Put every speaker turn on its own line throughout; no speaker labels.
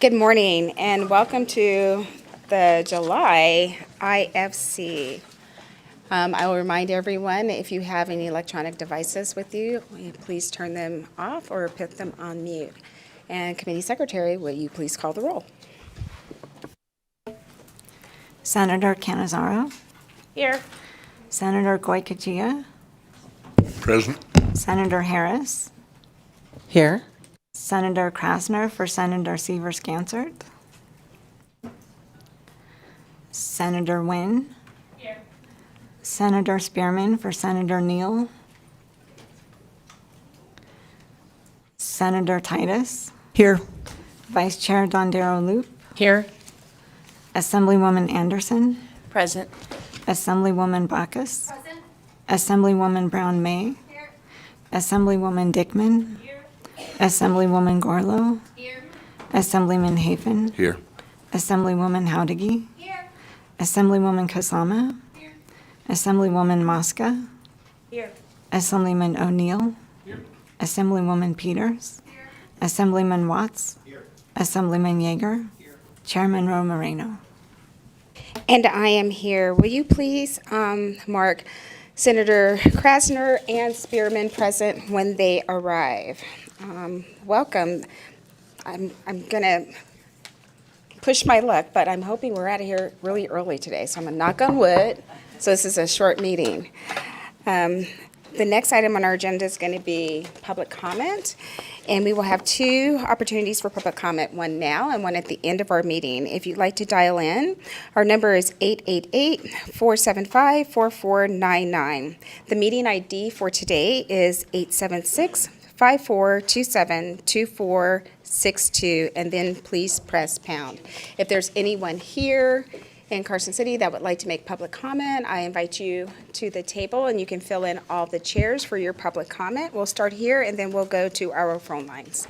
Good morning and welcome to the July IFC. I will remind everyone, if you have any electronic devices with you, please turn them off or put them on mute. And Committee Secretary, will you please call the roll?
Senator Cannizzaro.
Here.
Senator Goycochea.
Present.
Senator Harris.
Here.
Senator Krasner for Senator Severs-Gansert. Senator Nguyen.
Here.
Senator Spearman for Senator Neal. Senator Titus.
Here.
Vice Chair Dondero Loop.
Here.
Assemblywoman Anderson.
Present.
Assemblywoman Bacchus.
Present.
Assemblywoman Brown May.
Here.
Assemblywoman Dickman.
Here.
Assemblywoman Gorlow.
Here.
Assemblyman Hafen.
Here.
Assemblywoman Howdigi.
Here.
Assemblywoman Kasama.
Here.
Assemblywoman Mosca.
Here.
Assemblyman O'Neill.
Here.
Assemblywoman Peters.
Here.
Assemblyman Watts.
Here.
Assemblyman Yeager.
Here.
Chairman Ro Moreno.
And I am here. Will you please mark Senator Krasner and Spearman present when they arrive? Welcome. I'm going to push my luck, but I'm hoping we're out of here really early today. So I'm going to knock on wood. So this is a short meeting. The next item on our agenda is going to be public comment. And we will have two opportunities for public comment, one now and one at the end of our meeting. If you'd like to dial in, our number is 888-475-4499. The meeting ID for today is 876-5427-2462, and then please press pound. If there's anyone here in Carson City that would like to make public comment, I invite you to the table and you can fill in all the chairs for your public comment. We'll start here and then we'll go to our phone lines.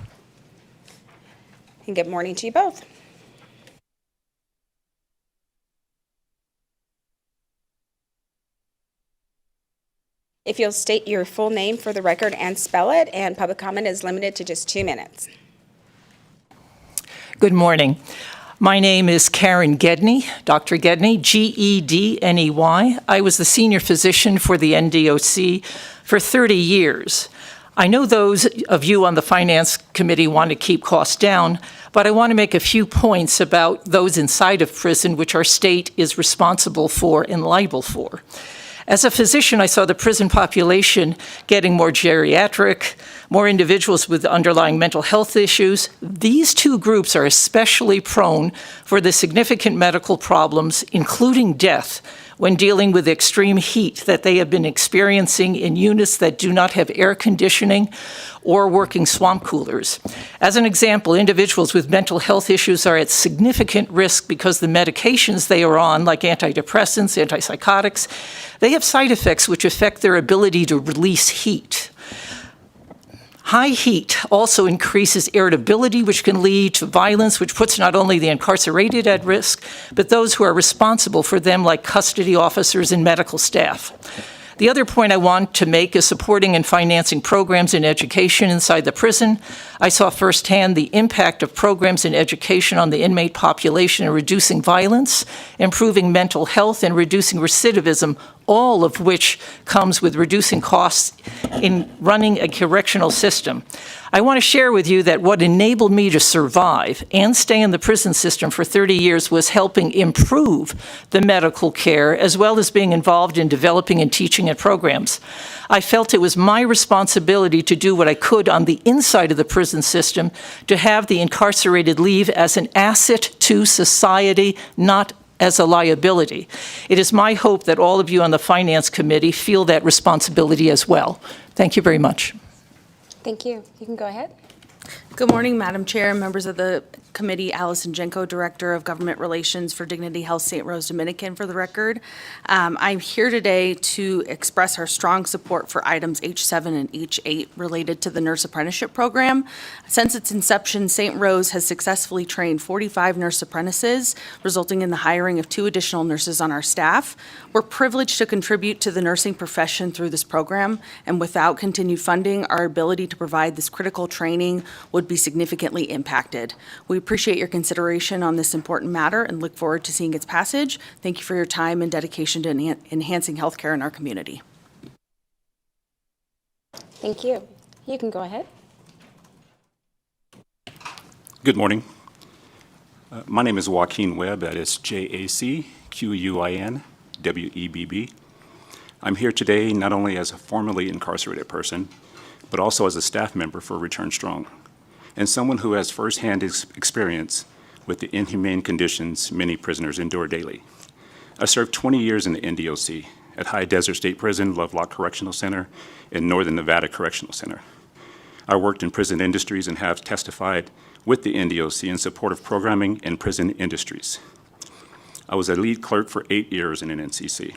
And good morning to you both. If you'll state your full name for the record and spell it, and public comment is limited to just 2 minutes.
Good morning. My name is Karen Gedney, Dr. Gedney, Gedney. I was the senior physician for the NDOC for 30 years. I know those of you on the Finance Committee want to keep costs down, but I want to make a few points about those inside of prison, which our state is responsible for and liable for. As a physician, I saw the prison population getting more geriatric, more individuals with underlying mental health issues. These two groups are especially prone for the significant medical problems, including death, when dealing with extreme heat that they have been experiencing in units that do not have air conditioning or working swamp coolers. As an example, individuals with mental health issues are at significant risk because the medications they are on, like antidepressants, antipsychotics, they have side effects which affect their ability to release heat. High heat also increases irritability, which can lead to violence, which puts not only the incarcerated at risk, but those who are responsible for them, like custody officers and medical staff. The other point I want to make is supporting and financing programs in education inside the prison. I saw firsthand the impact of programs in education on the inmate population in reducing violence, improving mental health, and reducing recidivism, all of which comes with reducing costs in running a correctional system. I want to share with you that what enabled me to survive and stay in the prison system for 30 years was helping improve the medical care, as well as being involved in developing and teaching at programs. I felt it was my responsibility to do what I could on the inside of the prison system to have the incarcerated leave as an asset to society, not as a liability. It is my hope that all of you on the Finance Committee feel that responsibility as well. Thank you very much.
Thank you. You can go ahead.
Good morning, Madam Chair, members of the committee. Allison Jenko, Director of Government Relations for Dignity Health St. Rose Dominican, for the record. I'm here today to express our strong support for items H7 and H8 related to the nurse apprenticeship program. Since its inception, St. Rose has successfully trained 45 nurse apprentices, resulting in the hiring of 2 additional nurses on our staff. We're privileged to contribute to the nursing profession through this program, and without continued funding, our ability to provide this critical training would would be significantly impacted. We appreciate your consideration on this important matter and look forward to seeing its passage. Thank you for your time and dedication to enhancing healthcare in our community.
Thank you. You can go ahead.
Good morning. My name is Joaquin Webb. That is JACQUINWEBB. I'm here today not only as a formerly incarcerated person, but also as a staff member for Return Strong, and someone who has firsthand experience with the inhumane conditions many prisoners endure daily. I served 20 years in the NDOC at High Desert State Prison, Lovelock Correctional Center, and Northern Nevada Correctional Center. I worked in prison industries and have testified with the NDOC in support of programming in prison industries. I was a lead clerk for 8 years in an NCC.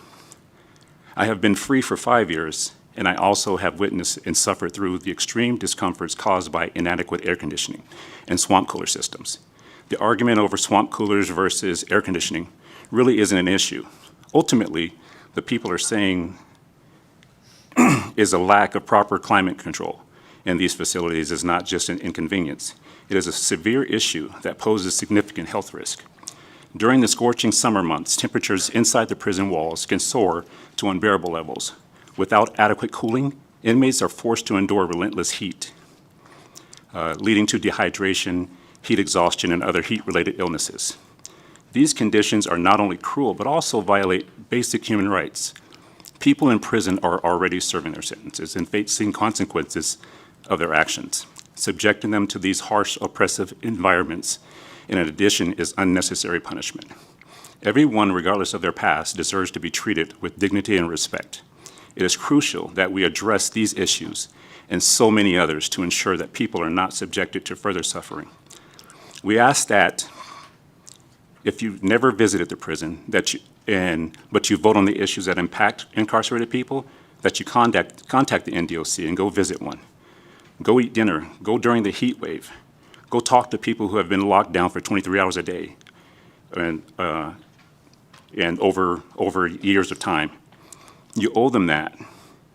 I have been free for 5 years, and I also have witnessed and suffered through the extreme discomforts caused by inadequate air conditioning and swamp cooler systems. The argument over swamp coolers versus air conditioning really isn't an issue. Ultimately, the people are saying is a lack of proper climate control in these facilities is not just an inconvenience. It is a severe issue that poses significant health risk. During the scorching summer months, temperatures inside the prison walls can soar to unbearable levels. Without adequate cooling, inmates are forced to endure relentless heat, leading to dehydration, heat exhaustion, and other heat-related illnesses. These conditions are not only cruel, but also violate basic human rights. People in prison are already serving their sentences and facing consequences of their actions. Subjecting them to these harsh, oppressive environments, in addition, is unnecessary punishment. Everyone, regardless of their past, deserves to be treated with dignity and respect. It is crucial that we address these issues and so many others to ensure that people are not subjected to further suffering. We ask that if you've never visited the prison, but you vote on the issues that impact incarcerated people, that you contact the NDOC and go visit one. Go eat dinner, go during the heat wave, go talk to people who have been locked down for 23 hours a day and over years of time. You owe them that.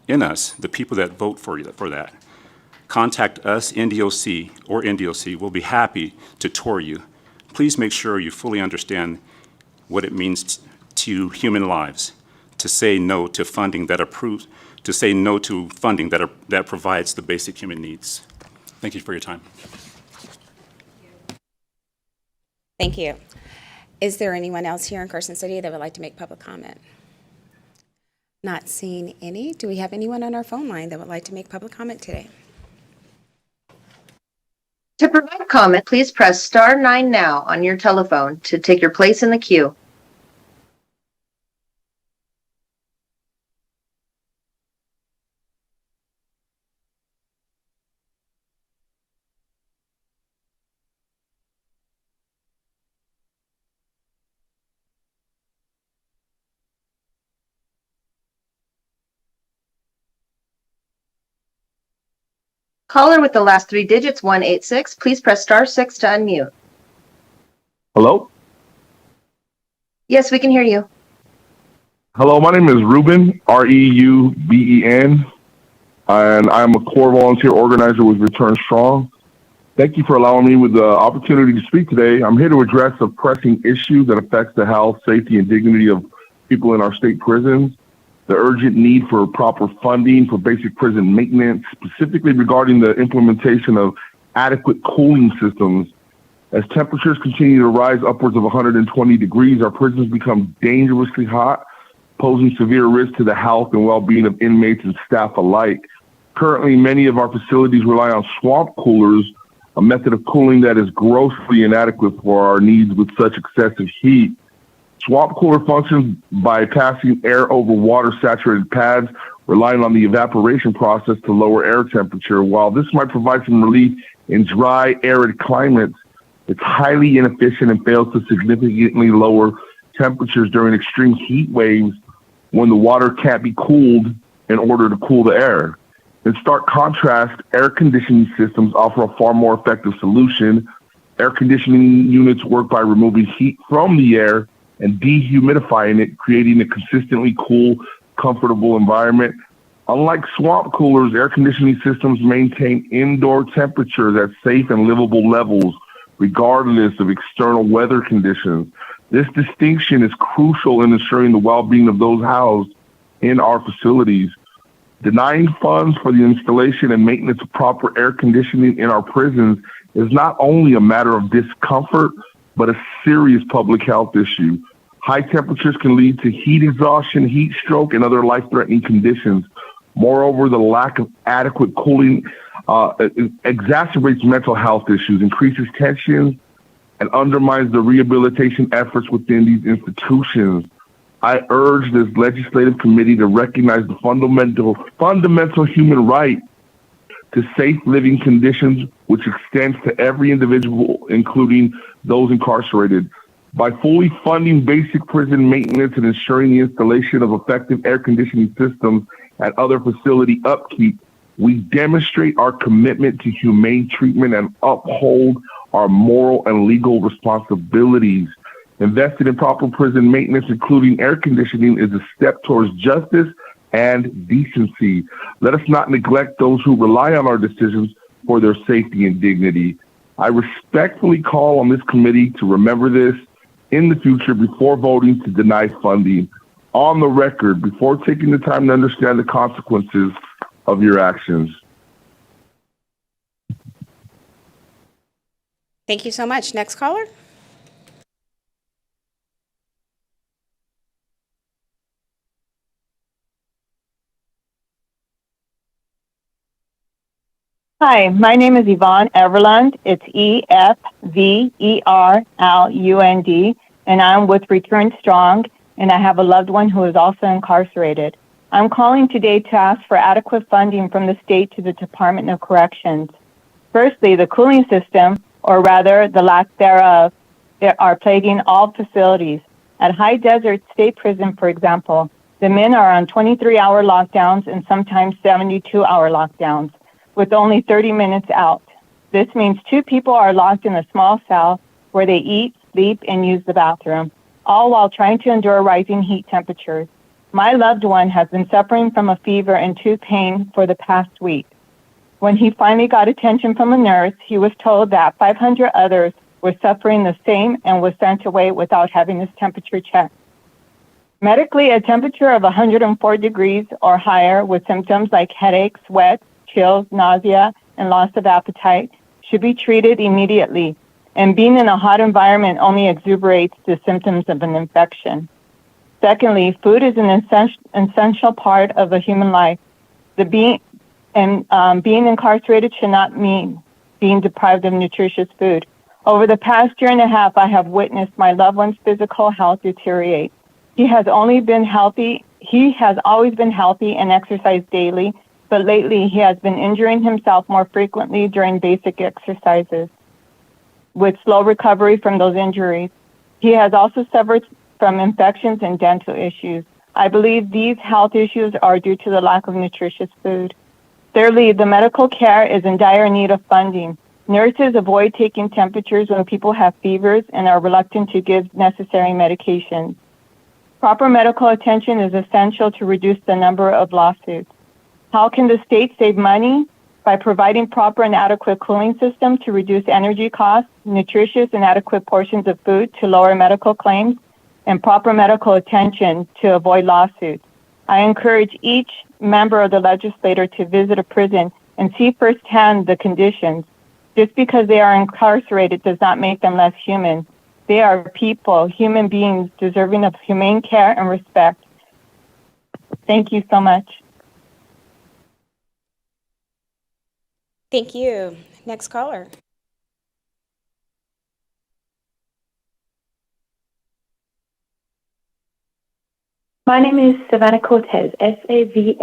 In us, the people that vote for that. Contact us, NDOC or NDOC, will be happy to tour you. Please make sure you fully understand what it means to human lives, to say no to funding that provides the basic human needs. Thank you for your time.
Thank you. Is there anyone else here in Carson City that would like to make public comment? Not seeing any. Do we have anyone on our phone line that would like to make public comment today?
To provide comment, please press *9 now on your telephone to take your place in the queue. Caller with the last 3 digits, 186, please press *6 to unmute.
Hello?
Yes, we can hear you.
Hello, my name is Ruben, Reuben, and I'm a core volunteer organizer with Return Strong. Thank you for allowing me with the opportunity to speak today. I'm here to address a pressing issue that affects the health, safety, and dignity of people in our state prisons. The urgent need for proper funding for basic prison maintenance, specifically regarding the implementation of adequate cooling systems. As temperatures continue to rise upwards of 120 degrees, our prisons become dangerously hot, posing severe risk to the health and well-being of inmates and staff alike. Currently, many of our facilities rely on swamp coolers, a method of cooling that is grossly inadequate for our needs with such excessive heat. Swamp cooler functions by passing air over water-saturated pads, relying on the evaporation process to lower air temperature. While this might provide some relief in dry, arid climates, it's highly inefficient and fails to significantly lower temperatures during extreme heat waves when the water can't be cooled in order to cool the air. In stark contrast, air conditioning systems offer a far more effective solution. Air conditioning units work by removing heat from the air and dehumidifying it, creating a consistently cool, comfortable environment. Unlike swamp coolers, air conditioning systems maintain indoor temperatures at safe and livable levels, regardless of external weather conditions. This distinction is crucial in ensuring the well-being of those housed in our facilities. Denying funds for the installation and maintenance of proper air conditioning in our prisons is not only a matter of discomfort, but a serious public health issue. High temperatures can lead to heat exhaustion, heat stroke, and other life-threatening conditions. Moreover, the lack of adequate cooling exacerbates mental health issues, increases tensions, and undermines the rehabilitation efforts within these institutions. I urge this legislative committee to recognize the fundamental human right to safe living conditions, which extends to every individual, including those incarcerated. By fully funding basic prison maintenance and ensuring the installation of effective air conditioning systems and other facility upkeep, we demonstrate our commitment to humane treatment and uphold our moral and legal responsibilities. Invested in proper prison maintenance, including air conditioning, is a step towards justice and decency. Let us not neglect those who rely on our decisions for their safety and dignity. I respectfully call on this committee to remember this in the future before voting to deny funding. On the record, before taking the time to understand the consequences of your actions.
Thank you so much. Next caller.
Hi, my name is Yvonne Everlund. It's EFVERLUND, and I'm with Return Strong, and I have a loved one who is also incarcerated. I'm calling today to ask for adequate funding from the state to the Department of Corrections. Firstly, the cooling system, or rather the lack thereof, are plaguing all facilities. At High Desert State Prison, for example, the men are on 23-hour lockdowns and sometimes 72-hour lockdowns, with only 30 minutes out. This means 2 people are locked in a small cell where they eat, sleep, and use the bathroom, all while trying to endure rising heat temperatures. My loved one has been suffering from a fever and tooth pain for the past week. When he finally got attention from a nurse, he was told that 500 others were suffering the same and was sent away without having his temperature checked. Medically, a temperature of 104 degrees or higher with symptoms like headache, sweat, chills, nausea, and loss of appetite should be treated immediately, and being in a hot environment only exacerbates the symptoms of an infection. Secondly, food is an essential part of a human life. Being incarcerated should not mean being deprived of nutritious food. Over the past year and a half, I have witnessed my loved one's physical health deteriorate. He has always been healthy and exercised daily, but lately he has been injuring himself more frequently during basic exercises, with slow recovery from those injuries. He has also suffered from infections and dental issues. I believe these health issues are due to the lack of nutritious food. Thirdly, the medical care is in dire need of funding. Nurses avoid taking temperatures when people have fevers and are reluctant to give necessary medications. Proper medical attention is essential to reduce the number of lawsuits. How can the state save money? By providing proper and adequate cooling system to reduce energy costs, nutritious and adequate portions of food to lower medical claims, and proper medical attention to avoid lawsuits. I encourage each member of the legislature to visit a prison and see firsthand the conditions. Just because they are incarcerated does not make them less human. They are people, human beings deserving of humane care and respect. Thank you so much.
Thank you. Next caller.
My name is Savannah Cortez, SAVANNAHCORTEZ,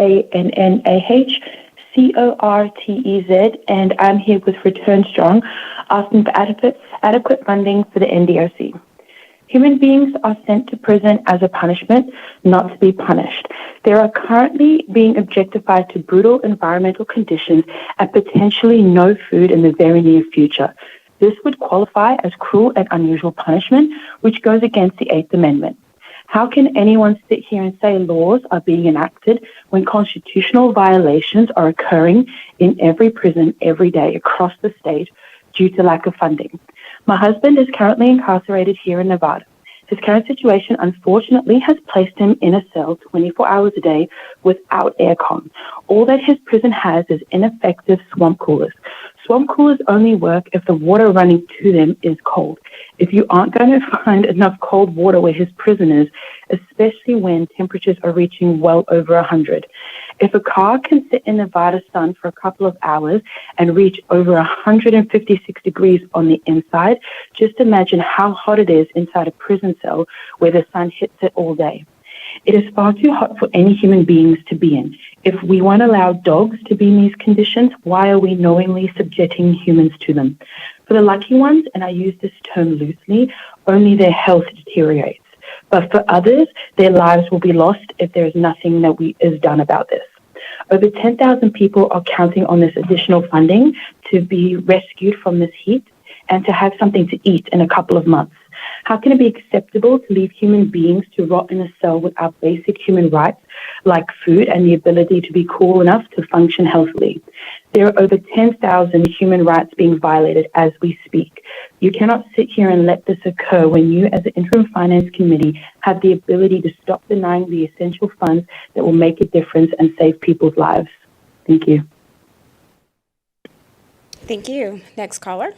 and I'm here with Return Strong, asking for adequate funding for the NDOC. Human beings are sent to prison as a punishment, not to be punished. They are currently being objectified to brutal environmental conditions and potentially no food in the very near future. This would qualify as cruel and unusual punishment, which goes against the 8th Amendment. How can anyone sit here and say laws are being enacted when constitutional violations are occurring in every prison every day across the state due to lack of funding? My husband is currently incarcerated here in Nevada. His current situation, unfortunately, has placed him in a cell 24 hours a day without aircon. All that his prison has is ineffective swamp coolers. Swamp coolers only work if the water running to them is cold. If you aren't going to find enough cold water where his prison is, especially when temperatures are reaching well over 100. If a car can sit in Nevada sun for a couple of hours and reach over 156 degrees on the inside, just imagine how hot it is inside a prison cell where the sun hits it all day. It is far too hot for any human beings to be in. If we won't allow dogs to be in these conditions, why are we knowingly subjecting humans to them? For the lucky ones, and I use this term loosely, only their health deteriorates. But for others, their lives will be lost if there is nothing that is done about this. Over 10,000 people are counting on this additional funding to be rescued from this heat and to have something to eat in a couple of months. How can it be acceptable to leave human beings to rot in a cell without basic human rights like food and the ability to be cool enough to function healthily? There are over 10,000 human rights being violated as we speak. You cannot sit here and let this occur when you, as the Interim Finance Committee, have the ability to stop denying the essential funds that will make a difference and save people's lives. Thank you.
Thank you. Next caller.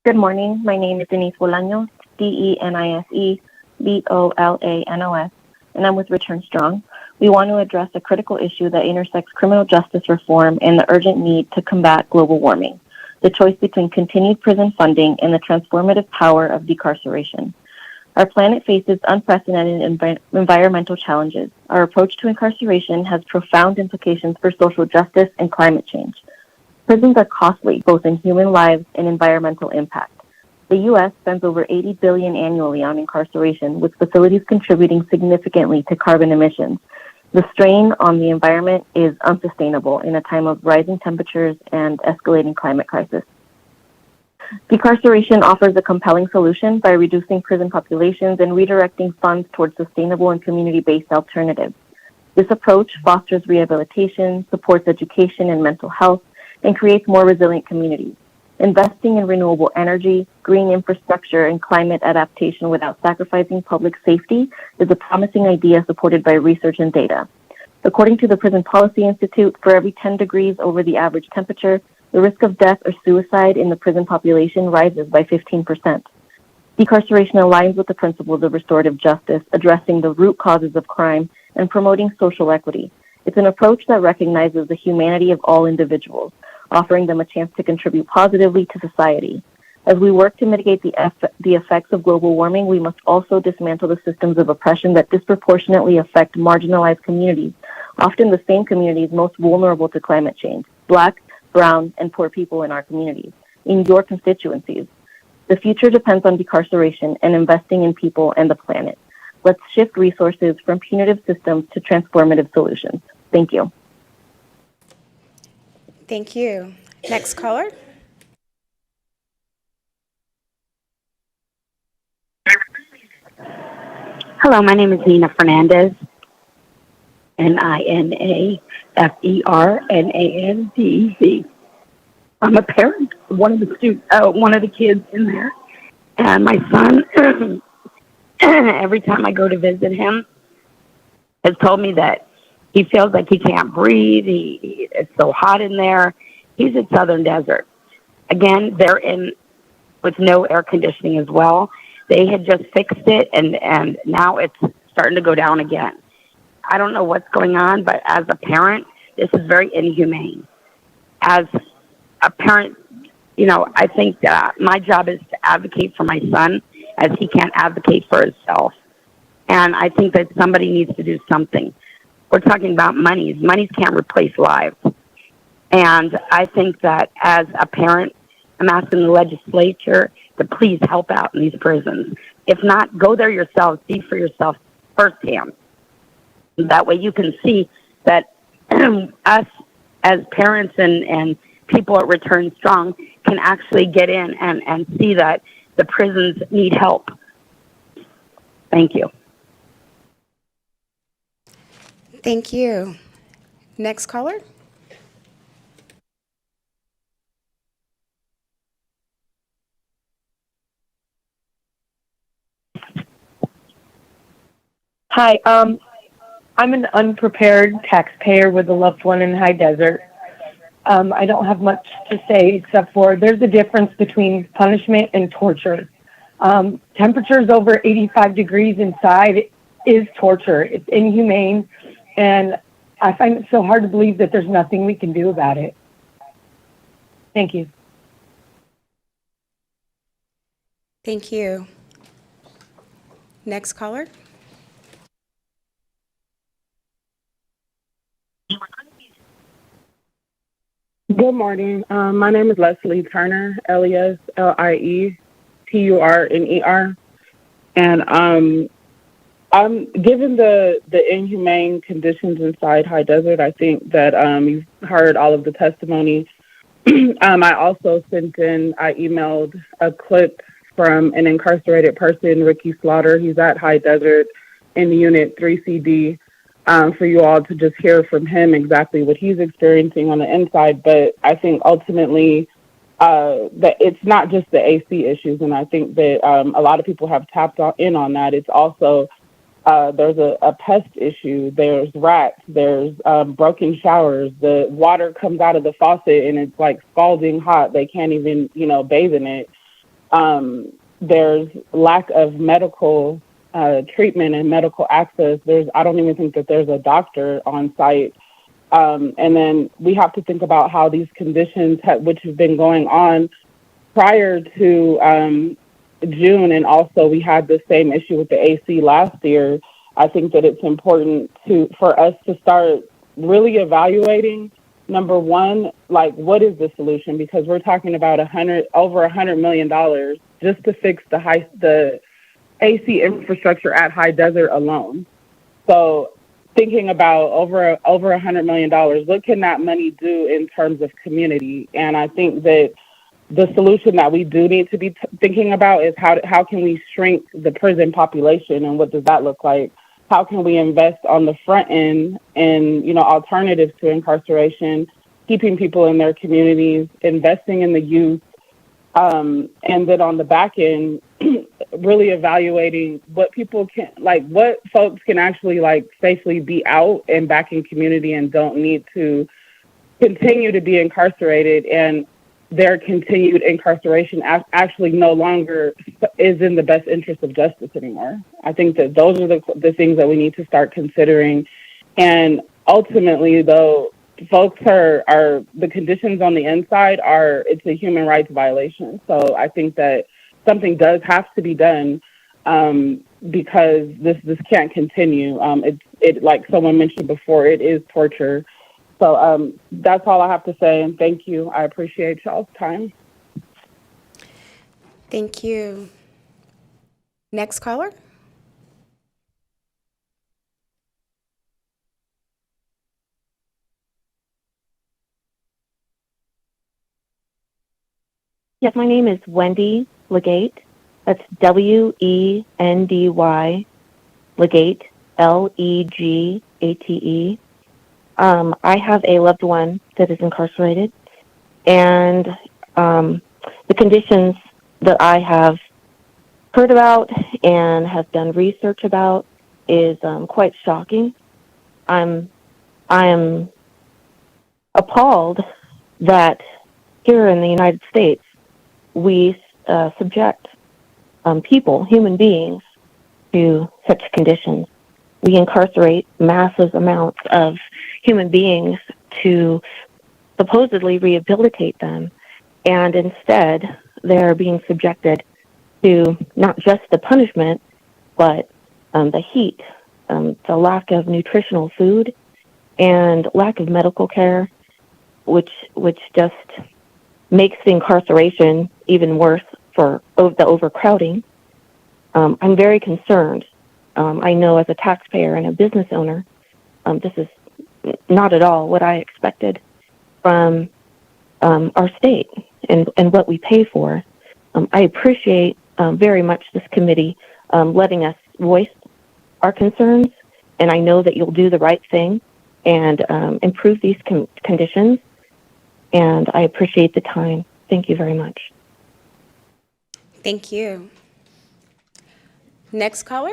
Good morning. My name is Denise Bolaños, DENISE BOLANOS, and I'm with Return Strong. We want to address a critical issue that intersects criminal justice reform and the urgent need to combat global warming, the choice between continued prison funding and the transformative power of decarceration. Our planet faces unprecedented environmental challenges. Our approach to incarceration has profound implications for social justice and climate change. Prisons are costly, both in human lives and environmental impact. The U.S. spends over $80 billion annually on incarceration, with facilities contributing significantly to carbon emissions. The strain on the environment is unsustainable in a time of rising temperatures and escalating climate crisis. Decarceration offers a compelling solution by reducing prison populations and redirecting funds towards sustainable and community-based alternatives. This approach fosters rehabilitation, supports education and mental health, and creates more resilient communities. Investing in renewable energy, green infrastructure, and climate adaptation without sacrificing public safety is a promising idea supported by research and data. According to the Prison Policy Institute, for every 10 degrees over the average temperature, the risk of death or suicide in the prison population rises by 15%. Decarceration aligns with the principles of restorative justice, addressing the root causes of crime and promoting social equity. It's an approach that recognizes the humanity of all individuals, offering them a chance to contribute positively to society. As we work to mitigate the effects of global warming, we must also dismantle the systems of oppression that disproportionately affect marginalized communities, often the same communities most vulnerable to climate change, Black, brown, and poor people in our communities, in your constituencies. The future depends on decarceration and investing in people and the planet. Let's shift resources from punitive systems to transformative solutions. Thank you.
Thank you. Next caller.
Hello, my name is Nina Fernandez, NINAFERNANDEZ. I'm a parent of one of the kids in there, and my son, every time I go to visit him, has told me that he feels like he can't breathe. It's so hot in there. He's at Southern Desert. Again, they're in with no air conditioning as well. They had just fixed it, and now it's starting to go down again. I don't know what's going on, but as a parent, this is very inhumane. As a parent, I think that my job is to advocate for my son as he can't advocate for himself. And I think that somebody needs to do something. We're talking about monies. Monies can't replace lives. And I think that as a parent, I'm asking the legislature to please help out in these prisons. If not, go there yourself, see for yourself firsthand. That way you can see that us as parents and people at Return Strong can actually get in and see that the prisons need help. Thank you.
Thank you. Next caller.
Hi, I'm an unprepared taxpayer with a loved one in high desert. I don't have much to say except for there's a difference between punishment and torture. Temperatures over 85 degrees inside is torture. It's inhumane, and I find it so hard to believe that there's nothing we can do about it. Thank you.
Thank you. Next caller.
Good morning. My name is Leslie Turner, Elias, Lieturner. And I'm given the inhumane conditions inside High Desert. I think that you've heard all of the testimony. I also I emailed a clip from an incarcerated person, Ricky Slaughter. He's at High Desert in Unit 3CD. For you all to just hear from him exactly what he's experiencing on the inside. But I think ultimately that it's not just the AC issues, and I think that a lot of people have tapped in on that. It's also there's a pest issue. There's rats. There's broken showers. The water comes out of the faucet and it's like scalding hot. They can't even bathe in it. There's lack of medical treatment and medical access. I don't even think that there's a doctor on site. And then we have to think about how these conditions, which have been going on prior to June, and also we had the same issue with the AC last year. I think that it's important for us to start really evaluating, number one, like what is the solution? Because we're talking about over $100 million just to fix the AC infrastructure at High Desert alone. So thinking about over $100 million, what can that money do in terms of community? And I think that the solution that we do need to be thinking about is how can we shrink the prison population, and what does that look like? How can we invest on the front end in alternatives to incarceration, keeping people in their communities, investing in the youth, and then on the back end, really evaluating what people can, what folks can actually safely be out and back in community and don't need to continue to be incarcerated, and their continued incarceration actually no longer is in the best interest of justice anymore. I think that those are the things that we need to start considering. And ultimately, though, folks are the conditions on the inside it's a human rights violation. So I think that something does have to be done because this can't continue. It like someone mentioned before, it is torture. So that's all I have to say, and thank you. I appreciate y'all's time.
Thank you. Next caller.
Yes, my name is Wendy Legate. That's Wendy Legate, Legate. I have a loved one that is incarcerated, and the conditions that I have heard about and have done research about is quite shocking. I am appalled that here in the United States we subject human beings, to such conditions. We incarcerate massive amounts of human beings to supposedly rehabilitate them, and instead they're being subjected to not just the punishment, but the heat, the lack of nutritional food, and lack of medical care, which just makes the incarceration even worse for the overcrowding. I'm very concerned. I know as a taxpayer and a business owner, this is not at all what I expected from
our state and what we pay for. I appreciate very much this committee letting us voice our concerns, and I know that you'll do the right thing and improve these conditions, and I appreciate the time. Thank you very much.
Thank you. Next caller?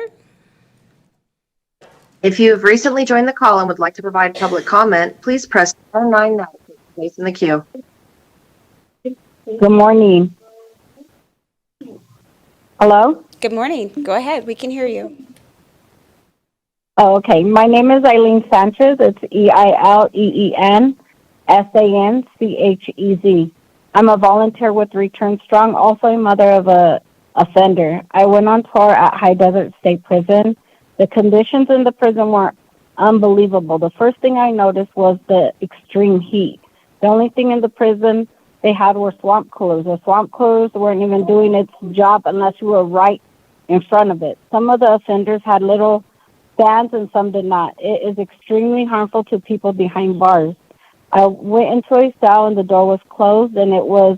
If you have recently joined the call and would like to provide public comment, please press star 9 now to take your place in the queue.
Good morning. Hello?
Good morning. Go ahead. We can hear you.
Oh, okay. My name is Eileen Sanchez. It's EILEEN SANCHEZ. I'm a volunteer with Return Strong, also a mother of a offender. I went on tour at High Desert State Prison. The conditions in the prison were unbelievable. The first thing I noticed was the extreme heat. The only thing in the prison they had were swamp coolers. The swamp coolers weren't even doing its job unless you were right in front of it. Some of the offenders had little fans and some did not. It is extremely harmful to people behind bars. I went into a cell and the door was closed and it was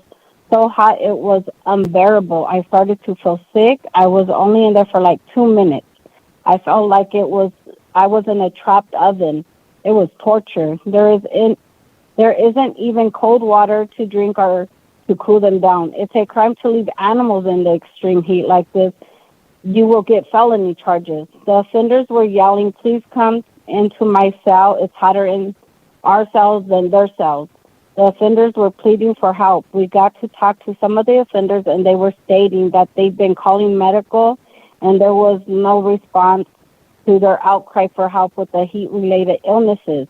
so hot it was unbearable. I started to feel sick. I was only in there for like 2 minutes. I felt like I was in a trapped oven. It was torture. There isn't even cold water to drink or to cool them down. It's a crime to leave animals in the extreme heat like this. You will get felony charges. The offenders were yelling, please come into my cell. It's hotter in our cells than their cells. The offenders were pleading for help. We got to talk to some of the offenders and they were stating that they've been calling medical and there was no response to their outcry for help with the heat-related illnesses.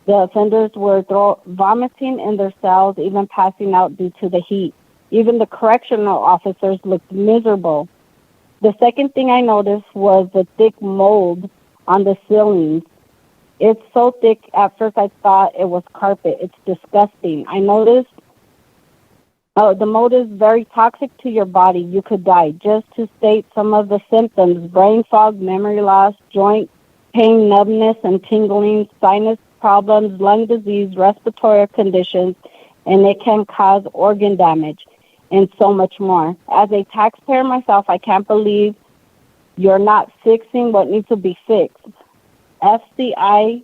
The offenders were vomiting in their cells, even passing out due to the heat. Even the correctional officers looked miserable. The second thing I noticed was the thick mold on the ceilings. It's so thick, at first I thought it was carpet. It's disgusting. I noticed the mold is very toxic to your body. You could die. Just to state some of the symptoms: brain fog, memory loss, joint pain, numbness and tingling, sinus problems, lung disease, respiratory conditions, and it can cause organ damage and so much more. As a taxpayer myself, I can't believe you're not fixing what needs to be fixed. FCI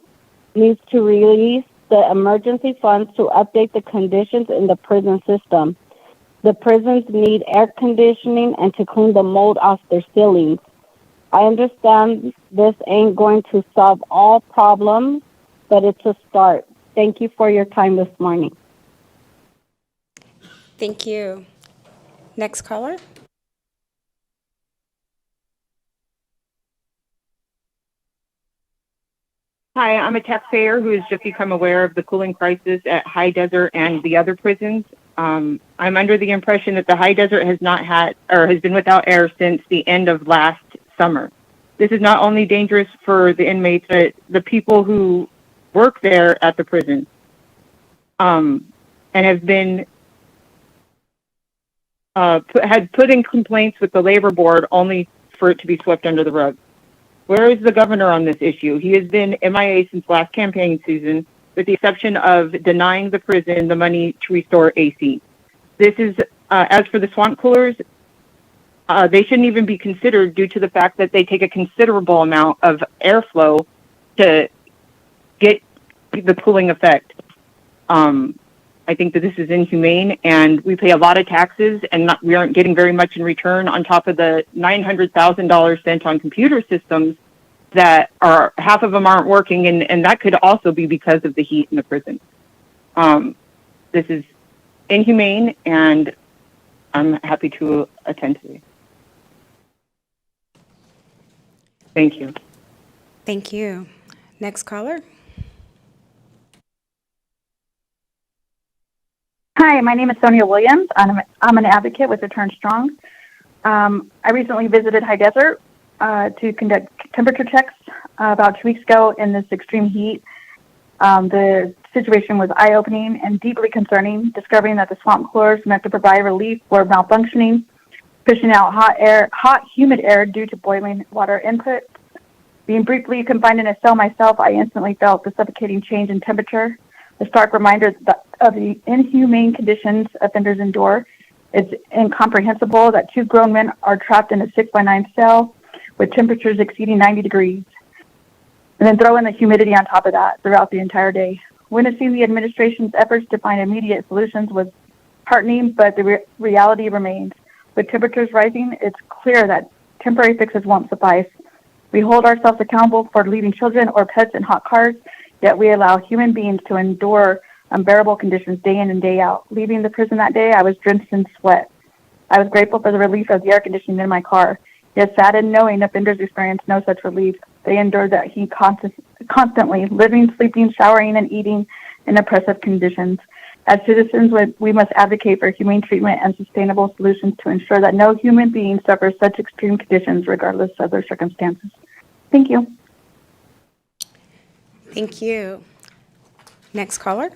needs to release the emergency funds to update the conditions in the prison system. The prisons need air conditioning and to clean the mold off their ceilings. I understand this ain't going to solve all problems, but it's a start. Thank you for your time this morning.
Thank you. Next caller?
Hi, I'm a taxpayer who has just become aware of the cooling crisis at High Desert and the other prisons. I'm under the impression that the High Desert has not had or has been without air since the end of last summer. This is not only dangerous for the inmates, but the people who work there at the prison and have been had put in complaints with the labor board only for it to be swept under the rug. Where is the governor on this issue? He has been MIA since last campaign season, with the exception of denying the prison the money to restore AC. This is, as for the swamp coolers, they shouldn't even be considered due to the fact that they take a considerable amount of airflow to get the cooling effect. I think that this is inhumane, and we pay a lot of taxes, and we aren't getting very much in return on top of the $900,000 spent on computer systems that are, half of them aren't working, and that could also be because of the heat in the prison. This is inhumane, and I'm happy to attend today. Thank you.
Thank you. Next caller?
Hi, my name is Sonia Williams. I'm an advocate with Return Strong. I recently visited High Desert to conduct temperature checks about 2 weeks ago in this extreme heat. The situation was eye-opening and deeply concerning, discovering that the swamp coolers meant to provide relief were malfunctioning, pushing out hot, humid air due to boiling water input. Being briefly confined in a cell myself, I instantly felt the suffocating change in temperature, the stark reminder of the inhumane conditions offenders endure. It's incomprehensible that two grown men are trapped in a 6x9 cell with temperatures exceeding 90 degrees. And then throw in the humidity on top of that throughout the entire day. Witnessing the administration's efforts to find immediate solutions was heartening, but the reality remains. With temperatures rising, it's clear that temporary fixes won't suffice. We hold ourselves accountable for leaving children or pets in hot cars, yet we allow human beings to endure unbearable conditions day in and day out. Leaving the prison that day, I was drenched in sweat. I was grateful for the relief of the air conditioning in my car, yet saddened knowing offenders experience no such relief. They endured that heat constantly, living, sleeping, showering, and eating in oppressive conditions. As citizens, we must advocate for humane treatment and sustainable solutions to ensure that no human being suffers such extreme conditions regardless of their circumstances. Thank you.
Thank you. Next caller.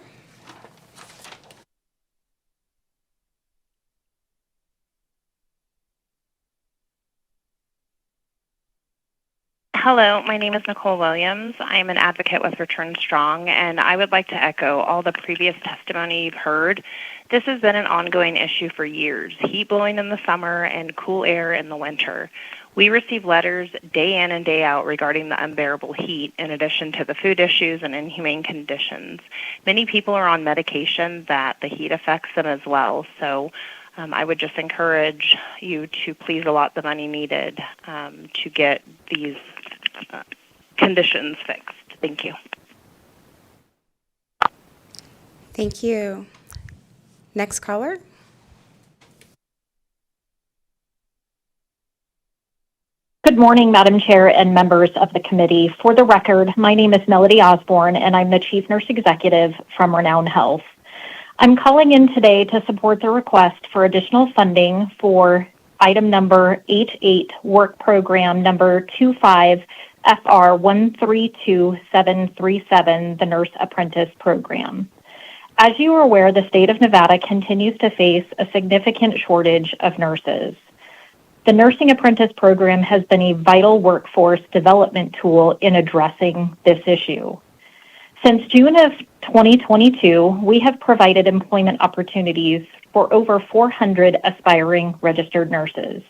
Hello, my name is Nicole Williams. I'm an advocate with Return Strong, and I would like to echo all the previous testimony you've heard. This has been an ongoing issue for years, heat blowing in the summer and cool air in the winter. We receive letters day in and day out regarding the unbearable heat, in addition to the food issues and inhumane conditions. Many people are on medication that the heat affects them as well, so I would just encourage you to please allot the money needed to get these conditions fixed. Thank you.
Thank you. Next caller.
Good morning, Madam Chair and members of the committee. For the record, my name is Melody Osborne, and I'm the Chief Nurse Executive from Renown Health. I'm calling in today to support the request for additional funding for item number 88, work program number 25 FR 132737, the Nurse Apprentice Program. As you are aware, the state of Nevada continues to face a significant shortage of nurses. The Nursing Apprentice Program has been a vital workforce development tool in addressing this issue. Since June of 2022, we have provided employment opportunities for over 400 aspiring registered nurses.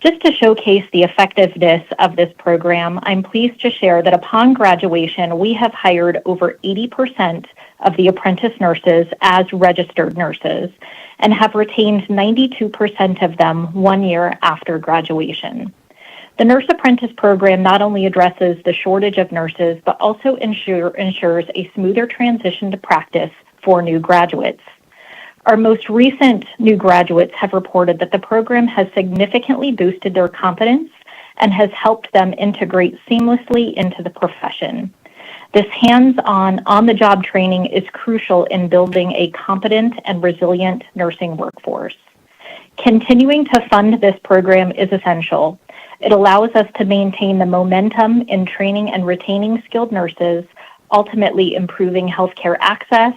Just to showcase the effectiveness of this program, I'm pleased to share that upon graduation, we have hired over 80% of the apprentice nurses as registered nurses and have retained 92% of them 1 year after graduation. The Nurse Apprentice Program not only addresses the shortage of nurses, but also ensures a smoother transition to practice for new graduates. Our most recent new graduates have reported that the program has significantly boosted their confidence and has helped them integrate seamlessly into the profession. This hands-on, on-the-job training is crucial in building a competent and resilient nursing workforce. Continuing to fund this program is essential. It allows us to maintain the momentum in training and retaining skilled nurses, ultimately improving healthcare access,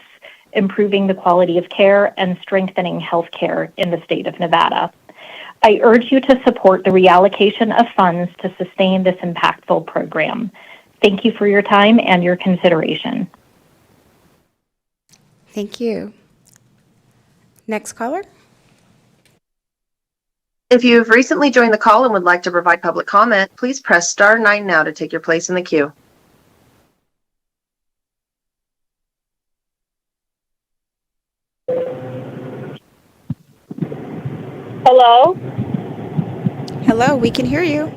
improving the quality of care, and strengthening healthcare in the state of Nevada. I urge you to support the reallocation of funds to sustain this impactful program. Thank you for your time and your consideration.
Thank you. Next caller.
If you have recently joined the call and would like to provide public comment, please press star 9 now to take your place in the queue.
Hello?
Hello, we can hear you.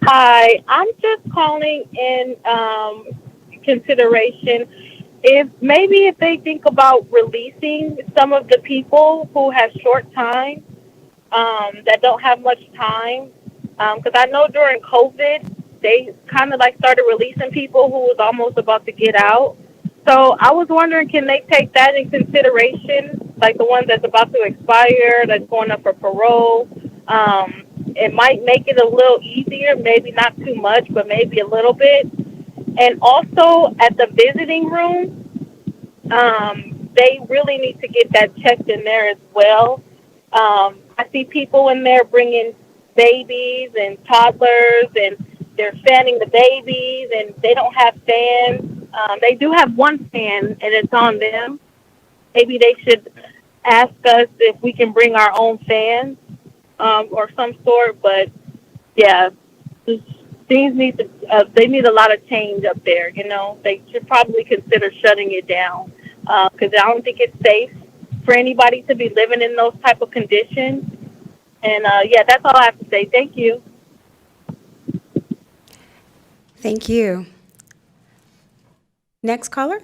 Hi, I'm just calling in consideration if they think about releasing some of the people who have short time, that don't have much time, because I know during COVID, they kind of like started releasing people who was almost about to get out. So I was wondering, can they take that in consideration, like the one that's about to expire, that's going up for parole? It might make it a little easier, maybe not too much, but maybe a little bit. And also at the visiting room, they really need to get that checked in there as well. I see people in there bringing babies and toddlers, and they're fanning the babies, and they don't have fans. They do have one fan, and it's on them. Maybe they should ask us if we can bring our own fans or some sort. But yeah, things need to. They need a lot of change up there. You know, they should probably consider shutting it down because I don't think it's safe for anybody to be living in those type of conditions. And yeah, that's all I have to say. Thank you.
Thank you. Next caller?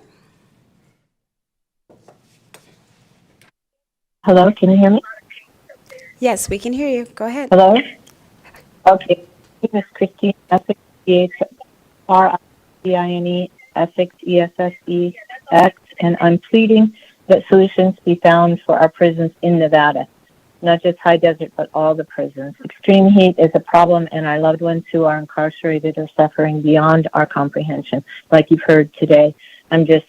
Hello, can you hear me?
Yes, we can hear you. Go ahead.
Hello? Okay. My name is Christine Essex, C-H-R-I-C-I-N-E, Essex, E-S-S-E-X, and I'm pleading that solutions be found for our prisons in Nevada, not just high desert, but all the prisons. Extreme heat is a problem, and our loved ones who are incarcerated are suffering beyond our comprehension. Like you've heard today, I'm just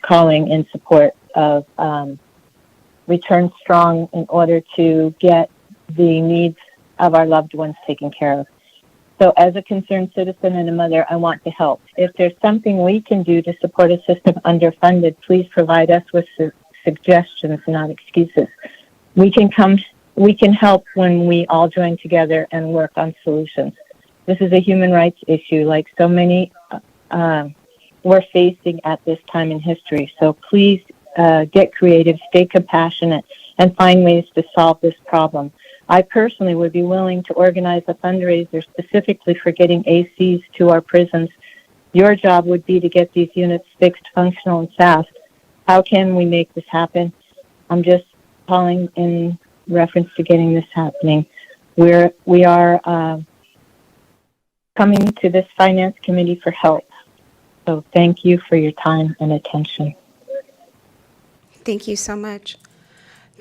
calling in support of Return Strong in order to get the needs of our loved ones taken care of. So as a concerned citizen and a mother, I want to help. If there's something we can do to support a system underfunded, please provide us with suggestions, not excuses. We can help when we all join together and work on solutions. This is a human rights issue like so many we're facing at this time in history. So please get creative, stay compassionate, and find ways to solve this problem. I personally would be willing to organize a fundraiser specifically for getting ACs to our prisons. Your job would be to get these units fixed, functional, and fast. How can we make this happen? I'm just calling in reference to getting this happening. We are coming to this finance committee for help. So thank you for your time and attention.
Thank you so much.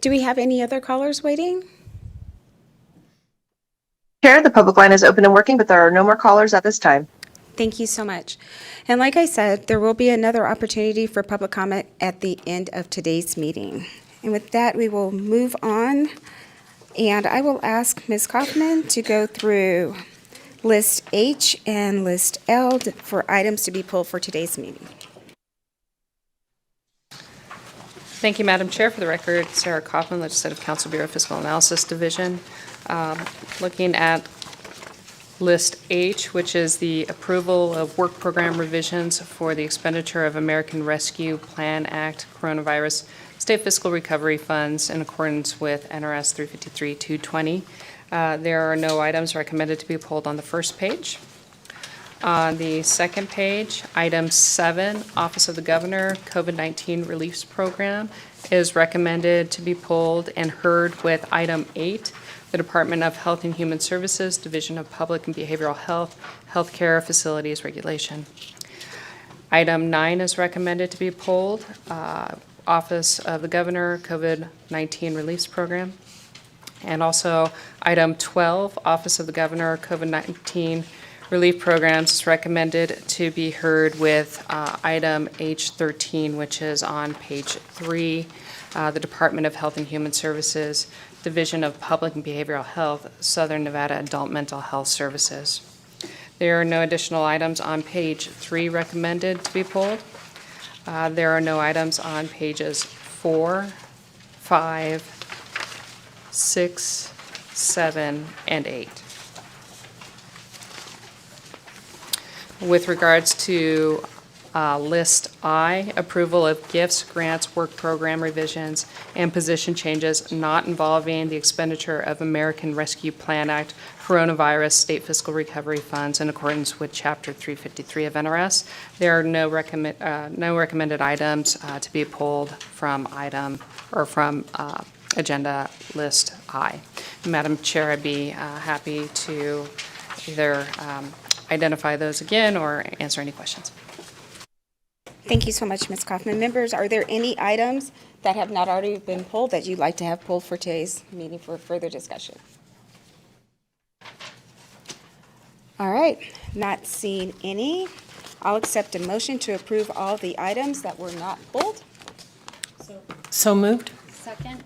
Do we have any other callers waiting?
Chair, the public line is open and working, but there are no more callers at this time.
Thank you so much. And like I said, there will be another opportunity for public comment at the end of today's meeting. And with that, we will move on. And I will ask Ms. Kaufman to go through List H and List L for items to be pulled for today's meeting.
Thank you, Madam Chair. For the record, Sarah Kaufman, Legislative Council Bureau Fiscal Analysis Division. Looking at List H, which is the approval of work program revisions for the expenditure of American Rescue Plan Act coronavirus state fiscal recovery funds in accordance with NRS 353-220. There are no items recommended to be pulled on the first page. On the second page, item 7, Office of the Governor COVID-19 Relief Program is recommended to be pulled and heard with item 8, the Department of Health and Human Services, Division of Public and Behavioral Health, Healthcare Facilities Regulation. Item 9 is recommended to be pulled, Office of the Governor COVID-19 Relief Program. And also item 12, Office of the Governor COVID-19 Relief Programs is recommended to be heard with item H13, which is on page 3, the Department of Health and Human Services, Division of Public and Behavioral Health, Southern Nevada Adult Mental Health Services. There are no additional items on page 3 recommended to be pulled. There are no items on pages 4, 5, 6, 7, and 8. With regards to List I, approval of gifts, grants, work program revisions, and position changes not involving the expenditure of American Rescue Plan Act coronavirus state fiscal recovery funds in accordance with Chapter 353 of NRS. There are no recommended items to be pulled from agenda List I. Madam Chair, I'd be happy to either identify those again or answer any questions.
Thank you so much, Ms. Kaufman. Members, are there any items that have not already been pulled that you'd like to have pulled for today's meeting for further discussion? All right, not seeing any. I'll accept a motion to approve all the items that were not pulled.
So moved.
Second.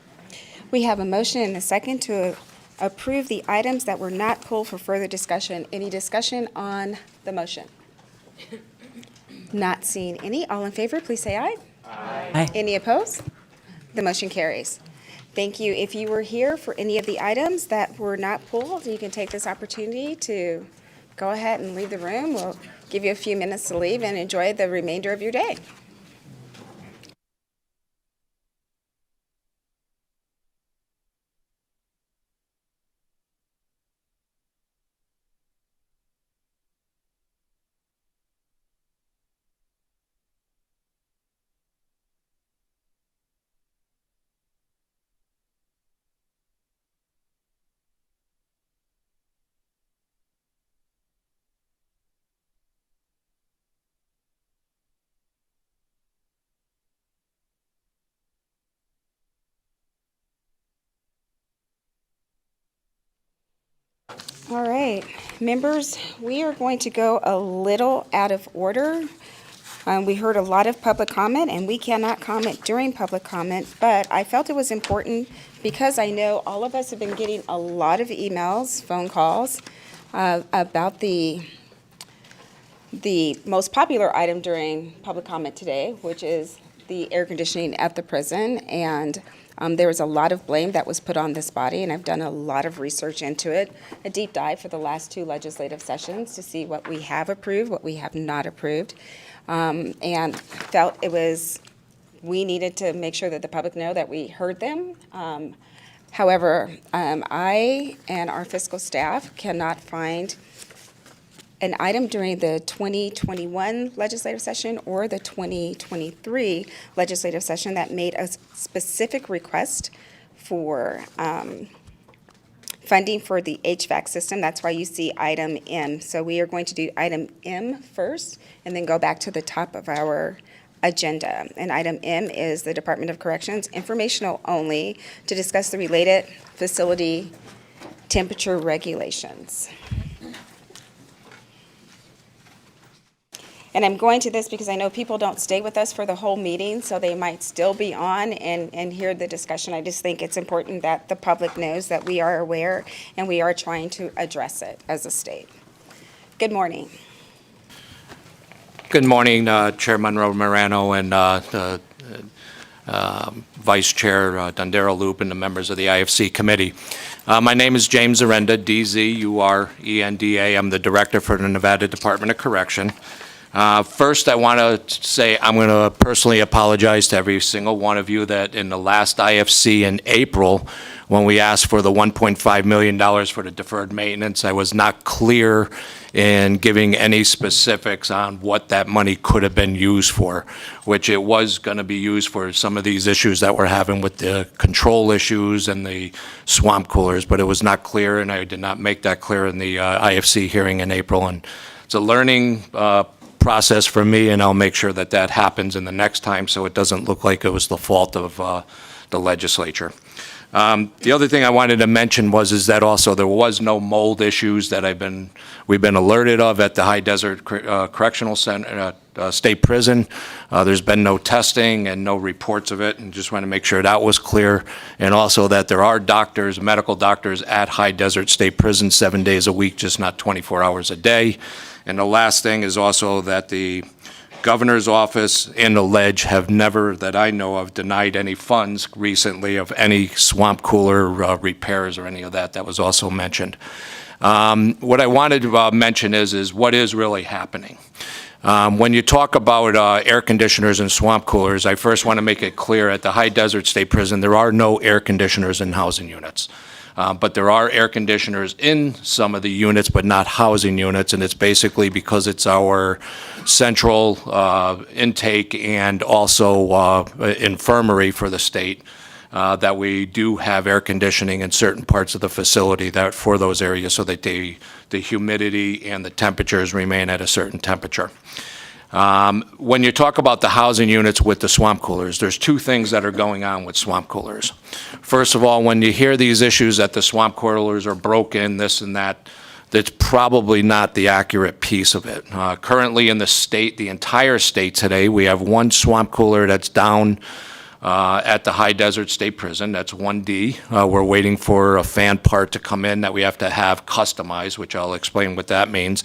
We have a motion and a second to approve the items that were not pulled for further discussion. Any discussion on the motion? Not seeing any. All in favor, please say aye.
Aye.
Any opposed? The motion carries. Thank you. If you were here for any of the items that were not pulled, you can take this opportunity to go ahead and leave the room. We'll give you a few minutes to leave and enjoy the remainder of your day. All right, members, we are going to go a little out of order. We heard a lot of public comment, and we cannot comment during public comment, but I felt it was important because I know all of us have been getting a lot of emails, phone calls about the most popular item during public comment today, which is the air conditioning at the prison. And there was a lot of blame that was put on this body, and I've done a lot of research into it, a deep dive for the last 2 legislative sessions to see what we have approved, what we have not approved, and felt we needed to make sure that the public know that we heard them. However, I and our fiscal staff cannot find an item during the 2021 legislative session or the 2023 legislative session that made a specific request for funding for the HVAC system. That's why you see item M. So we are going to do item M first and then go back to the top of our agenda. And item M is the Department of Corrections, informational only, to discuss the related facility temperature regulations. And I'm going to this because I know people don't stay with us for the whole meeting, so they might still be on and hear the discussion. I just think it's important that the public knows that we are aware and we are trying to address it as a state. Good morning.
Good morning, Chair Monroe Morano and Vice Chair Dondero Loop and the members of the IFC committee. My name is James Arenda, D-Z-U-R-E-N-D-A. I'm the Director for the Nevada Department of Correction. First, I want to say I'm going to personally apologize to every single one of you that in the last IFC in April, when we asked for the $1.5 million for the deferred maintenance, I was not clear in giving any specifics on what that money could have been used for, which it was going to be used for some of these issues that we're having with the control issues and the swamp coolers, but it was not clear, and I did not make that clear in the IFC hearing in April. And it's a learning process for me, and I'll make sure that that happens in the next time so it doesn't look like it was the fault of the legislature. The other thing I wanted to mention is that also there was no mold issues that we've been alerted of at the High Desert Correctional Center, State Prison. There's been no testing and no reports of it, and just want to make sure that was clear. And also that there are doctors, medical doctors at High Desert State Prison 7 days a week, just not 24 hours a day. And the last thing is also that the governor's office and the ledge have never, that I know of, denied any funds recently of any swamp cooler repairs or any of that. That was also mentioned. What I wanted to mention is what is really happening. When you talk about air conditioners and swamp coolers, I first want to make it clear at the High Desert State Prison, there are no air conditioners in housing units. But there are air conditioners in some of the units, but not housing units, and it's basically because it's our central intake and also infirmary for the state that we do have air conditioning in certain parts of the facility that for those areas so that the humidity and the temperatures remain at a certain temperature. When you talk about the housing units with the swamp coolers, there's 2 things that are going on with swamp coolers. First of all, when you hear these issues that the swamp coolers are broken, this and that, that's probably not the accurate piece of it. Currently in the state, the entire state today, we have 1 swamp cooler that's down at the High Desert State Prison. That's 1D. We're waiting for a fan part to come in that we have to have customized, which I'll explain what that means.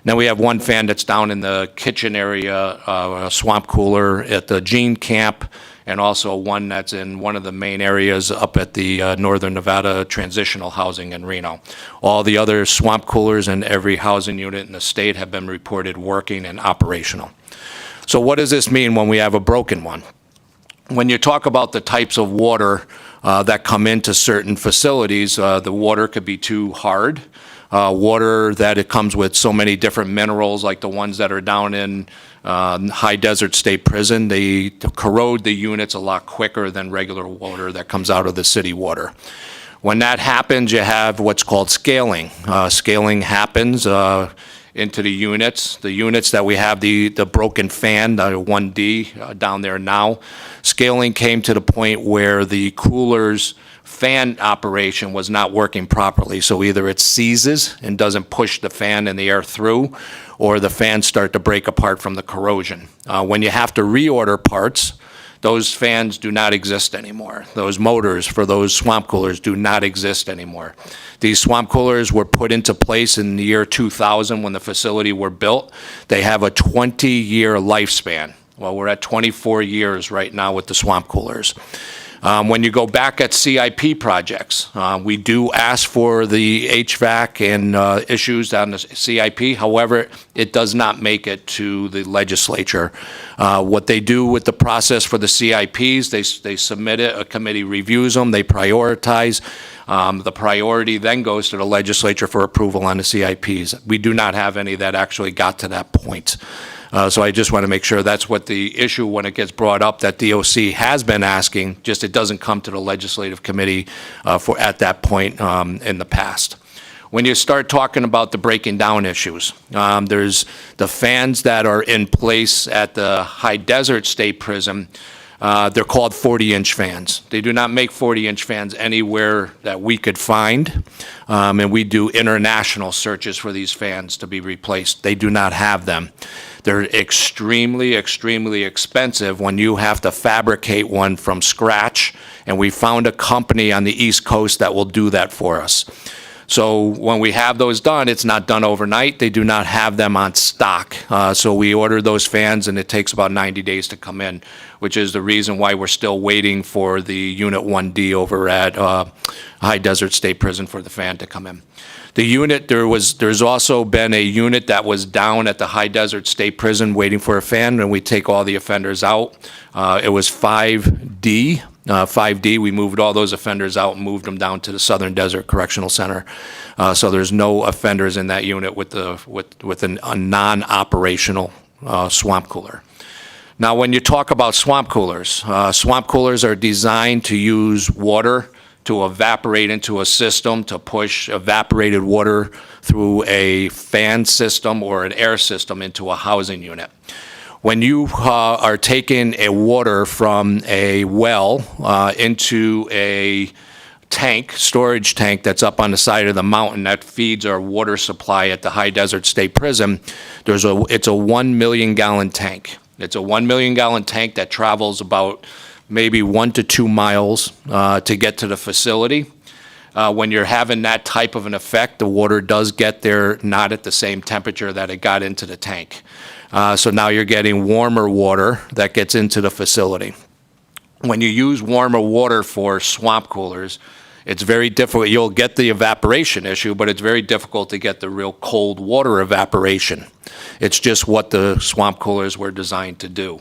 Now we have one fan that's down in the kitchen area, a swamp cooler at the Gene Camp, and also one that's in one of the main areas up at the Northern Nevada Transitional Housing in Reno. All the other swamp coolers in every housing unit in the state have been reported working and operational. So what does this mean when we have a broken one? When you talk about the types of water that come into certain facilities, the water could be too hard. Water that it comes with so many different minerals, like the ones that are down in High Desert State Prison, they corrode the units a lot quicker than regular water that comes out of the city water. When that happens, you have what's called scaling. Scaling happens into the units. The units that we have, the broken fan, the 1D down there now, scaling came to the point where the cooler's fan operation was not working properly. So either it seizes and doesn't push the fan and the air through, or the fans start to break apart from the corrosion. When you have to reorder parts, those fans do not exist anymore. Those motors for those swamp coolers do not exist anymore. These swamp coolers were put into place in the year 2000 when the facility were built. They have a 20-year lifespan. Well, we're at 24 years right now with the swamp coolers. When you go back at CIP projects, we do ask for the HVAC and issues on the CIP. However, it does not make it to the legislature. What they do with the process for the CIPs, they submit it, a committee reviews them, they prioritize. The priority then goes to the legislature for approval on the CIPs. We do not have any that actually got to that point. So I just want to make sure that's what the issue when it gets brought up that DOC has been asking, just it doesn't come to the legislative committee for at that point in the past. When you start talking about the breaking down issues, there's the fans that are in place at the High Desert State Prison. They're called 40-inch fans. They do not make 40-inch fans anywhere that we could find, and we do international searches for these fans to be replaced. They do not have them. They're extremely, extremely expensive when you have to fabricate one from scratch, and we found a company on the East Coast that will do that for us. So when we have those done, it's not done overnight. They do not have them on stock. So we order those fans, and it takes about 90 days to come in, which is the reason why we're still waiting for the Unit 1D over at High Desert State Prison for the fan to come in. The unit, there's also been a unit that was down at the High Desert State Prison waiting for a fan, and we take all the offenders out. It was 5D. 5D, we moved all those offenders out and moved them down to the Southern Desert Correctional Center. So there's no offenders in that unit with a non-operational swamp cooler. Now, when you talk about swamp coolers are designed to use water to evaporate into a system, to push evaporated water through a fan system or an air system into a housing unit. When you are taking a water from a well into a tank, storage tank that's up on the side of the mountain that feeds our water supply at the High Desert State Prison, it's a 1 million gallon tank. It's a 1 million gallon tank that travels about maybe 1 to 2 miles to get to the facility. When you're having that type of an effect, the water does get there not at the same temperature that it got into the tank. So now you're getting warmer water that gets into the facility. When you use warmer water for swamp coolers, it's very difficult. You'll get the evaporation issue, but it's very difficult to get the real cold water evaporation. It's just what the swamp coolers were designed to do.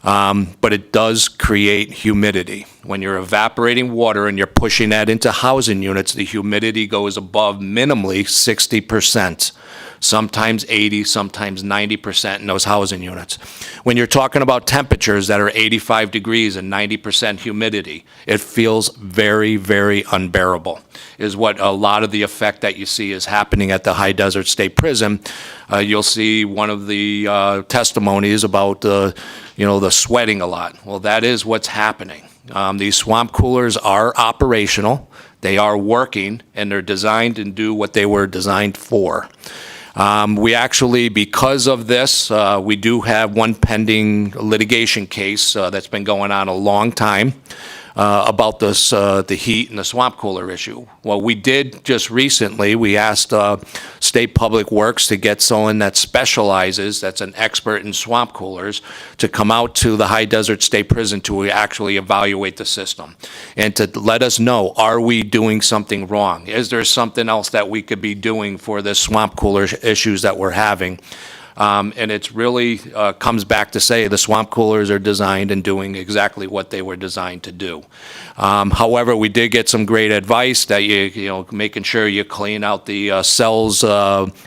But it does create humidity. When you're evaporating water and you're pushing that into housing units, the humidity goes above minimally 60%, sometimes 80, sometimes 90% in those housing units. When you're talking about temperatures that are 85 degrees and 90% humidity, it feels very, very unbearable, is what a lot of the effect that you see is happening at the High Desert State Prison. You'll see one of the testimonies about the sweating a lot. Well, that is what's happening. These swamp coolers are operational. They are working, and they're designed and do what they were designed for. We actually, because of this, we do have one pending litigation case that's been going on a long time about this, the heat and the swamp cooler issue. Well, we did just recently, we asked State Public Works to get someone that specializes, that's an expert in swamp coolers, to come out to the High Desert State Prison to actually evaluate the system and to let us know, are we doing something wrong? Is there something else that we could be doing for the swamp cooler issues that we're having? And it's really comes back to say the swamp coolers are designed and doing exactly what they were designed to do. However, we did get some great advice that you know, making sure you clean out the cells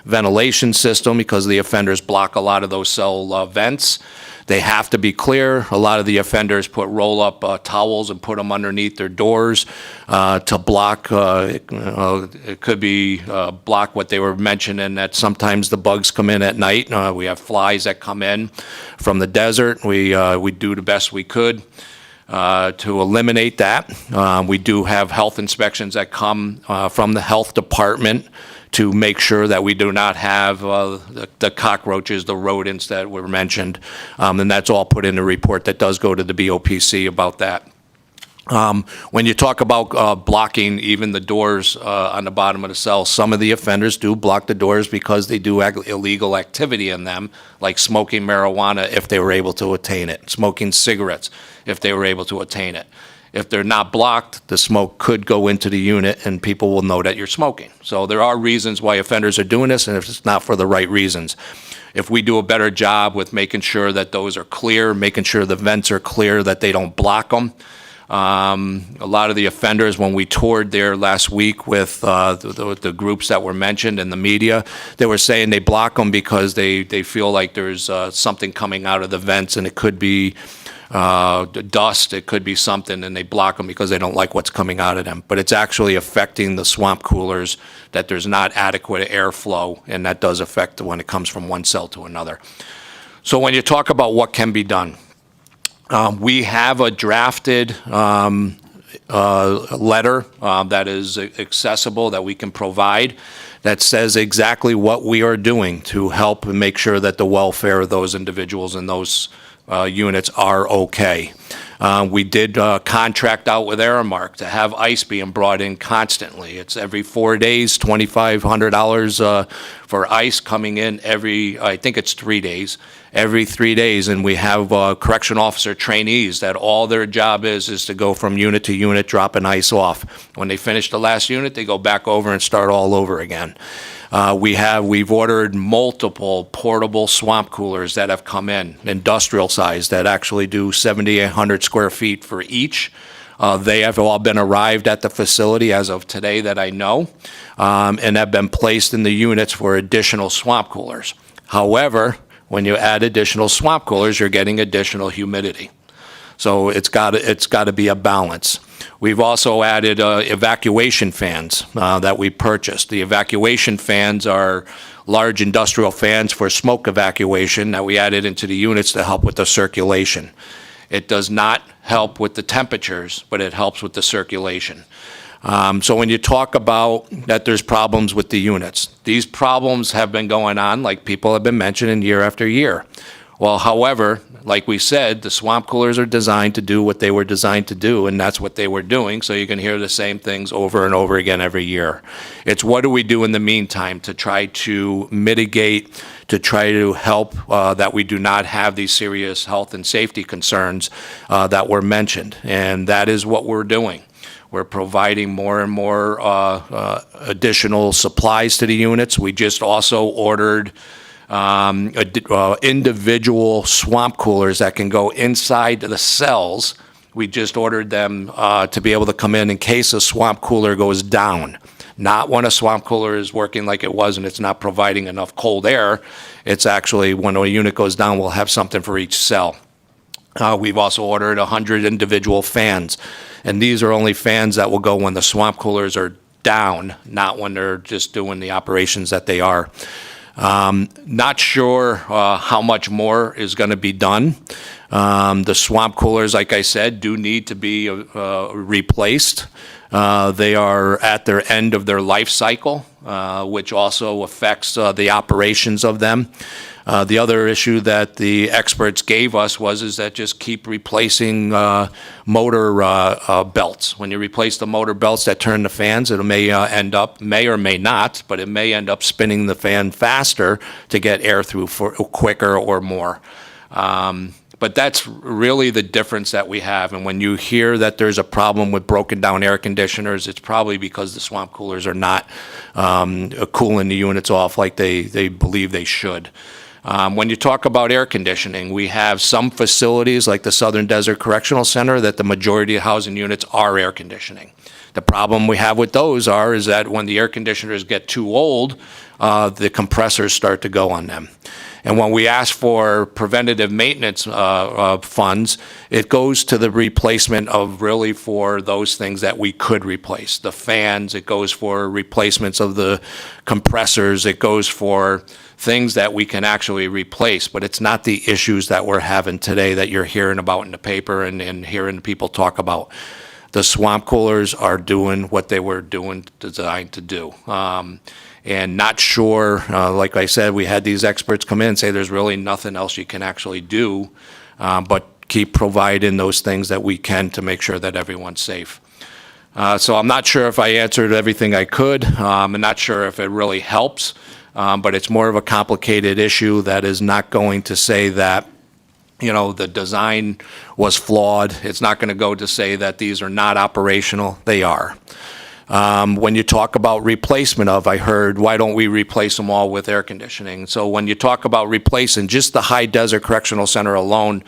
ventilation system because the offenders block a lot of those cell vents. They have to be clear. A lot of the offenders put roll-up towels and put them underneath their doors to block, it could be block what they were mentioning, that sometimes the bugs come in at night. We have flies that come in from the desert. We do the best we could to eliminate that. We do have health inspections that come from the health department to make sure that we do not have the cockroaches, the rodents that were mentioned. And that's all put in the report that does go to the BOPC about that. When you talk about blocking even the doors on the bottom of the cell, some of the offenders do block the doors because they do illegal activity in them, like smoking marijuana if they were able to attain it, smoking cigarettes if they were able to attain it. If they're not blocked, the smoke could go into the unit and people will know that you're smoking. So there are reasons why offenders are doing this, and if it's not for the right reasons. If we do a better job with making sure that those are clear, making sure the vents are clear, that they don't block them. A lot of the offenders, when we toured there last week with the groups that were mentioned in the media, they were saying they block them because they feel like there's something coming out of the vents, and it could be dust, it could be something, and they block them because they don't like what's coming out of them. But it's actually affecting the swamp coolers, that there's not adequate airflow, and that does affect when it comes from one cell to another. So when you talk about what can be done, we have a drafted letter that is accessible, that we can provide, that says exactly what we are doing to help and make sure that the welfare of those individuals and those units are okay. We did contract out with Aramark to have ice being brought in constantly. It's every 4 days, $2,500 for ice coming in every, I think it's 3 days, every 3 days. And we have correction officer trainees that all their job is to go from unit to unit, dropping ice off. When they finish the last unit, they go back over and start all over again. We've ordered multiple portable swamp coolers that have come in, industrial size, that actually do 7,800 square feet for each. They have all been arrived at the facility as of today that I know, and have been placed in the units for additional swamp coolers. However, when you add additional swamp coolers, you're getting additional humidity. So it's got to be a balance. We've also added evacuation fans that we purchased. The evacuation fans are large industrial fans for smoke evacuation that we added into the units to help with the circulation. It does not help with the temperatures, but it helps with the circulation. So when you talk about that there's problems with the units, these problems have been going on, like people have been mentioning, year after year. Well, however, like we said, the swamp coolers are designed to do what they were designed to do, and that's what they were doing, so you can hear the same things over and over again every year. It's what do we do in the meantime to try to mitigate, to try to help that we do not have these serious health and safety concerns that were mentioned, and that is what we're doing. We're providing more and more additional supplies to the units. We just also ordered individual swamp coolers that can go inside the cells. We just ordered them to be able to come in case a swamp cooler goes down. Not when a swamp cooler is working like it was and it's not providing enough cold air. It's actually when a unit goes down, we'll have something for each cell. We've also ordered 100 individual fans, and these are only fans that will go when the swamp coolers are down, not when they're just doing the operations that they are. Not sure how much more is going to be done. The swamp coolers, like I said, do need to be replaced. They are at their end of their life cycle, which also affects the operations of them. The other issue that the experts gave us is that just keep replacing motor belts. When you replace the motor belts that turn the fans, it may or may not, but it may end up spinning the fan faster to get air through quicker or more. But that's really the difference that we have. And when you hear that there's a problem with broken down air conditioners, it's probably because the swamp coolers are not cooling the units off like they believe they should. When you talk about air conditioning, we have some facilities like the Southern Desert Correctional Center that the majority of housing units are air conditioning. The problem we have with those is that when the air conditioners get too old, the compressors start to go on them. And when we ask for preventative maintenance funds, it goes to the replacement of really for those things that we could replace. The fans, it goes for replacements of the compressors, it goes for things that we can actually replace, but it's not the issues that we're having today that you're hearing about in the paper and hearing people talk about. The swamp coolers are doing what they were designed to do. And not sure, like I said, we had these experts come in and say there's really nothing else you can actually do, but keep providing those things that we can to make sure that everyone's safe. So I'm not sure if I answered everything I could. I'm not sure if it really helps, but it's more of a complicated issue that is not going to say that the design was flawed. It's not going to go to say that these are not operational. They are. When you talk about replacement I heard, why don't we replace them all with air conditioning? So when you talk about replacing just the High Desert Correctional Center alone,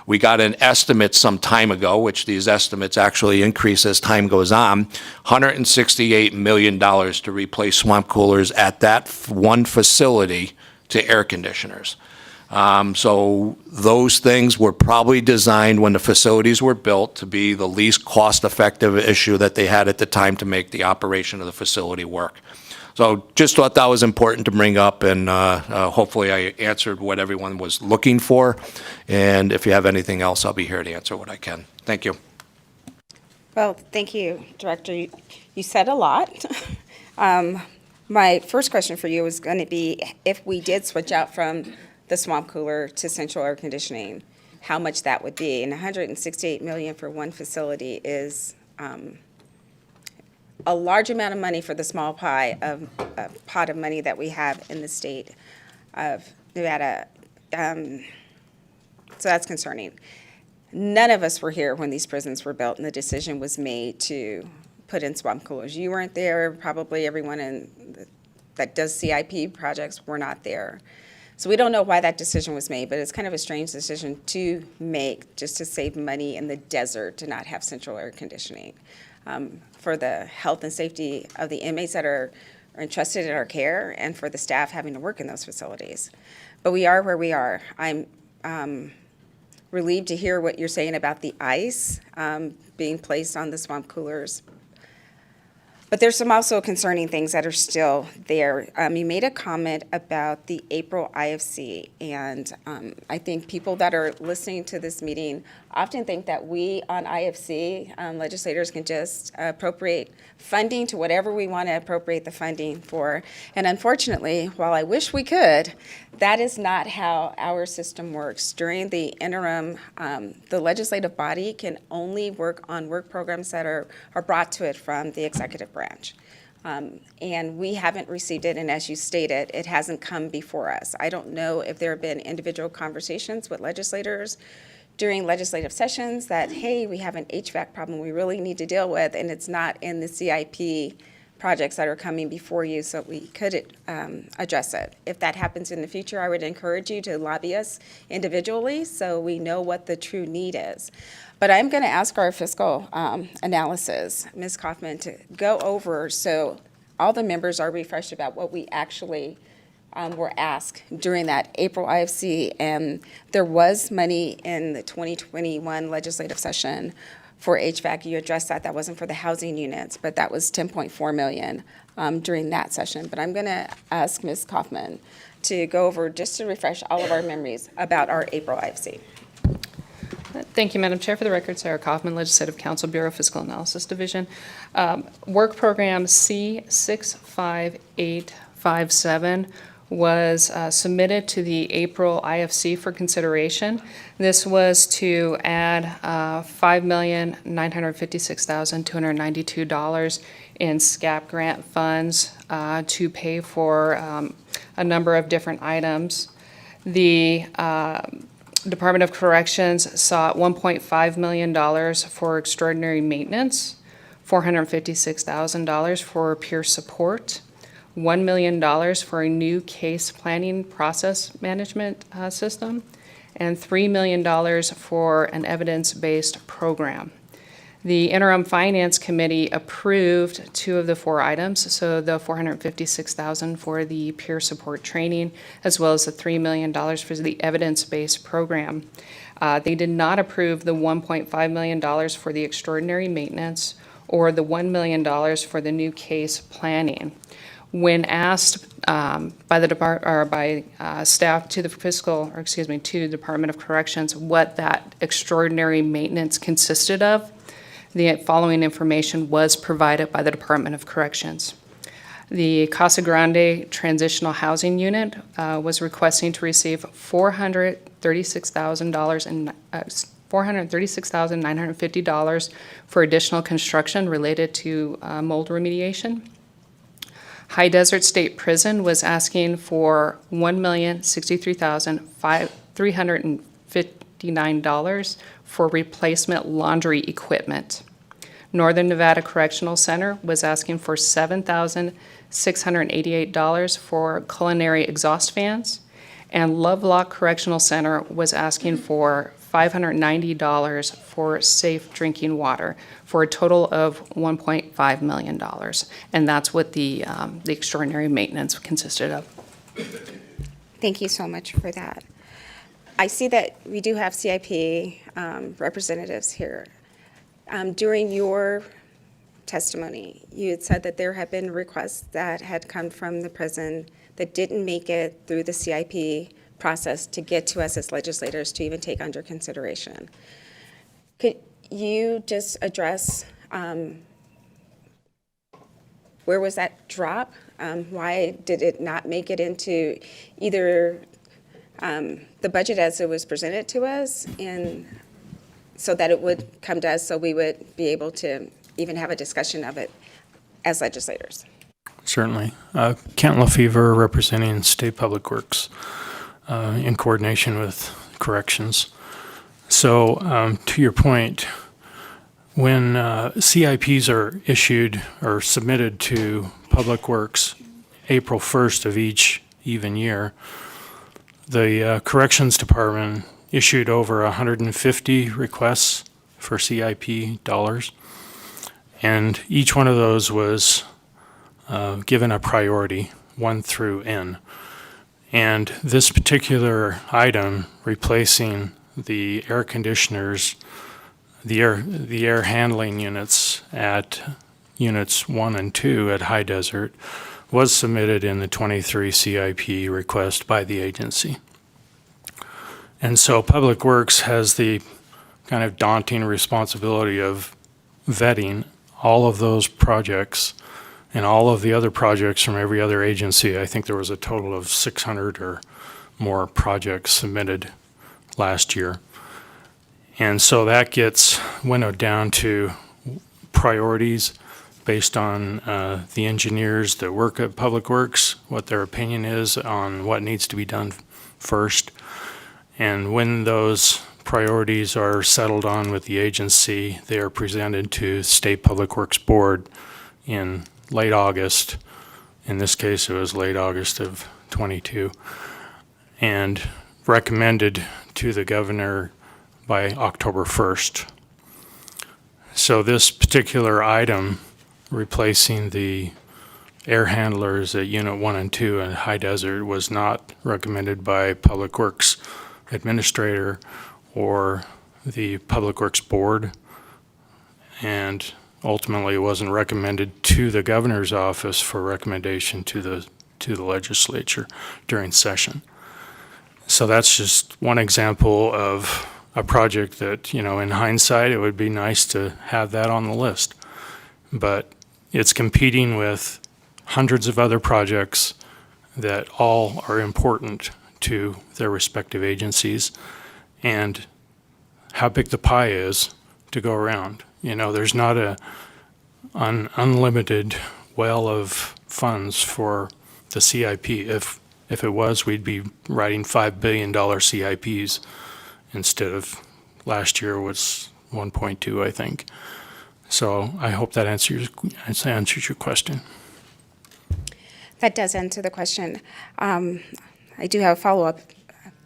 we got an estimate some time ago, which these estimates actually increase as time goes on, $168 million to replace swamp coolers at that one facility to air conditioners. So those things were probably designed when the facilities were built to be the least cost-effective issue that they had at the time to make the operation of the facility work. So just thought that was important to bring up, and hopefully I answered what everyone was looking for. And if you have anything else, I'll be here to answer what I can. Thank you.
Well, thank you, Director. You said a lot. My first question for you was going to be, if we did switch out from the swamp cooler to central air conditioning, how much that would be. And $168 million for one facility is a large amount of money for the small pot of money that we have in the state of Nevada. So that's concerning. None of us were here when these prisons were built and the decision was made to put in swamp coolers. You weren't there. Probably everyone that does CIP projects were not there. So we don't know why that decision was made, but it's kind of a strange decision to make just to save money in the desert to not have central air conditioning. For the health and safety of the inmates that are entrusted in our care and for the staff having to work in those facilities. But we are where we are. I'm relieved to hear what you're saying about the ice being placed on the swamp coolers. But there's some also concerning things that are still there. You made a comment about the April IFC, and I think people that are listening to this meeting often think that we on IFC, legislators can just appropriate funding to whatever we want to appropriate the funding for. And unfortunately, while I wish we could, that is not how our system works. During the interim, the legislative body can only work on work programs that are brought to it from the executive branch. And we haven't received it, and as you stated, it hasn't come before us. I don't know if there have been individual conversations with legislators during legislative sessions that, hey, we have an HVAC problem we really need to deal with, and it's not in the CIP projects that are coming before you, so we could address it. If that happens in the future, I would encourage you to lobby us individually so we know what the true need is. But I'm going to ask our fiscal analysis, Ms. Kaufman, to go over so all the members are refreshed about what we actually were asked during that April IFC. And there was money in the 2021 legislative session for HVAC. You addressed that. That wasn't for the housing units, but that was $10.4 million during that session. But I'm going to ask Ms. Kaufman to go over, just to refresh all of our memories about our April IFC.
Thank you, Madam Chair. For the record, Sarah Kaufman, Legislative Council, Bureau of Fiscal Analysis Division. Work Program C65857 was submitted to the April IFC for consideration. This was to add $5,956,292 in SCAP grant funds to pay for a number of different items. The Department of Corrections sought $1.5 million for extraordinary maintenance, $456,000 for peer support, $1 million for a new case planning process management system, and $3 million for an evidence-based program. The Interim Finance Committee approved 2 of the 4 items, so the $456,000 for the peer support training, as well as the $3 million for the evidence-based program. They did not approve the $1.5 million for the extraordinary maintenance or the $1 million for the new case planning. When asked by the staff to the to the Department of Corrections what that extraordinary maintenance consisted of, the following information was provided by the Department of Corrections. The Casa Grande Transitional Housing Unit was requesting to receive $436,950 for additional construction related to mold remediation. High Desert State Prison was asking for $1,063,359 for replacement laundry equipment. Northern Nevada Correctional Center was asking for $7,688 for culinary exhaust fans, and Lovelock Correctional Center was asking for $590 for safe drinking water, for a total of $1.5 million. And that's what the extraordinary maintenance consisted of.
Thank you so much for that. I see that we do have CIP representatives here. During your testimony, you had said that there had been requests that had come from the prison that didn't make it through the CIP process to get to us as legislators to even take under consideration. Could you just address where was that drop? Why did it not make it into either the budget as it was presented to us, and so that it would come to us so we would be able to even have a discussion of it as legislators?
Certainly. Kent LaFever, representing State Public Works in coordination with corrections. So to your point, when CIPs are issued or submitted to Public Works April 1st of each even year, the Corrections Department issued over 150 requests for CIP dollars, and each one of those was given a priority, 1 through N. And this particular item, replacing the air conditioners, the air handling units at units 1 and 2 at High Desert, was submitted in the 23 CIP request by the agency. And so Public Works has the kind of daunting responsibility of vetting all of those projects and all of the other projects from every other agency. I think there was a total of 600 or more projects submitted last year. And so that gets winnowed down to priorities based on the engineers that work at Public Works, what their opinion is on what needs to be done first. And when those priorities are settled on with the agency, they are presented to State Public Works Board in late August. In this case, it was late August of 22, and recommended to the governor by October 1st. So this particular item, replacing the air handlers at Unit 1 and 2 at High Desert, was not recommended by Public Works Administrator or the Public Works Board, and ultimately it wasn't recommended to the governor's office for recommendation to the legislature during session. So that's just one example of a project that, in hindsight, it would be nice to have that on the list. But it's competing with hundreds of other projects that all are important to their respective agencies, and how big the pie is to go around. There's not an unlimited well of funds for the CIP. If it was, we'd be writing $5 billion CIPs instead of last year was 1.2, I think. So I hope that answers your question.
That does answer the question. I do have a follow-up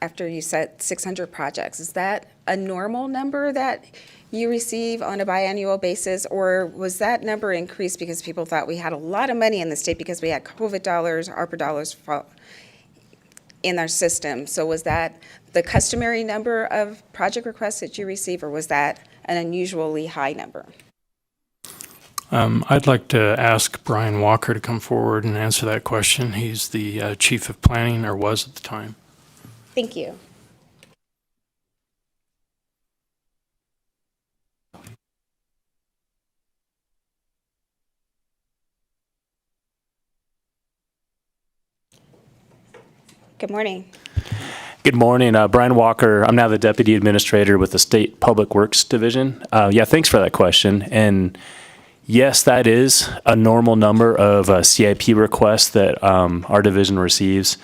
after you said 600 projects. Is that a normal number that you receive on a biannual basis, or was that number increased because people thought we had a lot of money in the state because we had COVID dollars, ARPA dollars in our system? So was that the customary number of project requests that you receive, or was that an unusually high number?
I'd like to ask Brian Walker to come forward and answer that question. He's the chief of planning, or was at the time.
Thank you. Good morning.
Good morning. Brian Walker. I'm now the Deputy Administrator with the State Public Works Division. Thanks for that question. And yes, that is a normal number of CIP requests that our division receives.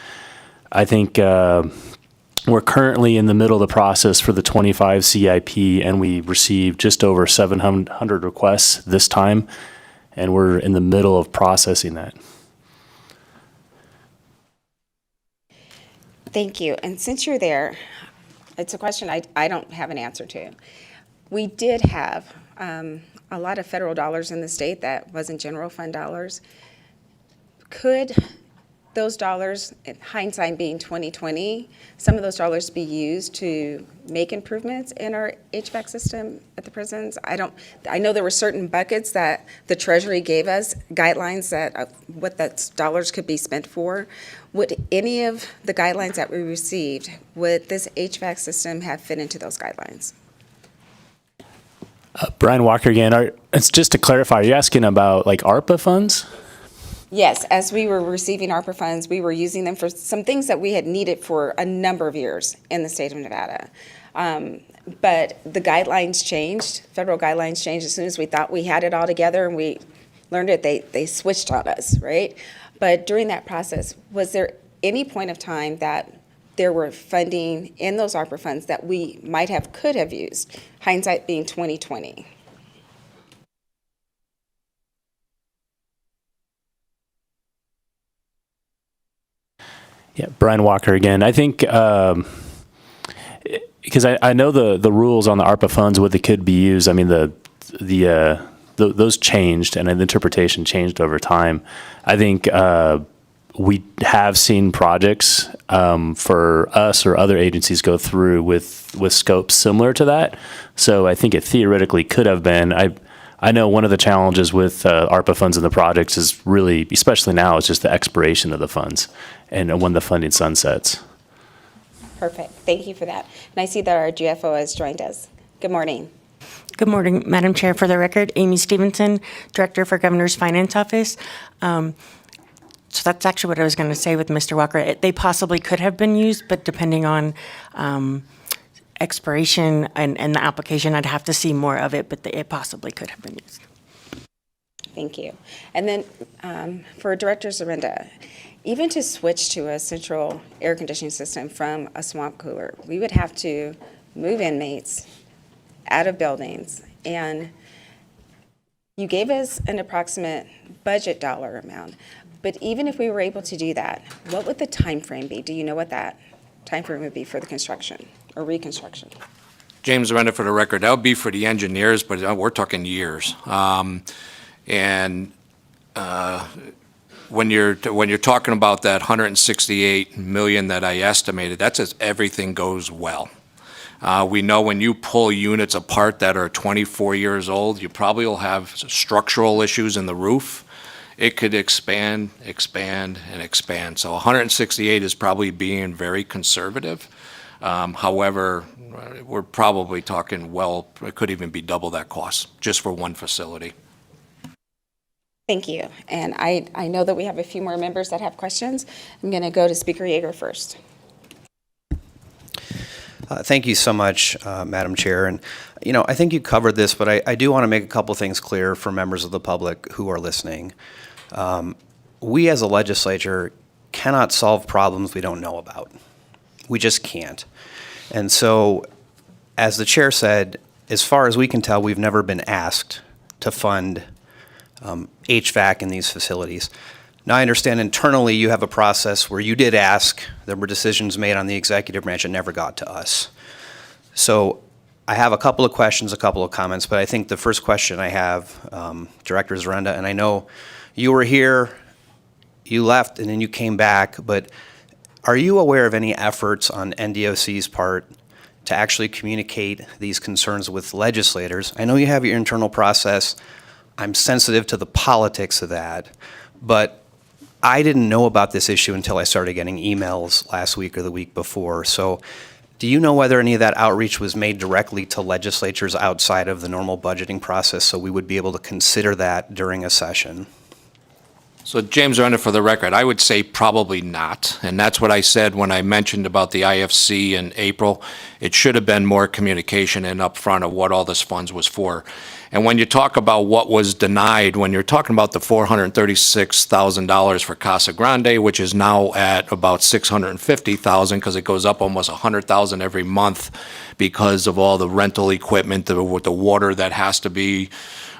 I think we're currently in the middle of the process for the 25 CIP, and we received just over 700 requests this time, and we're in the middle of processing that.
Thank you. And since you're there, it's a question I don't have an answer to. We did have a lot of federal dollars in the state that wasn't general fund dollars. Could those dollars, in hindsight being 2020, some of those dollars be used to make improvements in our HVAC system at the prisons? I know there were certain buckets that the Treasury gave us, guidelines that what those dollars could be spent for. Would any of the guidelines that we received, would this HVAC system have fit into those guidelines?
Brian Walker again. It's just to clarify, are you asking about like ARPA funds?
Yes, as we were receiving ARPA funds, we were using them for some things that we had needed for a number of years in the state of Nevada. But the guidelines changed, federal guidelines changed as soon as we thought we had it all together, and we learned it, they switched on us, right? But during that process, was there any point of time that there were funding in those ARPA funds that we could have used, hindsight being 2020?
Yeah, Brian Walker again. I think because I know the rules on the ARPA funds, what they could be used. I mean, those changed, and the interpretation changed over time. I think we have seen projects for us or other agencies go through with scopes similar to that. So I think it theoretically could have been. I know one of the challenges with ARPA funds and the projects is really, especially now, it's just the expiration of the funds and when the funding sunsets.
Perfect. Thank you for that. And I see that our GFO has joined us. Good morning.
Good morning, Madam Chair. For the record, Amy Stevenson, Director for Governor's Finance Office. So that's actually what I was going to say with Mr. Walker. They possibly could have been used, but depending on expiration and the application, I'd have to see more of it, but it possibly could have been used.
Thank you. And then for Director Zarenda, even to switch to a central air conditioning system from a swamp cooler, we would have to move inmates out of buildings. And you gave us an approximate budget dollar amount. But even if we were able to do that, what would the time frame be? Do you know what that time frame would be for the construction or reconstruction?
James Arenda for the record. That would be for the engineers, but we're talking years. When you're talking about that 168 million that I estimated, that's as everything goes well. We know when you pull units apart that are 24 years old, you probably will have structural issues in the roof. It could expand, and expand. So 168 is probably being very conservative. However, we're probably talking, well, it could even be double that cost just for one facility.
Thank you. And I know that we have a few more members that have questions. I'm going to go to Speaker Yeager first.
Thank you so much, Madam Chair. And, I think you covered this, but I do want to make a couple things clear for members of the public who are listening. We as a legislature cannot solve problems we don't know about. We just can't. And so, as the chair said, as far as we can tell, we've never been asked to fund HVAC in these facilities. Now, I understand internally you have a process where you did ask, there were decisions made on the executive branch and never got to us. So I have a couple of questions, a couple of comments, but I think the first question I have, Director Zarenda, and I know you were here, you left, and then you came back, but are you aware of any efforts on NDOC's part to actually communicate these concerns with legislators? I know you have your internal process. I'm sensitive to the politics of that, but I didn't know about this issue until I started getting emails last week or the week before. So do you know whether any of that outreach was made directly to legislatures outside of the normal budgeting process so we would be able to consider that during a session?
So James Renner, for the record, I would say probably not. And that's what I said when I mentioned about the IFC in April. It should have been more communication and upfront of what all this funds was for. And when you talk about what was denied, when you're talking about the $436,000 for Casa Grande, which is now at about $650,000 because it goes up almost $100,000 every month because of all the rental equipment, the water that has to be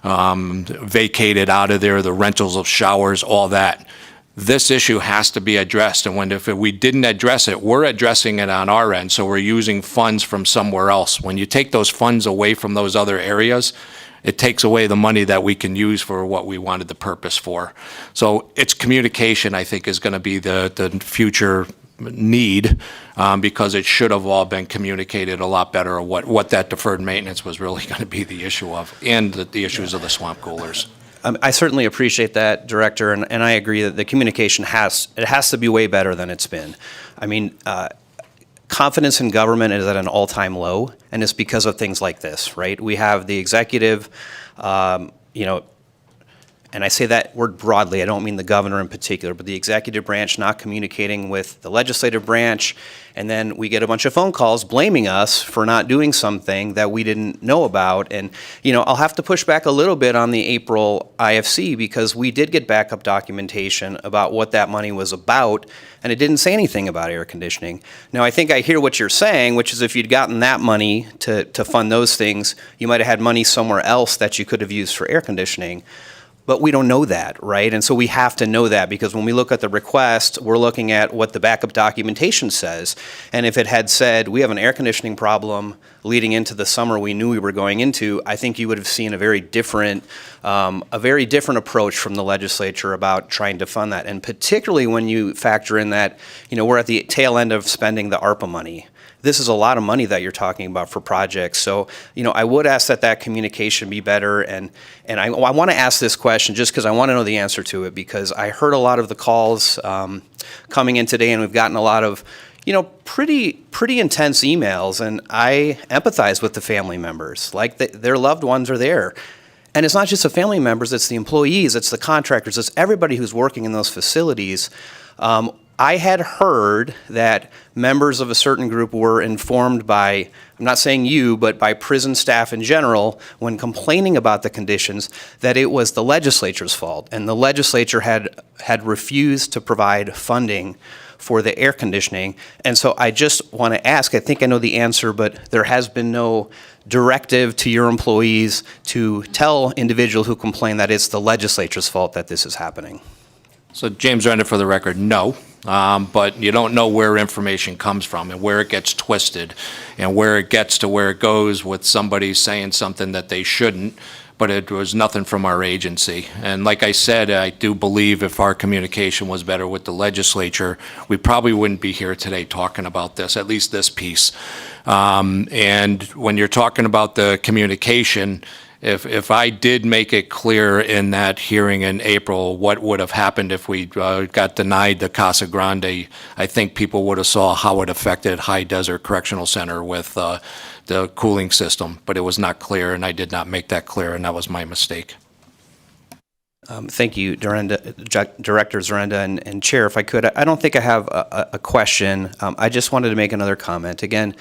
vacated out of there, the rentals of showers, all that. This issue has to be addressed, and if we didn't address it, we're addressing it on our end, so we're using funds from somewhere else. When you take those funds away from those other areas, it takes away the money that we can use for what we wanted the purpose for. So it's communication, I think, is going to be the future need, because it should have all been communicated a lot better of what that deferred maintenance was really going to be the issue of, and the issues of the swamp coolers.
I certainly appreciate that, Director, and I agree that the communication has to be way better than it's been. I mean, confidence in government is at an all-time low, and it's because of things like this, right? We have the executive, and I say that word broadly, I don't mean the governor in particular, but the executive branch not communicating with the legislative branch, and then we get a bunch of phone calls blaming us for not doing something that we didn't know about. And, I'll have to push back a little bit on the April IFC because we did get backup documentation about what that money was about, and it didn't say anything about air conditioning. Now, I think I hear what you're saying, which is if you'd gotten that money to fund those things, you might have had money somewhere else that you could have used for air conditioning. But we don't know that, right? And so we have to know that because when we look at the request, we're looking at what the backup documentation says. And if it had said, we have an air conditioning problem leading into the summer we knew we were going into, I think you would have seen a very different approach from the legislature about trying to fund that. And particularly when you factor in that, we're at the tail end of spending the ARPA money. This is a lot of money that you're talking about for projects. So, I would ask that communication be better. And I want to ask this question just because I want to know the answer to it, because I heard a lot of the calls coming in today, and we've gotten a lot of, pretty intense emails. And I empathize with the family members. Like their loved ones are there. And it's not just the family members, it's the employees, it's the contractors, it's everybody who's working in those facilities. I had heard that members of a certain group were informed by, I'm not saying you, but by prison staff in general, when complaining about the conditions, that it was the legislature's fault. And the legislature had refused to provide funding for the air conditioning. And so I just want to ask, I think I know the answer, but there has been no directive to your employees to tell individuals who complain that it's the legislature's fault that this is happening.
So James Renner, for the record, no. But you don't know where information comes from and where it gets twisted and where it gets to where it goes with somebody saying something that they shouldn't, but it was nothing from our agency. And like I said, I do believe if our communication was better with the legislature, we probably wouldn't be here today talking about this, at least this piece. And when you're talking about the communication, if I did make it clear in that hearing in April what would have happened if we got denied the Casa Grande, I think people would have saw how it affected High Desert Correctional Center with the cooling system, but it was not clear, and I did not make that clear, and that was my mistake.
Thank you, Director Zarenda, and Chair, if I could. I don't think I have a question. I just wanted to make another comment. Again,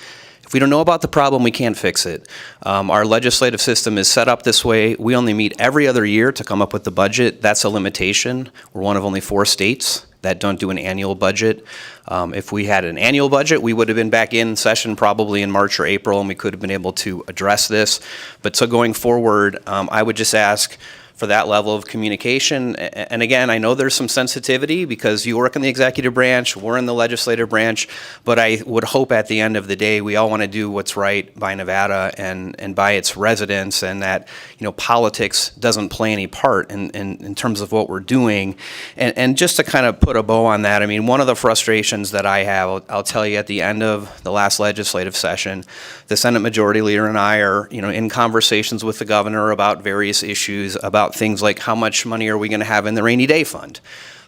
if we don't know about the problem, we can't fix it. Our legislative system is set up this way. We only meet every other year to come up with the budget. That's a limitation. We're one of only 4 states that don't do an annual budget. If we had an annual budget, we would have been back in session probably in March or April, and we could have been able to address this. But so going forward, I would just ask for that level of communication. And again, I know there's some sensitivity because you work in the executive branch, we're in the legislative branch, but I would hope at the end of the day, we all want to do what's right by Nevada and by its residents, and that, you know, politics doesn't play any part in terms of what we're doing. And just to kind of put a bow on that, I mean, one of the frustrations that I have, I'll tell you, at the end of the last legislative session, the Senate Majority Leader and I are, you know, in conversations with the governor about various issues, about things like how much money are we going to have in the rainy day fund?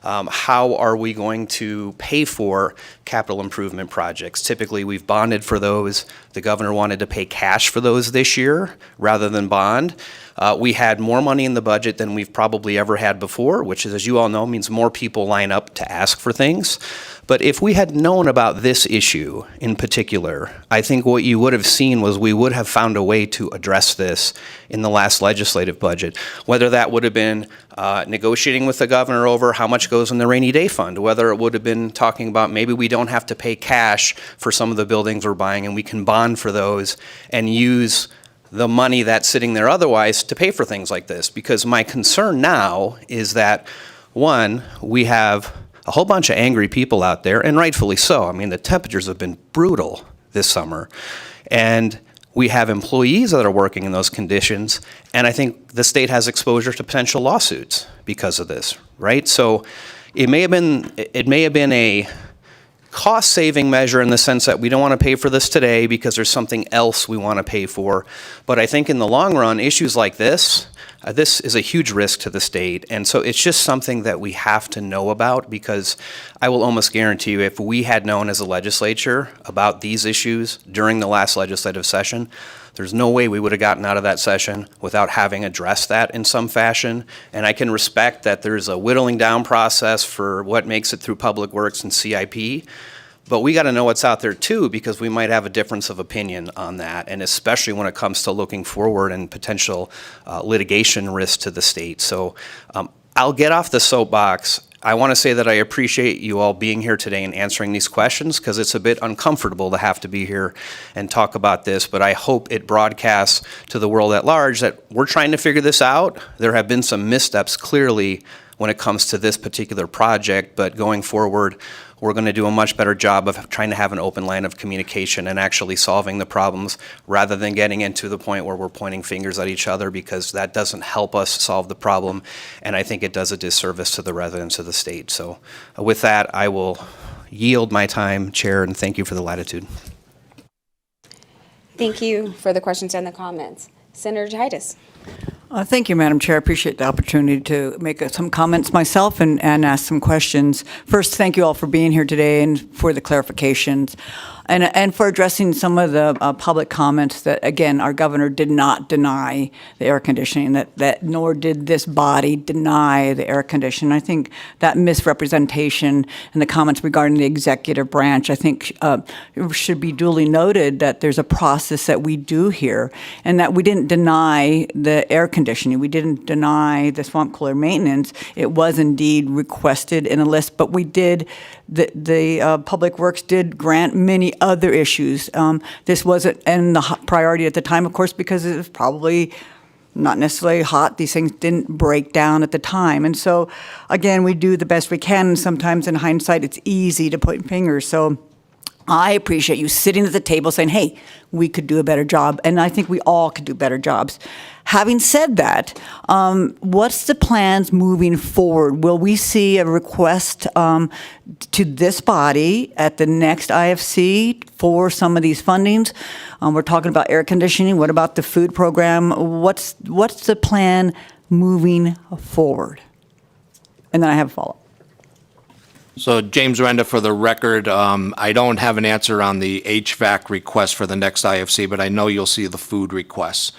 How are we going to pay for capital improvement projects? Typically, we've bonded for those. The governor wanted to pay cash for those this year rather than bond. We had more money in the budget than we've probably ever had before, which is, as you all know, means more people line up to ask for things. But if we had known about this issue in particular, I think what you would have seen was we would have found a way to address this in the last legislative budget, whether that would have been negotiating with the governor over how much goes in the rainy day fund, whether it would have been talking about maybe we don't have to pay cash for some of the buildings we're buying and we can bond for those and use the money that's sitting there otherwise to pay for things like this. Because my concern now is that, one, we have a whole bunch of angry people out there, and rightfully so. I mean, the temperatures have been brutal this summer. And we have employees that are working in those conditions, and I think the state has exposure to potential lawsuits because of this, right? So it may have been a cost-saving measure in the sense that we don't want to pay for this today because there's something else we want to pay for. But I think in the long run, issues like this, this is a huge risk to the state. And so it's just something that we have to know about, because I will almost guarantee you if we had known as a legislature about these issues during the last legislative session, there's no way we would have gotten out of that session without having addressed that in some fashion. And I can respect that there's a whittling down process for what makes it through Public Works and CIP. But we got to know what's out there too, because we might have a difference of opinion on that, and especially when it comes to looking forward and potential litigation risk to the state. So I'll get off the soapbox. I want to say that I appreciate you all being here today and answering these questions, because it's a bit uncomfortable to have to be here and talk about this, but I hope it broadcasts to the world at large that we're trying to figure this out. There have been some missteps clearly when it comes to this particular project, but going forward, we're going to do a much better job of trying to have an open line of communication and actually solving the problems, rather than getting into the point where we're pointing fingers at each other, because that doesn't help us solve the problem, and I think it does a disservice to the residents of the state. So with that, I will yield my time, Chair, and thank you for the latitude.
Thank you for the questions and the comments. Senator Titus.
Thank you, Madam Chair. I appreciate the opportunity to make some comments myself and ask some questions. First, thank you all for being here today and for the clarifications. And for addressing some of the public comments that, again, our governor did not deny the air conditioning, that nor did this body deny the air conditioning. I think that misrepresentation and the comments regarding the executive branch, I think it should be duly noted that there's a process that we do here, and that we didn't deny the air conditioning. We didn't deny the swamp cooler maintenance. It was indeed requested in a list, but we did, the Public Works did grant many other issues. This wasn't in the priority at the time, of course, because it was probably not necessarily hot. These things didn't break down at the time. And so, again, we do the best we can, and sometimes in hindsight, it's easy to point fingers. So I appreciate you sitting at the table saying, hey, we could do a better job. And I think we all could do better jobs. Having said that, what's the plans moving forward? Will we see a request to this body at the next IFC for some of these fundings? We're talking about air conditioning. What about the food program? What's the plan moving forward? And then I have a follow-up.
So James Renda, for the record, I don't have an answer on the HVAC request for the next IFC, but I know you'll see the food requests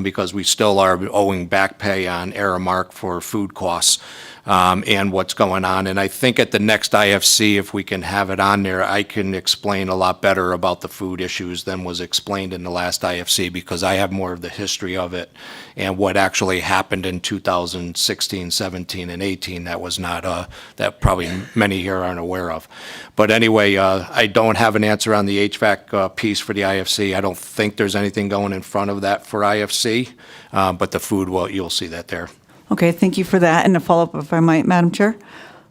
because we still are owing back pay on Aramark for food costs and what's going on. And I think at the next IFC, if we can have it on there, I can explain a lot better about the food issues than was explained in the last IFC because I have more of the history of it and what actually happened in 2016, 17, and 18 that was not, that probably many here aren't aware of. But anyway, I don't have an answer on the HVAC piece for the IFC. I don't think there's anything going in front of that for IFC, but the food, well, you'll see that there.
Okay, thank you for that. And a follow-up, if I might, Madam Chair.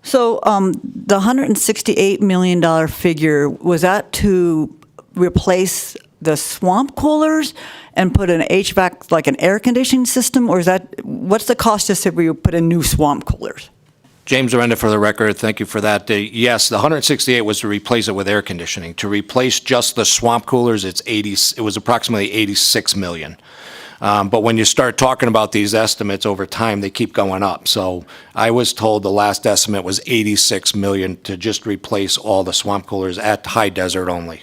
So the $168 million figure, was that to replace the swamp coolers and put an HVAC, like an air conditioning system? Or is that, what's the cost just if we put in new swamp coolers?
James Arenda, for the record, thank you for that. Yes, the 168 was to replace it with air conditioning. To replace just the swamp coolers, it was approximately 86 million. But when you start talking about these estimates over time, they keep going up. So I was told the last estimate was 86 million to just replace all the swamp coolers at High Desert only.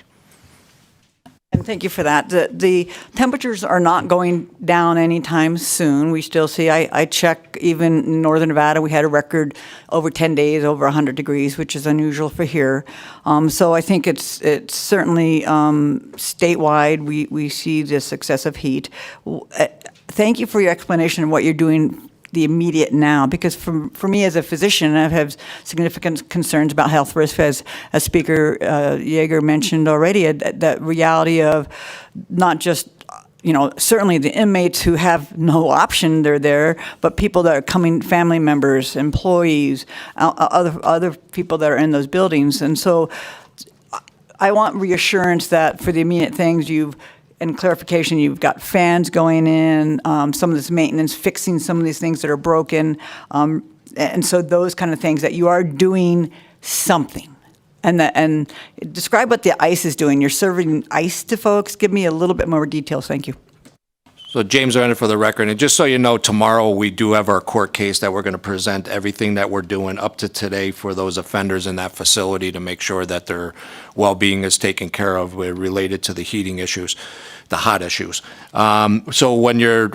And thank you for that. The temperatures are not going down anytime soon. We still see, I check even in northern Nevada, we had a record over 10 days, over 100 degrees, which is unusual for here. So I think it's certainly statewide, we see this excessive heat. Thank you for your explanation of what you're doing the immediate now, because for me as a physician, I have significant concerns about health risk, as Speaker Yeager mentioned already, that reality of not just, certainly the inmates who have no option, they're there, but people that are coming, family members, employees, other people that are in those buildings. And so I want reassurance that for the immediate things and clarification, you've got fans going in, some of this maintenance, fixing some of these things that are broken, and so those kind of things that you are doing something. And describe what the ICE is doing. You're serving ICE to folks. Give me a little bit more details. Thank you.
So James Arenda, for the record, and just so you know, tomorrow we do have our court case that we're going to present everything that we're doing up to today for those offenders in that facility to make sure that their well-being is taken care of related to the heating issues, the hot issues. So when you're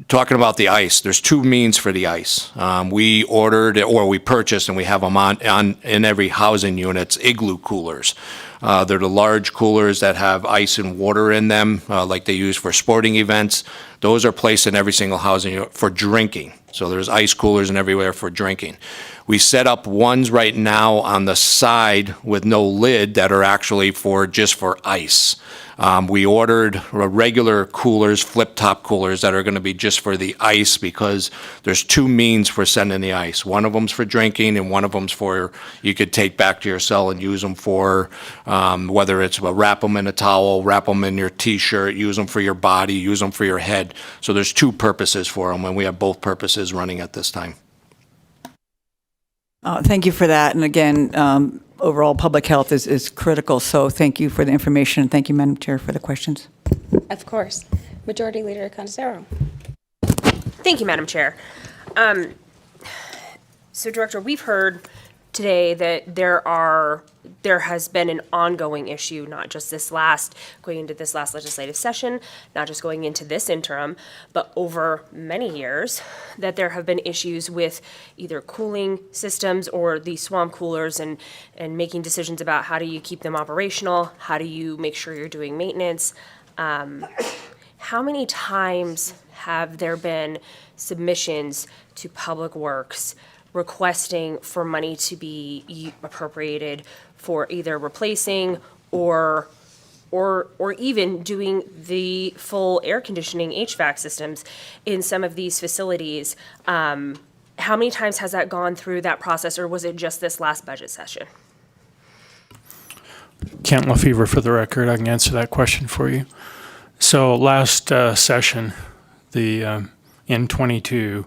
talking about the ice, there's two means for the ice. We ordered or we purchased, and we have them on in every housing unit's igloo coolers. They're the large coolers that have ice and water in them, like they use for sporting events. Those are placed in every single housing unit for drinking. So there's ice coolers and everywhere for drinking. We set up ones right now on the side with no lid that are actually just for ice. We ordered regular coolers, flip-top coolers that are going to be just for the ice because there's two means for sending the ice. One of them's for drinking and one of them's for you could take back to your cell and use them for whether it's wrap them in a towel, wrap them in your T-shirt, use them for your body, use them for your head. So there's two purposes for them, and we have both purposes running at this time.
Thank you for that. And again, overall public health is critical. So thank you for the information. Thank you, Madam Chair, for the questions.
Of course. Majority Leader Condesero.
Thank you, Madam Chair. So, Director, we've heard today that there has been an ongoing issue, not just going into this last legislative session, not just going into this interim, but over many years, that there have been issues with either cooling systems or the swamp coolers and making decisions about how do you keep them operational, how do you make sure you're doing maintenance. How many times have there been submissions to Public Works requesting for money to be appropriated for either replacing or even doing the full air conditioning HVAC systems in some of these facilities? How many times has that gone through that process, or was it just this last budget session?
Kent Lefevre for the record. I can answer that question for you. So last session, in 22,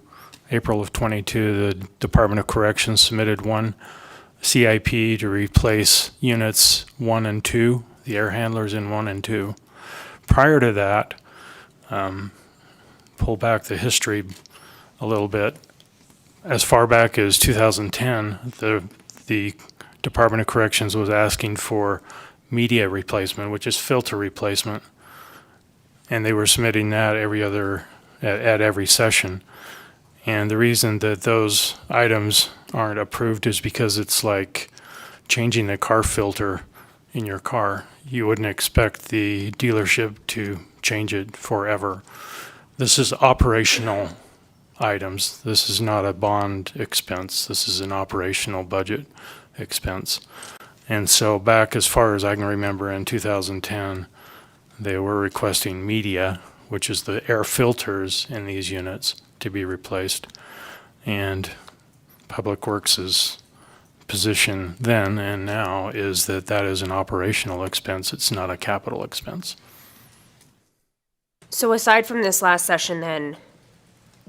April of 22, the Department of Corrections submitted one CIP to replace units 1 and 2, the air handlers in 1 and 2. Prior to that, pull back the history a little bit. As far back as 2010, the Department of Corrections was asking for media replacement, which is filter replacement, and they were submitting that at every session. And the reason that those items aren't approved is because it's like changing the car filter in your car. You wouldn't expect the dealership to change it forever. This is operational items. This is not a bond expense. This is an operational budget expense. And so back as far as I can remember in 2010, they were requesting media, which is the air filters in these units, to be replaced. And Public Works' position then and now is that that is an operational expense. It's not a capital expense.
So aside from this last session, then,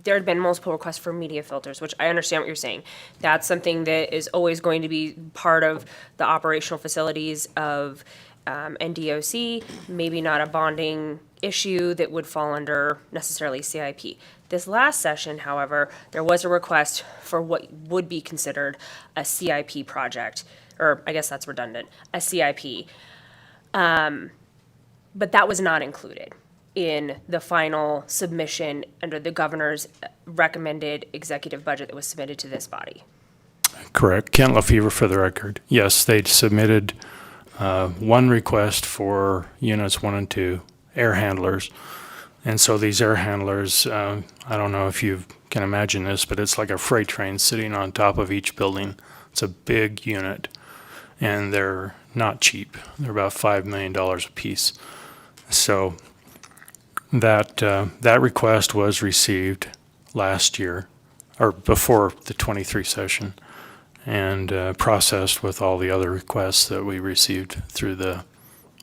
there had been multiple requests for media filters, which I understand what you're saying. That's something that is always going to be part of the operational facilities of NDOC, maybe not a bonding issue that would fall under necessarily CIP. This last session, however, there was a request for what would be considered a CIP project, or I guess that's redundant, a CIP. But that was not included in the final submission under the governor's recommended executive budget that was submitted to this body.
Correct. Kent Lefevre for the record. Yes, they submitted one request for units 1 and 2, air handlers. And so these air handlers, I don't know if you can imagine this, but it's like a freight train sitting on top of each building. It's a big unit, and they're not cheap. They're about $5 million a piece. So that request was received last year, or before the 23 session, and processed with all the other requests that we received through the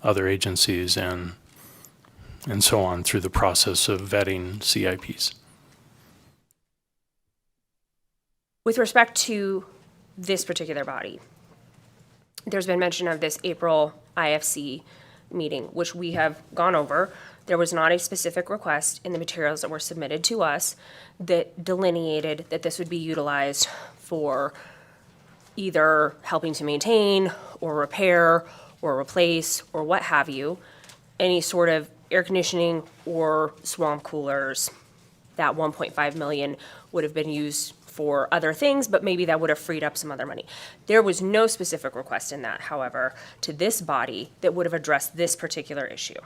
other agencies and so on through the process of vetting CIPs.
With respect to this particular body, there's been mention of this April IFC meeting, which we have gone over. There was not a specific request in the materials that were submitted to us that delineated that this would be utilized for either helping to maintain or repair or replace or what have you, any sort of air conditioning or swamp coolers. That 1.5 million would have been used for other things, but maybe that would have freed up some other money. There was no specific request in that, however, to this body that would have addressed this particular issue.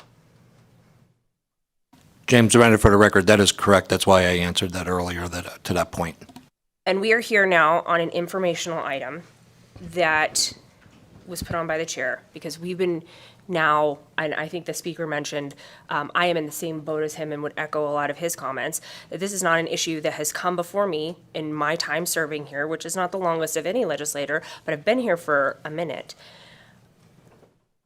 James Aranda, for the record, that is correct. That's why I answered that earlier to that point.
And we are here now on an informational item that was put on by the chair because we've been now, and I think the speaker mentioned, I am in the same boat as him and would echo a lot of his comments, that this is not an issue that has come before me in my time serving here, which is not the longest of any legislator, but I've been here for a minute.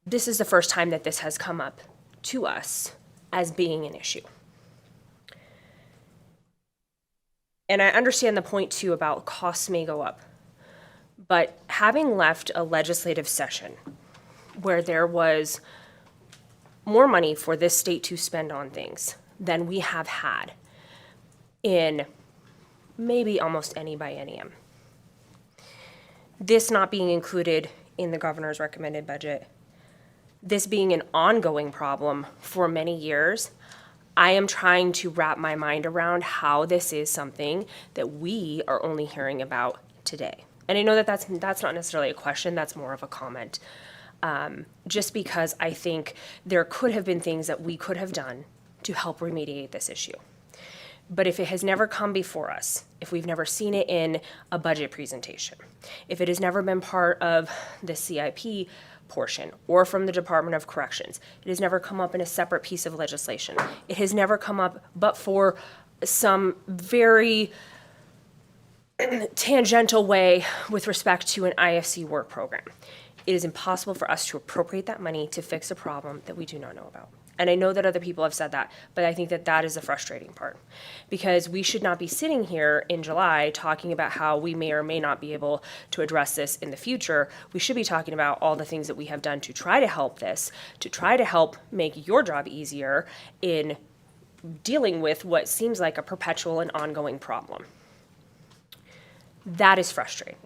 This is the first time that this has come up to us as being an issue. And I understand the point too about costs may go up, but having left a legislative session where there was more money for this state to spend on things than we have had in maybe almost any biennium. This not being included in the governor's recommended budget, this being an ongoing problem for many years, I am trying to wrap my mind around how this is something that we are only hearing about today. And I know that that's not necessarily a question, that's more of a comment. Just because I think there could have been things that we could have done to help remediate this issue. But if it has never come before us, if we've never seen it in a budget presentation, if it has never been part of the CIP portion or from the Department of Corrections, it has never come up in a separate piece of legislation. It has never come up but for some very tangential way with respect to an IFC work program. it is impossible for us to appropriate that money to fix a problem that we do not know about. And I know that other people have said that, but I think that that is the frustrating part. Because we should not be sitting here in July talking about how we may or may not be able to address this in the future. We should be talking about all the things that we have done to try to help this, to try to help make your job easier in dealing with what seems like a perpetual and ongoing problem. That is frustrating.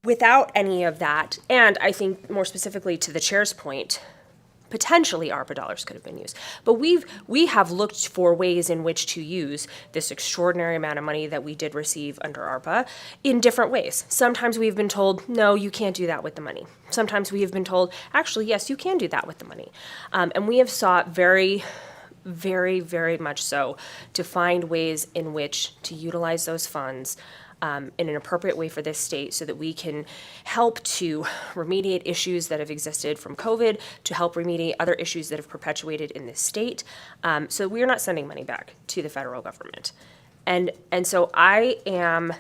Without any of that, and I think more specifically to the chair's point, potentially ARPA dollars could have been used. But we have looked for ways in which to use this extraordinary amount of money that we did receive under ARPA in different ways. Sometimes we've been told, no, you can't do that with the money. Sometimes we have been told, actually, yes, you can do that with the money. And we have sought very, very much so to find ways in which to utilize those funds in an appropriate way for this state so that we can help to remediate issues that have existed from COVID, to help remediate other issues that have perpetuated in this state, so we are not sending money back to the federal government. And so I am,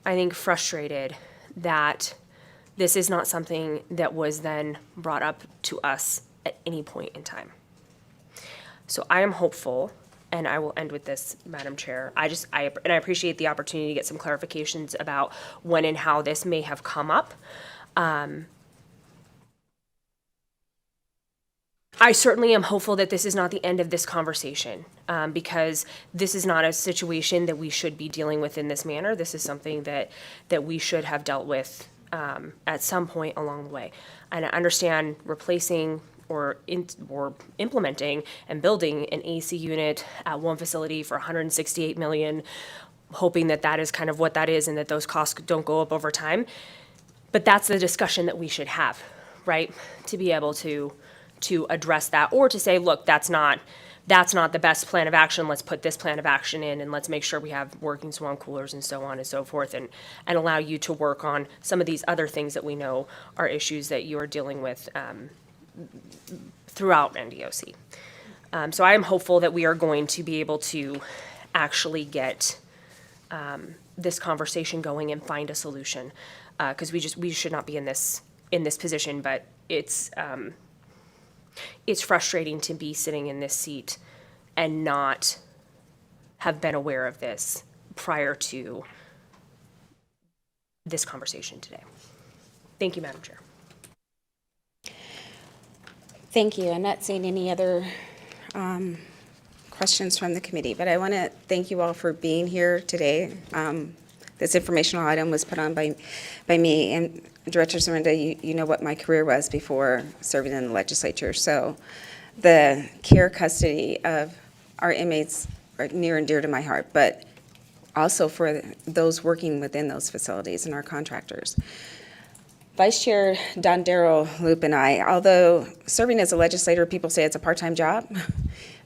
I think, frustrated that this is not something that was then brought up to us at any point in time. So I am hopeful, and I will end with this, Madam Chair. I appreciate the opportunity to get some clarifications about when and how this may have come up. I certainly am hopeful that this is not the end of this conversation, because this is not a situation that we should be dealing with in this manner. This is something that we should have dealt with at some point along the way. And I understand replacing or implementing and building an AC unit at one facility for $168 million, hoping that that is kind of what that is and that those costs don't go up over time. But that's the discussion that we should have, right? To be able to address that, or to say, look, that's not the best plan of action. Let's put this plan of action in, and let's make sure we have working swarm coolers and so on and so forth, and allow you to work on some of these other things that we know are issues that you are dealing with throughout NDOC. So I am hopeful that we are going to be able to actually get this conversation going and find a solution, because we should not be in this position. But it's frustrating to be sitting in this seat and not have been aware of this prior to this conversation today. Thank you, Madam Chair.
Thank you. I'm not seeing any other questions from the committee, but I want to thank you all for being here today. This informational item was put on by me, and Director Zorenda, you know what my career was before serving in the legislature. So the care, custody of our inmates are near and dear to my heart, but also for those working within those facilities and our contractors. Vice Chair Dondero Loop and I, although serving as a legislator, people say it's a part-time job.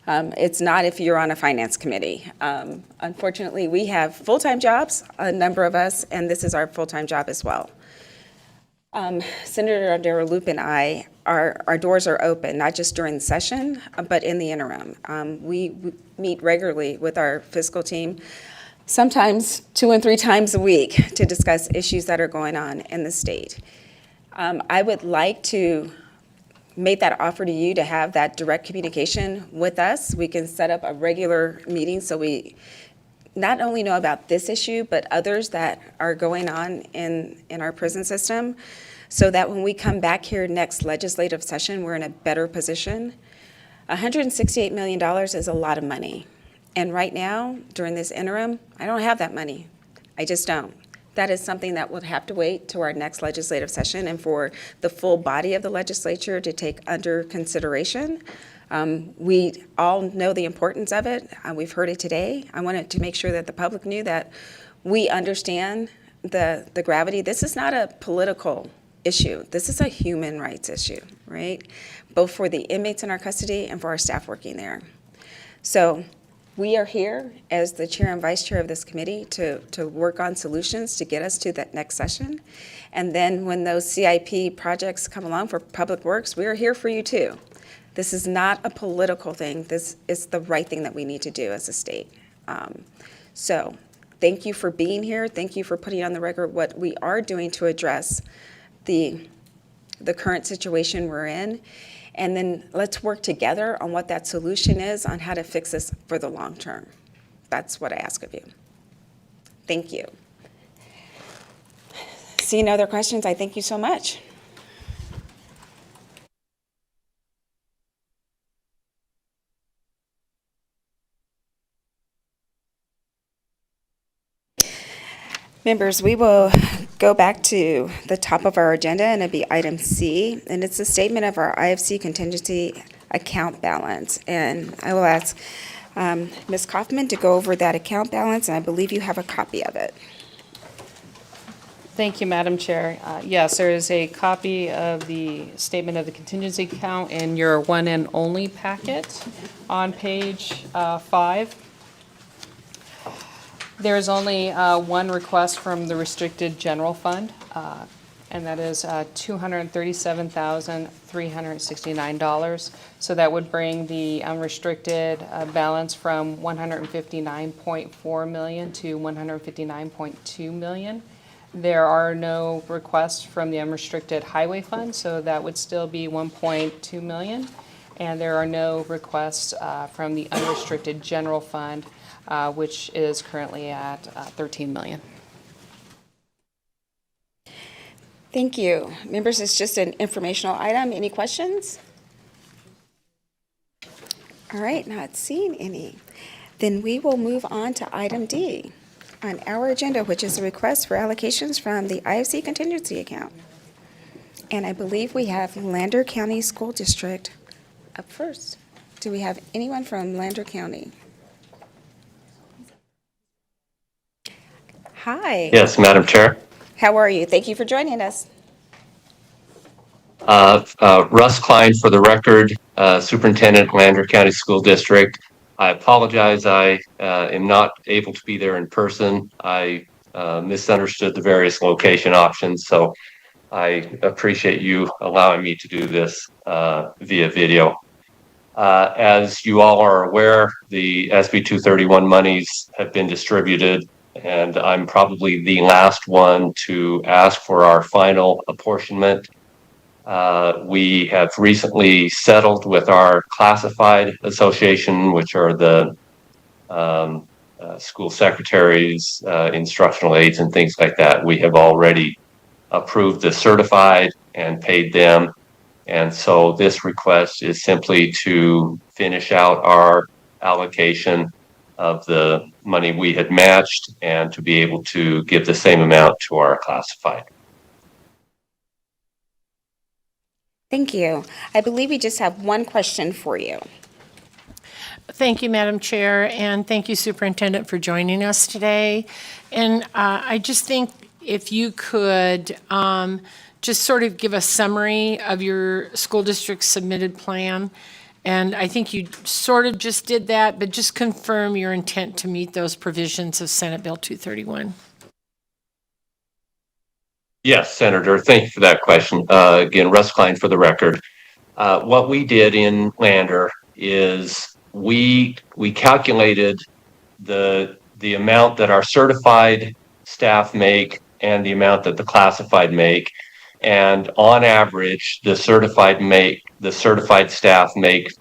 It's not if you're on a finance committee. Unfortunately, we have full-time jobs, a number of us, and this is our full-time job as well. Senator Dondero Loop and I, our doors are open, not just during the session, but in the interim. We meet regularly with our fiscal team, sometimes 2 and 3 times a week, to discuss issues that are going on in the state. I would like to make that offer to you to have that direct communication with us. We can set up a regular meeting so we not only know about this issue, but others that are going on in our prison system, so that when we come back here next legislative session, we're in a better position. $168 million is a lot of money. And right now, during this interim, I don't have that money. I just don't. That is something that would have to wait to our next legislative session and for the full body of the legislature to take under consideration. We all know the importance of it. We've heard it today. I wanted to make sure that the public knew that we understand the gravity. This is not a political issue. This is a human rights issue, right? Both for the inmates in our custody and for our staff working there. So we are here as the chair and vice chair of this committee to work on solutions to get us to that next session. And then when those CIP projects come along for public works, we are here for you too. This is not a political thing. This is the right thing that we need to do as a state. So thank you for being here. Thank you for putting on the record what we are doing to address the current situation we're in. And then let's work together on what that solution is, on how to fix this for the long term. That's what I ask of you. Thank you. Seeing no other questions, I thank you so much. Members, we will go back to the top of our agenda, and it'll be item C, and it's a statement of our IFC contingency account balance. And I will ask Ms. Kaufman to go over that account balance, and I believe you have a copy of it.
Thank you, Madam Chair. Yes, there is a copy of the statement of the contingency account in your one and only packet on page 5. There is only one request from the restricted general fund, and that is $237,369. So that would bring the unrestricted balance from $159.4 million to $159.2 million. There are no requests from the unrestricted highway fund, so that would still be $1.2 million. And there are no requests from the unrestricted general fund, which is currently at $13 million.
Thank you. Members, it's just an informational item. Any questions? All right, not seeing any. Then we will move on to item D on our agenda, which is a request for allocations from the IFC contingency account. And I believe we have Lander County School District up first. Do we have anyone from Lander County? Hi.
Yes, Madam Chair.
How are you? Thank you for joining us.
Russ Klein for the record, Superintendent, Lander County School District. I apologize, I am not able to be there in person. I misunderstood the various location options, so I appreciate you allowing me to do this via video. As you all are aware, the SB 231 monies have been distributed, and I'm probably the last one to ask for our final apportionment. We have recently settled with our classified association, which are the school secretaries, instructional aides, and things like that. We have already approved the certified and paid them. And so this request is simply to finish out our allocation of the money we had matched and to be able to give the same amount to our classified.
Thank you. I believe we just have one question for you.
Thank you, Madam Chair, and thank you, Superintendent, for joining us today. And I just think if you could just sort of give a summary of your school district's submitted plan. And I think you sort of just did that, but just confirm your intent to meet those provisions of Senate Bill 231.
Yes, Senator, thank you for that question. Again, Russ Klein for the record. What we did in Lander is we calculated the amount that our certified staff make and the amount that the classified make. And on average, the certified staff make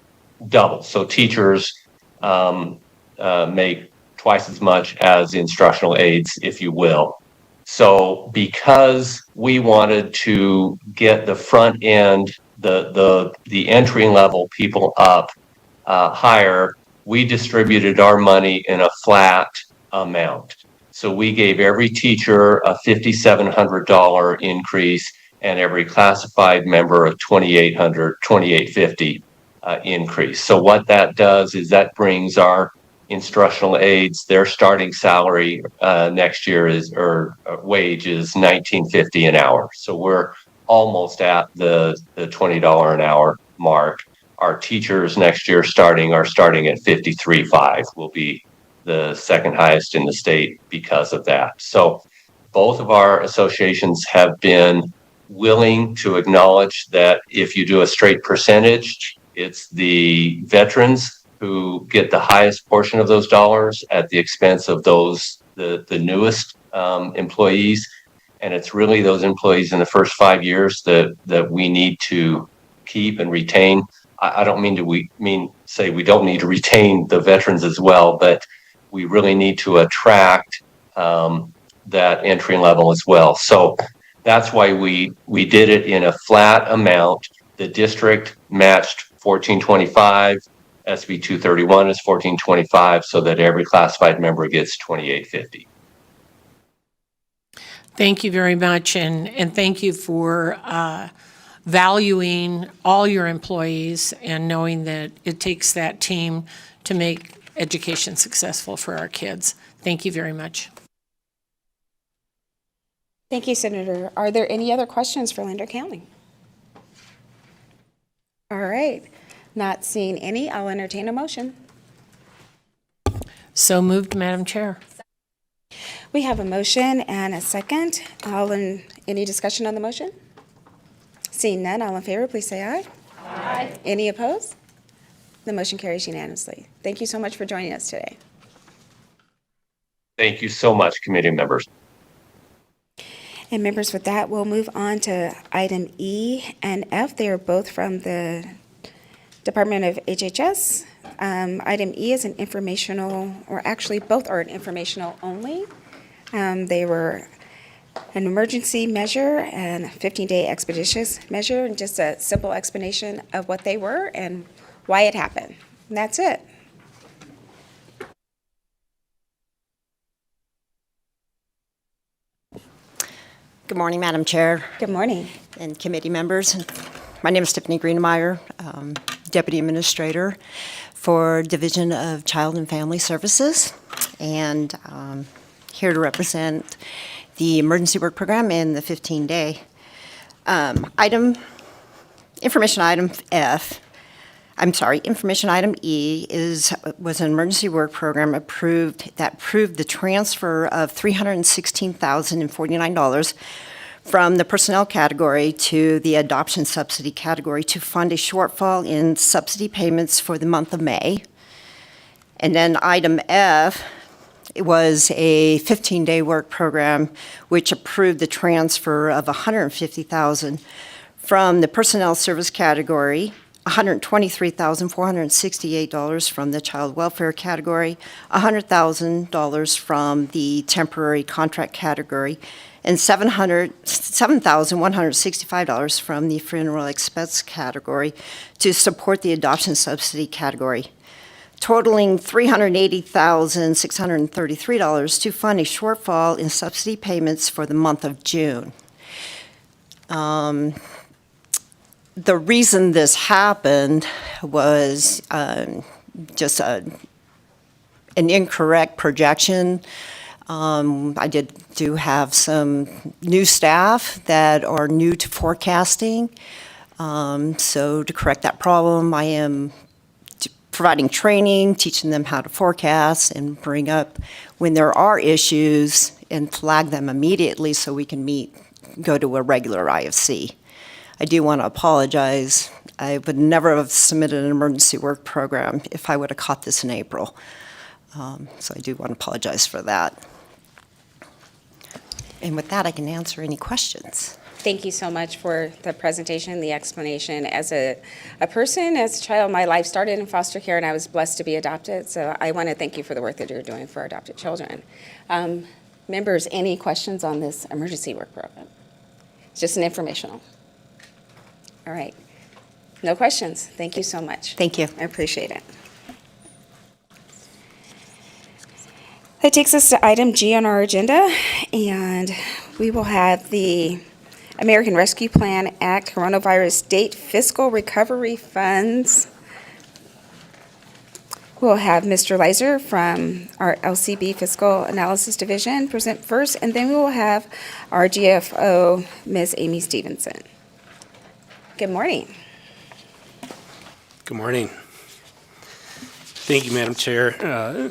double. So teachers make twice as much as instructional aides, if you will. So because we wanted to get the front end, the entry level people up higher, we distributed our money in a flat amount. So we gave every teacher a $5,700 increase and every classified member a $2,850 increase. So what that does is that brings our instructional aides, their starting salary next year wage is $19.50 an hour. So we're almost at the $20 an hour mark. Our teachers next year are starting at $53.5. Will be the second highest in the state because of that. So both of our associations have been willing to acknowledge that if you do a straight percentage, it's the veterans who get the highest portion of those dollars at the expense of those the newest employees. And it's really those employees in the first 5 years that we need to keep and retain. I don't mean to say we don't need to retain the veterans as well, but we really need to attract that entry level as well. So that's why we did it in a flat amount. The district matched 1425. SB 231 is 1425, so that every classified member gets 2850.
Thank you very much, and thank you for valuing all your employees and knowing that it takes that team to make education successful for our kids. Thank you very much.
Thank you, Senator. Are there any other questions for Lander County? All right. Not seeing any, I'll entertain a motion.
So moved, Madam Chair.
We have a motion and a second. Any discussion on the motion? Seeing none, all in favor, please say aye. Aye. Any opposed? The motion carries unanimously. Thank you so much for joining us today.
Thank you so much, committee members.
And members, with that, we'll move on to item E and F. They are both from the Department of HHS. Item E is an informational, or actually both are an informational only. They were an emergency measure and a 15-day expeditious measure, and just a simple explanation of what they were and why it happened. And that's it.
Good morning, Madam Chair.
Good morning.
And committee members. My name is Tiffany Greenemeyer, Deputy Administrator for Division of Child and Family Services, and here to represent the Emergency Work Program and the 15-day. Information item E was an emergency work program approved the transfer of $316,049 from the personnel category to the adoption subsidy category to fund a shortfall in subsidy payments for the month of May. And then item F, it was a 15-day work program which approved the transfer of $150,000 from the personnel service category, $123,468 from the child welfare category, $100,000 from the temporary contract category, and $7,165 from the funeral expense category to support the adoption subsidy category, totaling $380,633 to fund a shortfall in subsidy payments for the month of June. The reason this happened was just an incorrect projection. I do have some new staff that are new to forecasting. So to correct that problem, I am providing training, teaching them how to forecast and bring up when there are issues and flag them immediately so we can go to a regular IFC. I do want to apologize. I would never have submitted an emergency work program if I would have caught this in April. So I do want to apologize for that. And with that, I can answer any questions.
Thank you so much for the presentation, the explanation. As a person, as a child, my life started in foster care, and I was blessed to be adopted. So I want to thank you for the work that you're doing for adopted children. Members, any questions on this emergency work program? It's just an informational. All right. No questions. Thank you so much.
Thank you.
I appreciate it. That takes us to item G on our agenda, and we will have the American Rescue Plan Act Coronavirus State Fiscal Recovery Funds. We'll have Mr. Leiser from our LCB Fiscal Analysis Division present first, and then we will have our GFO, Ms. Amy Stevenson. Good morning.
Good morning. Thank you, Madam Chair.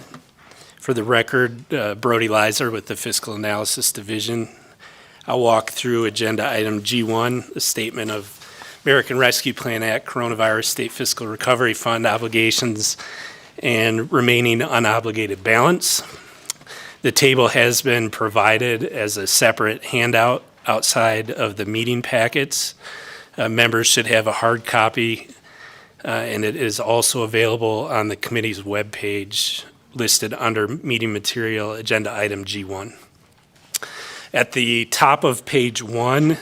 For the record, Brody Leiser with the Fiscal Analysis Division. I'll walk through agenda item G1, the statement of American Rescue Plan Act Coronavirus State Fiscal Recovery Fund obligations and remaining unobligated balance. The table has been provided as a separate handout outside of the meeting packets. Members should have a hard copy, and it is also available on the committee's webpage listed under Meeting Material Agenda Item G1. At the top of page 1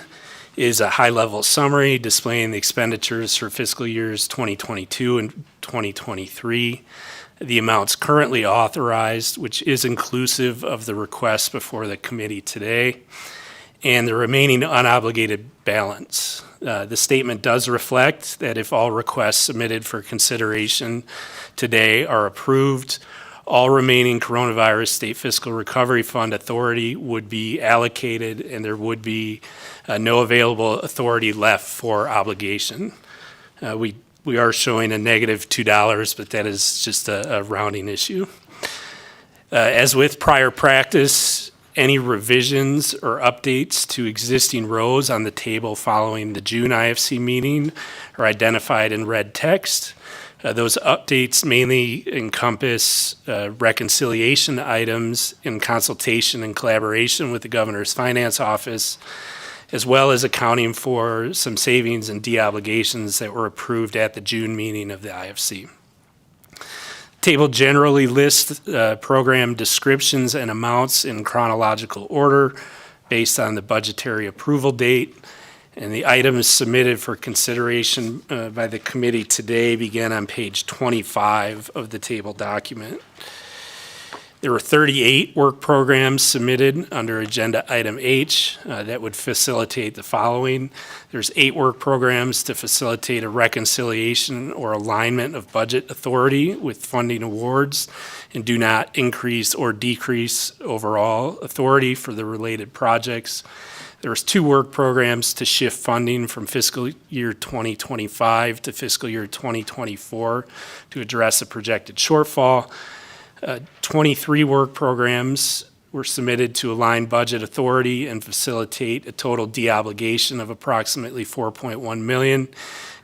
is a high-level summary displaying the expenditures for fiscal years 2022 and 2023, the amounts currently authorized, which is inclusive of the request before the committee today, and the remaining unobligated balance. The statement does reflect that if all requests submitted for consideration today are approved, all remaining coronavirus state fiscal recovery fund authority would be allocated and there would be no available authority left for obligation. We are showing a negative $2, but that is just a rounding issue. As with prior practice, any revisions or updates to existing rows on the table following the June IFC meeting are identified in red text. Those updates mainly encompass reconciliation items in consultation and collaboration with the Governor's Finance Office, as well as accounting for some savings and de-obligations that were approved at the June meeting of the IFC. Table generally lists program descriptions and amounts in chronological order based on the budgetary approval date. And the items submitted for consideration by the committee today begin on page 25 of the table document. There were 38 work programs submitted under Agenda Item H that would facilitate the following. There's 8 work programs to facilitate a reconciliation or alignment of budget authority with funding awards and do not increase or decrease overall authority for the related projects. There was 2 work programs to shift funding from fiscal year 2025 to fiscal year 2024 to address a projected shortfall. 23 work programs were submitted to align budget authority and facilitate a total de-obligation of approximately $4.1 million.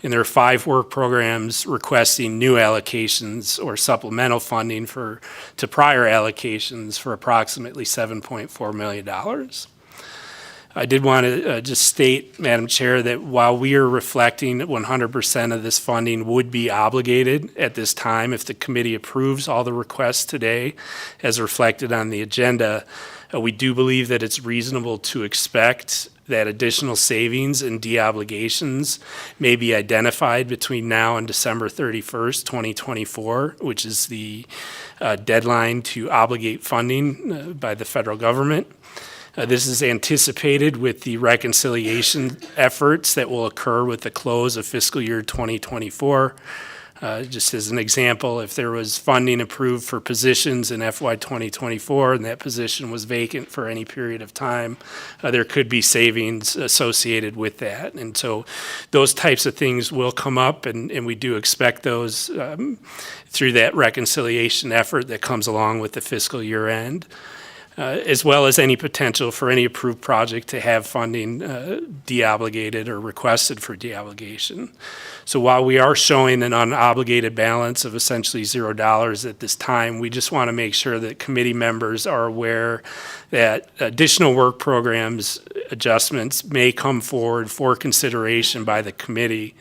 And there are 5 work programs requesting new allocations or supplemental funding to prior allocations for approximately $7.4 million. I did want to just state, Madam Chair, that while we are reflecting 100% of this funding would be obligated at this time if the committee approves all the requests today as reflected on the agenda, we do believe that it's reasonable to expect that additional savings and de-obligations may be identified between now and December 31st, 2024, which is the deadline to obligate funding by the federal government. This is anticipated with the reconciliation efforts that will occur with the close of fiscal year 2024. Just as an example, if there was funding approved for positions in FY 2024 and that position was vacant for any period of time, there could be savings associated with that. And so those types of things will come up, and we do expect those through that reconciliation effort that comes along with the fiscal year end. As well as any potential for any approved project to have funding de-obligated or requested for de-obligation. So while we are showing an unobligated balance of essentially $0 at this time, we just want to make sure that committee members are aware that additional work programs adjustments may come forward for consideration by the committee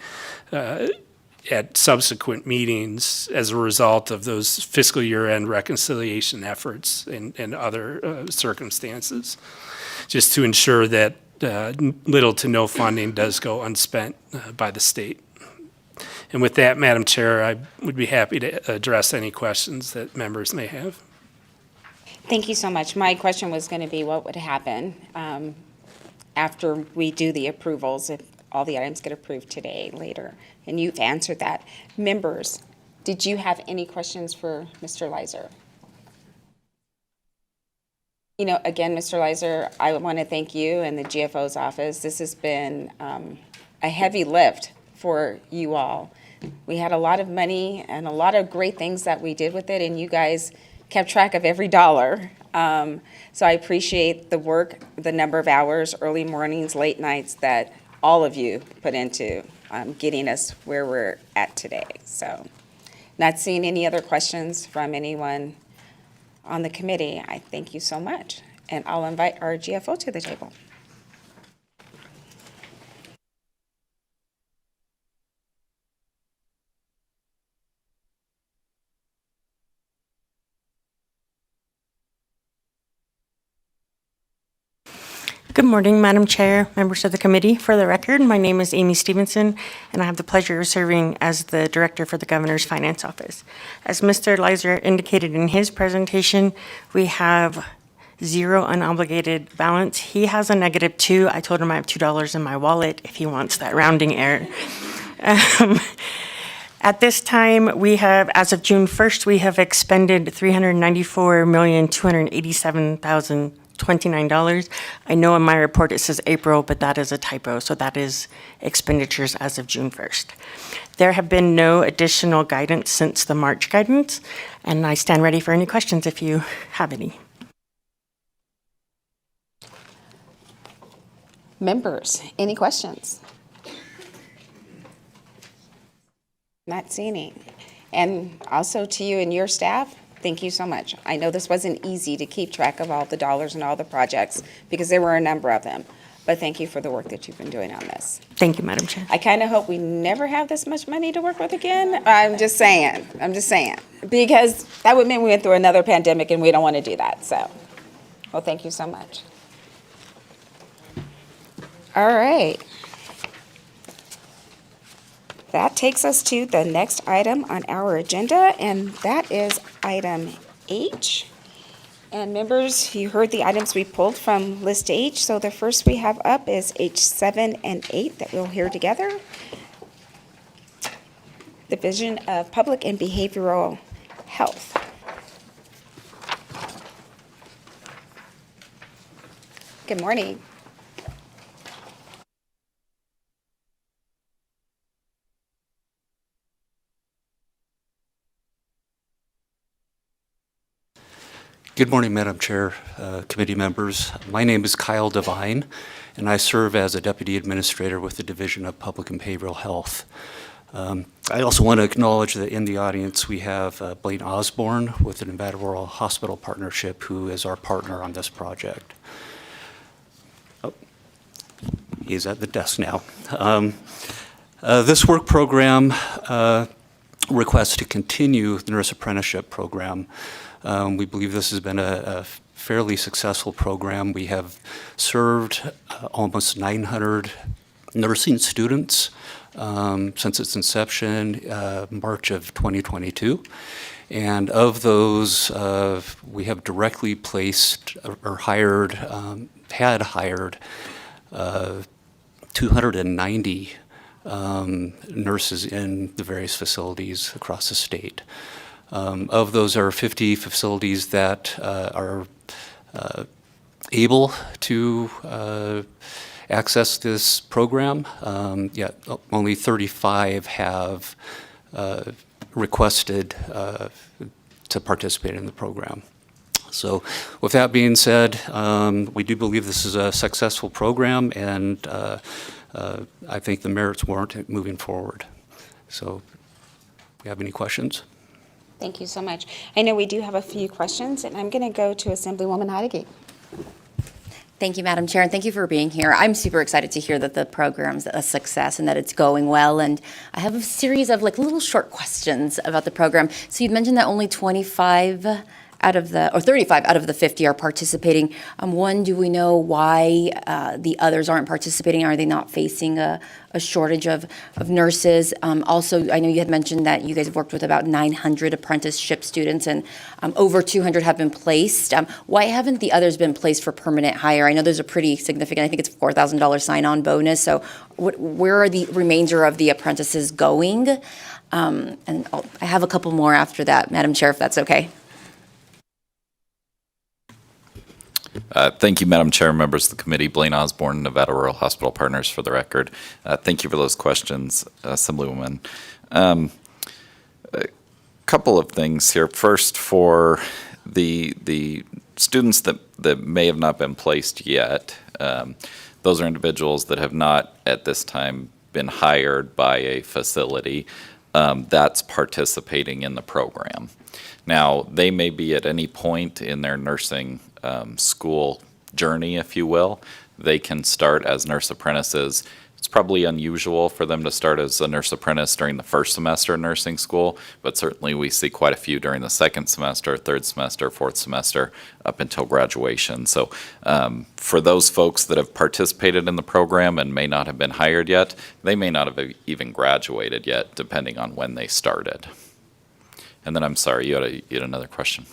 at subsequent meetings as a result of those fiscal year-end reconciliation efforts and other circumstances, just to ensure that little to no funding does go unspent by the state. And with that, Madam Chair, I would be happy to address any questions that members may have.
Thank you so much. My question was going to be what would happen after we do the approvals if all the items get approved today, later, and you've answered that. Members, did you have any questions for Mr. Leiser? You know, again, Mr. Leiser, I want to thank you and the GFO's office. This has been a heavy lift for you all. We had a lot of money and a lot of great things that we did with it, and you guys kept track of every dollar. So I appreciate the work, the number of hours, early mornings, late nights that all of you put into getting us where we're at today. So not seeing any other questions from anyone. on the committee. I thank you so much. And I'll invite our GFO to the table.
Good morning, Madam Chair, members of the committee. For the record, my name is Amy Stevenson, and I have the pleasure of serving as the Director for the Governor's Finance Office. As Mr. Leiser indicated in his presentation, we have zero unobligated balance. He has a -2. I told him I have $2 in my wallet if he wants that rounding error. At this time, we have, as of June 1st, we have expended $394,287,029. I know in my report it says April, but that is a typo, so that is expenditures as of June 1st. There have been no additional guidance since the March guidance, and I stand ready for any questions if you have any.
Members, any questions? Not seeing any. And also to you and your staff, thank you so much. I know this wasn't easy to keep track of all the dollars and all the projects because there were a number of them. But thank you for the work that you've been doing on this.
Thank you, Madam Chair.
I kind of hope we never have this much money to work with again. I'm just saying. Because that would mean we went through another pandemic and we don't want to do that. So, well, thank you so much. All right. That takes us to the next item on our agenda, and that is item H. And members, you heard the items we pulled from list H. So the first we have up is H7 and 8 that we'll hear together. Division of Public and Behavioral Health. Good morning.
Good morning, Madam Chair, committee members. My name is Kyle Devine, and I serve as a Deputy Administrator with the Division of Public and Behavioral Health. I also want to acknowledge that in the audience we have Blaine Osborne with the Nevada Rural Hospital Partnership, who is our partner on this project. Oh, he's at the desk now. This work program requests to continue the nurse apprenticeship program. We believe this has been a fairly successful program. We have served almost 900 nursing students since its inception, March of 2022. And of those, we have directly placed or hired, had hired 290 nurses in the various facilities across the state. Of those are 50 facilities that are able to access this program, yet only 35 have requested to participate in the program. So with that being said, we do believe this is a successful program, and I think the merits warrant it moving forward. So if you have any questions?
Thank you so much. I know we do have a few questions, and I'm going to go to Assemblywoman Heidegger.
Thank you, Madam Chair, and thank you for being here. I'm super excited to hear that the program's a success and that it's going well. And I have a series of little short questions about the program. So you mentioned that only 35 out of the, or 35 out of the 50 are participating. One, do we know why the others aren't participating? Are they not facing a shortage of nurses? Also, I know you had mentioned that you guys have worked with about 900 apprenticeship students, and over 200 have been placed. Why haven't the others been placed for permanent hire? I know those are pretty significant. I think it's $4,000 sign-on bonus. So where are the remainder of the apprentices going? And I have a couple more after that, Madam Chair, if that's okay.
Thank you, Madam Chair, members of the committee. Blaine Osborne, Nevada Rural Hospital Partners, for the record. Thank you for those questions, Assemblywoman. A couple of things here. First, for the students that may have not been placed yet, those are individuals that have not at this time been hired by a facility. that's participating in the program. Now, they may be at any point in their nursing school journey, if you will. They can start as nurse apprentices. It's probably unusual for them to start as a nurse apprentice during the first semester of nursing school, but certainly we see quite a few during the second semester, third semester, fourth semester, up until graduation. So for those folks that have participated in the program and may not have been hired yet, they may not have even graduated yet, depending on when they started. And then I'm sorry, you had another question.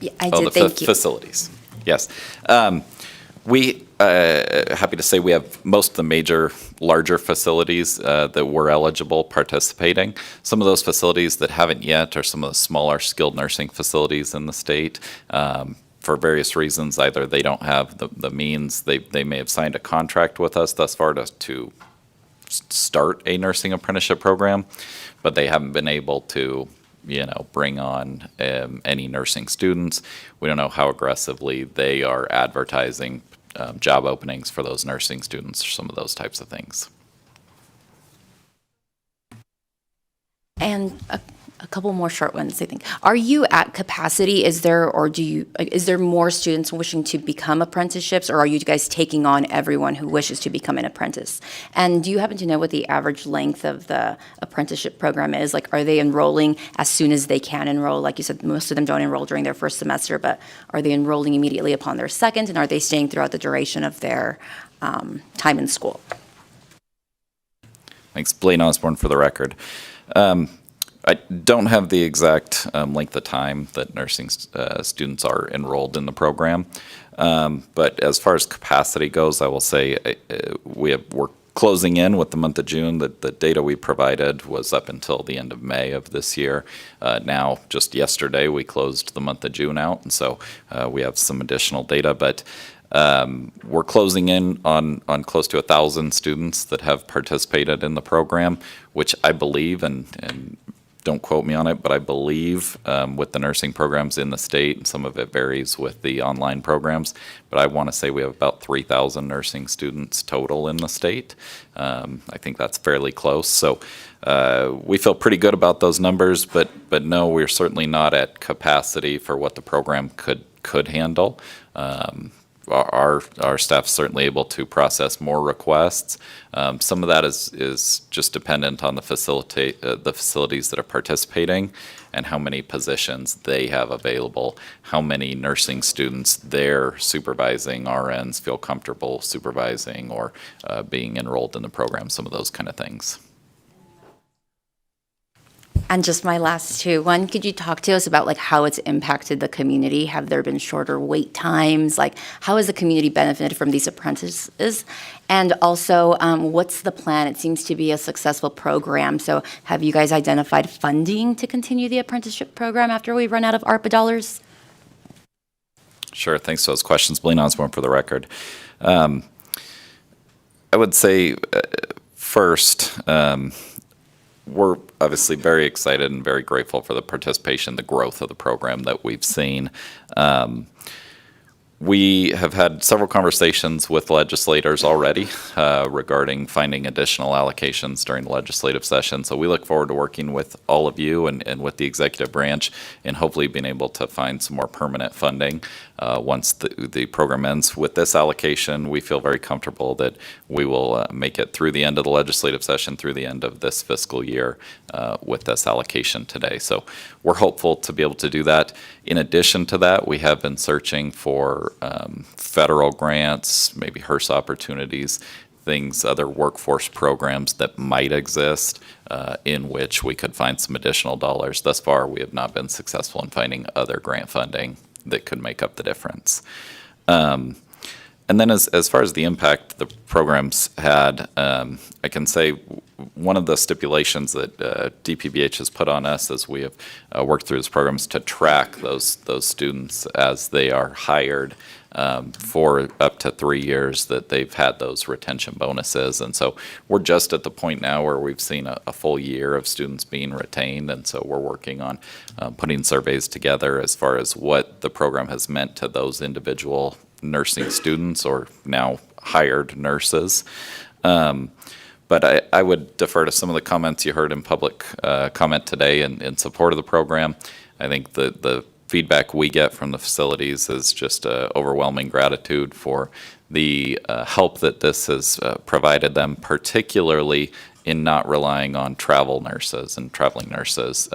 Yeah, I did, thank you.
Facilities, yes. We, happy to say we have most of the major, larger facilities that were eligible participating. Some of those facilities that haven't yet are some of the smaller skilled nursing facilities in the state. For various reasons, either they don't have the means, they may have signed a contract with us thus far to start a nursing apprenticeship program, but they haven't been able to bring on any nursing students. We don't know how aggressively they are advertising job openings for those nursing students or some of those types of things.
And a couple more short ones, I think. Are you at capacity? Is there more students wishing to become apprenticeships, or are you guys taking on everyone who wishes to become an apprentice? And do you happen to know what the average length of the apprenticeship program is? Like, are they enrolling as soon as they can enroll? Like you said, most of them don't enroll during their first semester, but are they enrolling immediately upon their second, and are they staying throughout the duration of their time in school?
Thanks. Blaine Osborne for the record. I don't have the exact length of time that nursing students are enrolled in the program, but as far as capacity goes, I will say we're closing in with the month of June. The data we provided was up until the end of May of this year. Now, just yesterday, we closed the month of June out, and so we have some additional data, but we're closing in on close to 1,000 students that have participated in the program, which I believe, and don't quote me on it, but I believe with the nursing programs in the state, and some of it varies with the online programs, but I want to say we have about 3,000 nursing students total in the state. I think that's fairly close. So we feel pretty good about those numbers, but no, we're certainly not at capacity for what the program could handle. Our staff's certainly able to process more requests. Some of that is just dependent on the facilities that are participating and how many positions they have available, how many nursing students they're supervising, RNs feel comfortable supervising or being enrolled in the program, some of those kind of things.
And just my last two. One, could you talk to us about like how it's impacted the community? Have there been shorter wait times? Like, how has the community benefited from these apprentices? And also, what's the plan? It seems to be a successful program. So have you guys identified funding to continue the apprenticeship program after we run out of ARPA dollars?
Sure, thanks for those questions. Blaine Osborne for the record. I would say first, we're obviously very excited and very grateful for the participation, the growth of the program that we've seen. We have had several conversations with legislators already regarding finding additional allocations during the legislative session. So we look forward to working with all of you and with the executive branch and hopefully being able to find some more permanent funding once the program ends. With this allocation, we feel very comfortable that we will make it through the end of the legislative session, through the end of this fiscal year with this allocation today. So we're hopeful to be able to do that. In addition to that, we have been searching for federal grants, maybe HRSA opportunities, things, other workforce programs that might exist in which we could find some additional dollars. Thus far, we have not been successful in finding other grant funding that could make up the difference. And then as far as the impact the programs had, I can say one of the stipulations that DPBH has put on us as we have worked through this program is to track those students as they are hired for up to 3 years that they've had those retention bonuses. And so we're just at the point now where we've seen a full year of students being retained. And so we're working on putting surveys together as far as what the program has meant to those individual nursing students or now hired nurses. But But I would defer to some of the comments you heard in public comment today in support of the program. I think the feedback we get from the facilities is just overwhelming gratitude for the help that this has provided them, particularly in not relying on travel nurses and traveling nurses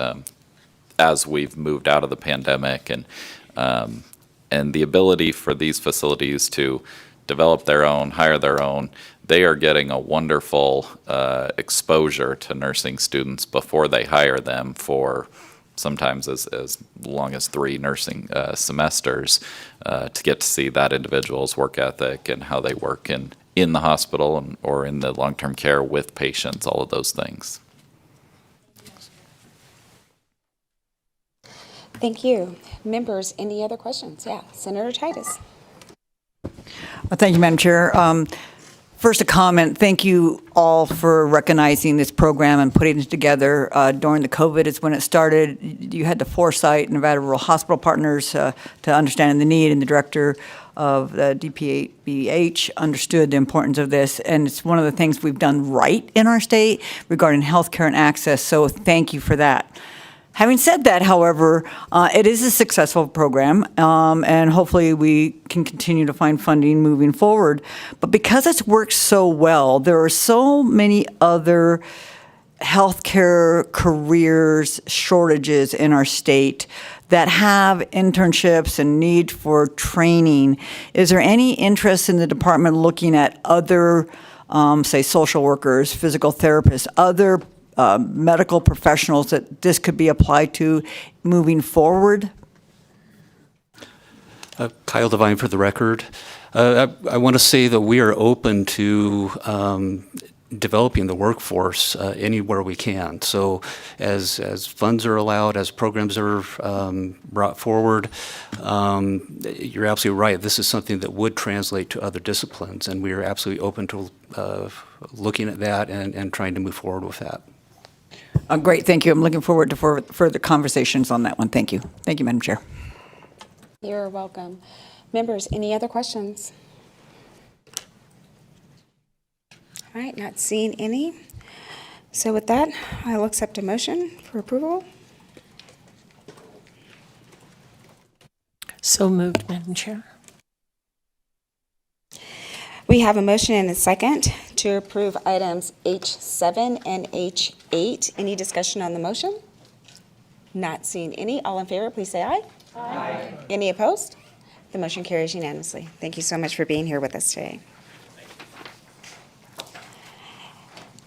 as we've moved out of the pandemic, and the ability for these facilities to develop their own, hire their own. They are getting a wonderful exposure to nursing students before they hire them for sometimes as long as 3 nursing semesters to get to see that individual's work ethic and how they work in the hospital or in the long-term care with patients, all of those things.
Thank you. Members, any other questions? Yeah, Senator Titus.
Thank you, Madam Chair. First, a comment. Thank you all for recognizing this program and putting it together. During the COVID is when it started. You had the foresight, Nevada Rural Hospital Partners, to understand the need, and the director of the DPH understood the importance of this. And it's one of the things we've done right in our state regarding healthcare and access. So thank you for that. Having said that, however, it is a successful program, and hopefully we can continue to find funding moving forward. But because it's worked so well, there are so many other healthcare careers shortages in our state that have internships and need for training. Is there any interest in the department looking at other, say, social workers, physical therapists, other medical professionals that this could be applied to moving forward?
Kyle Devine for the record. I want to say that we are open to developing the workforce anywhere we can. So as funds are allowed, as programs are brought forward, you're absolutely right. This is something that would translate to other disciplines, and we are absolutely open to looking at that and trying to move forward with that.
Great, thank you. I'm looking forward to further conversations on that one. Thank you. Thank you, Madam Chair.
You're welcome. Members, any other questions? All right, not seeing any. So with that, I'll accept a motion for approval.
So moved, Madam Chair.
We have a motion and a second to approve items H7 and H8. Any discussion on the motion? Not seeing any. All in favor, please say aye. Aye. Any opposed? The motion carries unanimously. Thank you so much for being here with us today.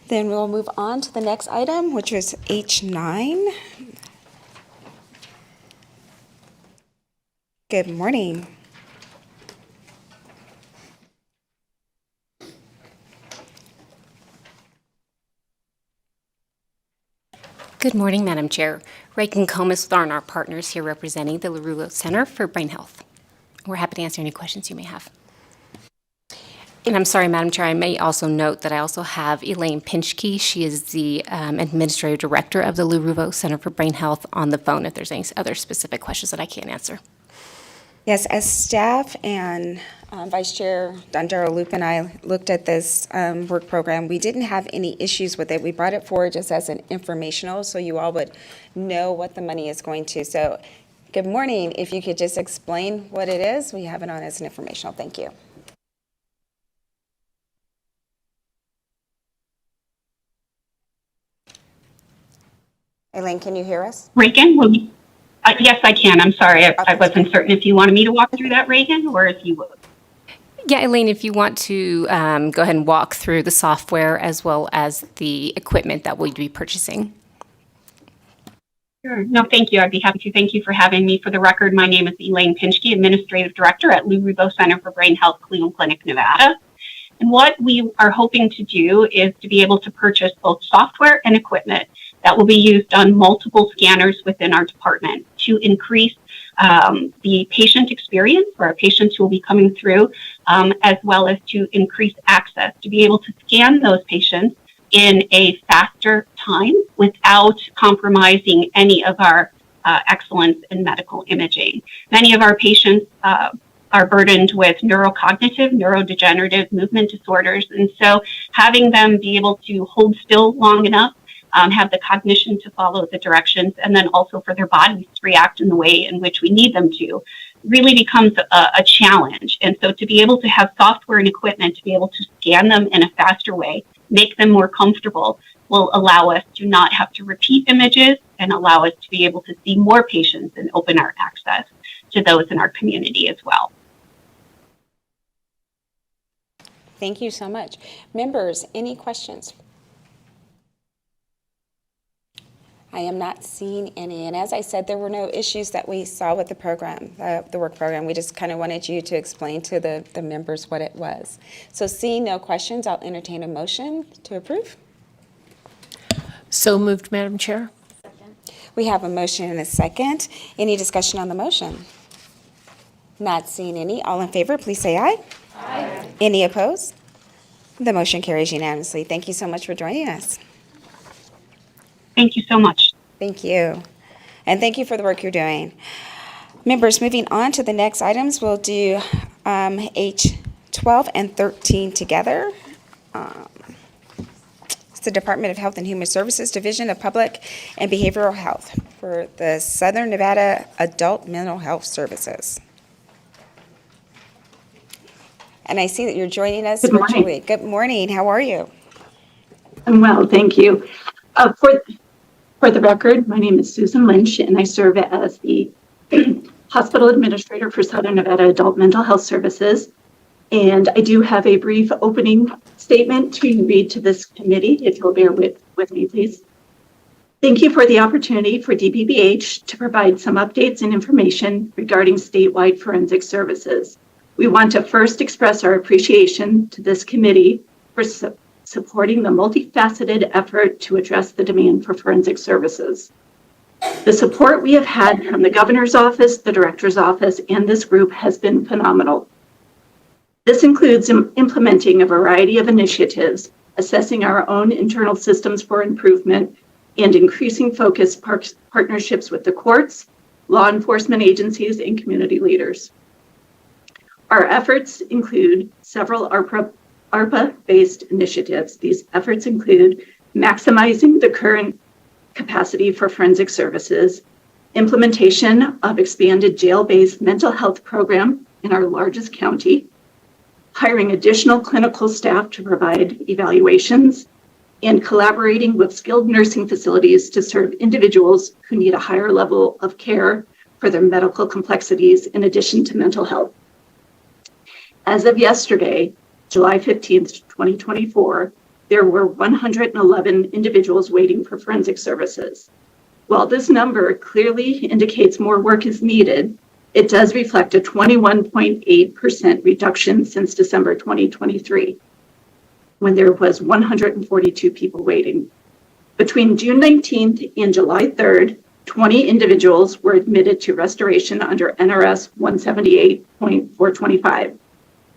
Then we'll move on to the next item, which is H9. Good morning.
Good morning, Madam Chair. Reagan Comas with R&R Partners here representing the LaRue Center for Brain Health. We're happy to answer any questions you may have. And I'm sorry, Madam Chair, I may also note that I also have Elaine Pinchke. She is the Administrative Director of the LaRue Center for Brain Health on the phone if there's any other specific questions that I can't answer.
Yes, as staff and Vice Chair Dondero Loop and I looked at this work program, we didn't have any issues with it. We brought it forward just as an informational so you all would know what the money is going to. So good morning. If you could just explain what it is, we have it on as an informational. Thank you. Elaine, can you hear us?
Reagan, will you? Yes, I can. I'm sorry. I wasn't certain if you wanted me to walk through that, Reagan, or if you would.
Yeah, Elaine, if you want to go ahead and walk through the software as well as the equipment that we'll be purchasing.
Sure. No, thank you. I'd be happy to. Thank you for having me. For the record, my name is Elaine Pinchke, Administrative Director at LaRue Center for Brain Health, Cleveland Clinic, Nevada. And what we are hoping to do is to be able to purchase both software and equipment that will be used on multiple scanners within our department to increase the patient experience for our patients who will be coming through, as well as to increase access, to be able to scan those patients in a faster time without compromising any of our excellence in medical imaging. Many of our patients are burdened with neurocognitive, neurodegenerative movement disorders. And so having them be able to hold still long enough, have the cognition to follow the directions, and then also for their bodies to react in the way in which we need them to, really becomes a challenge. And so to be able to have software and equipment to be able to scan them in a faster way, make them more comfortable, will allow us to not have to repeat images and allow us to be able to see more patients and open our access to those in our community as well.
Thank you so much. Members, any questions? I am not seeing any. And as I said, there were no issues that we saw with the program, the work program. We just kind of wanted you to explain to the members what it was. So seeing no questions, I'll entertain a motion to approve.
So moved, Madam Chair.
We have a motion and a second. Any discussion on the motion? Not seeing any. All in favor, please say aye. Aye. Any opposed? The motion carries unanimously. Thank you so much for joining us.
Thank you so much.
Thank you. And thank you for the work you're doing. Members, moving on to the next items, we'll do H12 and 13 together. It's the Department of Health and Human Services Division of Public and Behavioral Health for the Southern Nevada Adult Mental Health Services. And I see that you're joining us virtually. Good morning. How are you?
I'm well, thank you. For the record, my name is Susan Lynch, and I serve as the Hospital Administrator for Southern Nevada Adult Mental Health Services. And I do have a brief opening statement to read to this committee, if you'll bear with me, please. Thank you for the opportunity for DPBH to provide some updates and information regarding statewide forensic services. We want to first express our appreciation to this committee for supporting the multifaceted effort to address the demand for forensic services. The support we have had from the governor's office, the director's office, and this group has been phenomenal. This includes implementing a variety of initiatives, assessing our own internal systems for improvement, and increasing focus partnerships with the courts, law enforcement agencies, and community leaders. Our efforts include several ARPA-based initiatives. These efforts include maximizing the current capacity for forensic services, implementation of expanded jail-based mental health program in our largest county, hiring additional clinical staff to provide evaluations, and collaborating with skilled nursing facilities to serve individuals who need a higher level of care for their medical complexities in addition to mental health. As of yesterday, July 15th, 2024, there were 111 individuals waiting for forensic services. While this number clearly indicates more work is needed, it does reflect a 21.8% reduction since December 2023, when there was 142 people waiting. Between June 19th and July 3rd, 20 individuals were admitted to restoration under NRS 178.425.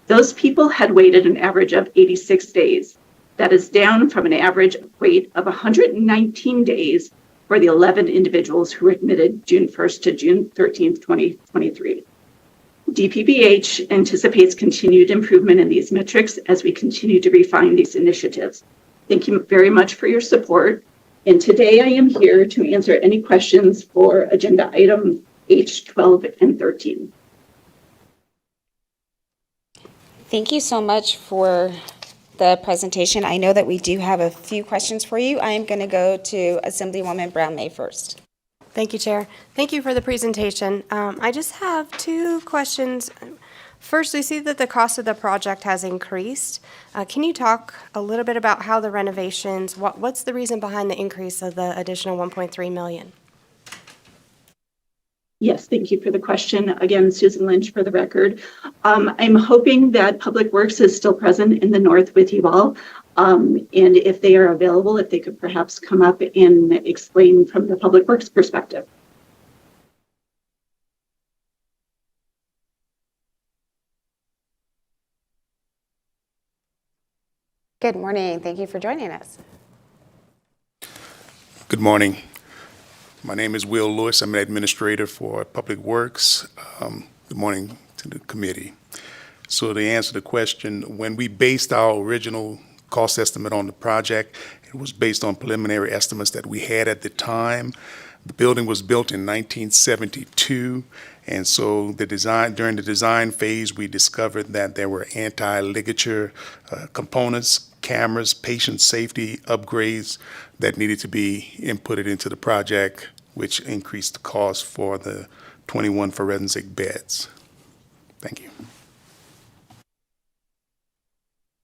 Those people had waited an average of 86 days. That is down from an average wait of 119 days for the 11 individuals who were admitted June 1st to June 13th, 2023. DPBH anticipates continued improvement in these metrics as we continue to refine these initiatives. Thank you very much for your support. And today I am here to answer any questions for agenda item H12 and 13.
Thank you so much for the presentation. I know that we do have a few questions for you. I am going to go to Assemblywoman Brown-May first.
Thank you, Chair. Thank you for the presentation. I just have two questions. First, we see that the cost of the project has increased. Can you talk a little bit about how the renovations, what's the reason behind the increase of the additional $1.3 million?
Yes, thank you for the question. Again, Susan Lynch for the record. I'm hoping that Public Works is still present in the north with you all. And if they are available, if they could perhaps come up and explain from the Public Works perspective.
Good morning. Thank you for joining us.
Good morning. My name is Will Lewis. I'm an administrator for Public Works. Good morning
to the committee. So to answer the question, when we based our original cost estimate on the project, it was based on preliminary estimates that we had at the time. The building was built in 1972, and so during the design phase, we discovered that there were anti-ligature components, cameras, patient safety upgrades that needed to be inputted into the project, which increased the cost for the 21 forensic beds. Thank you.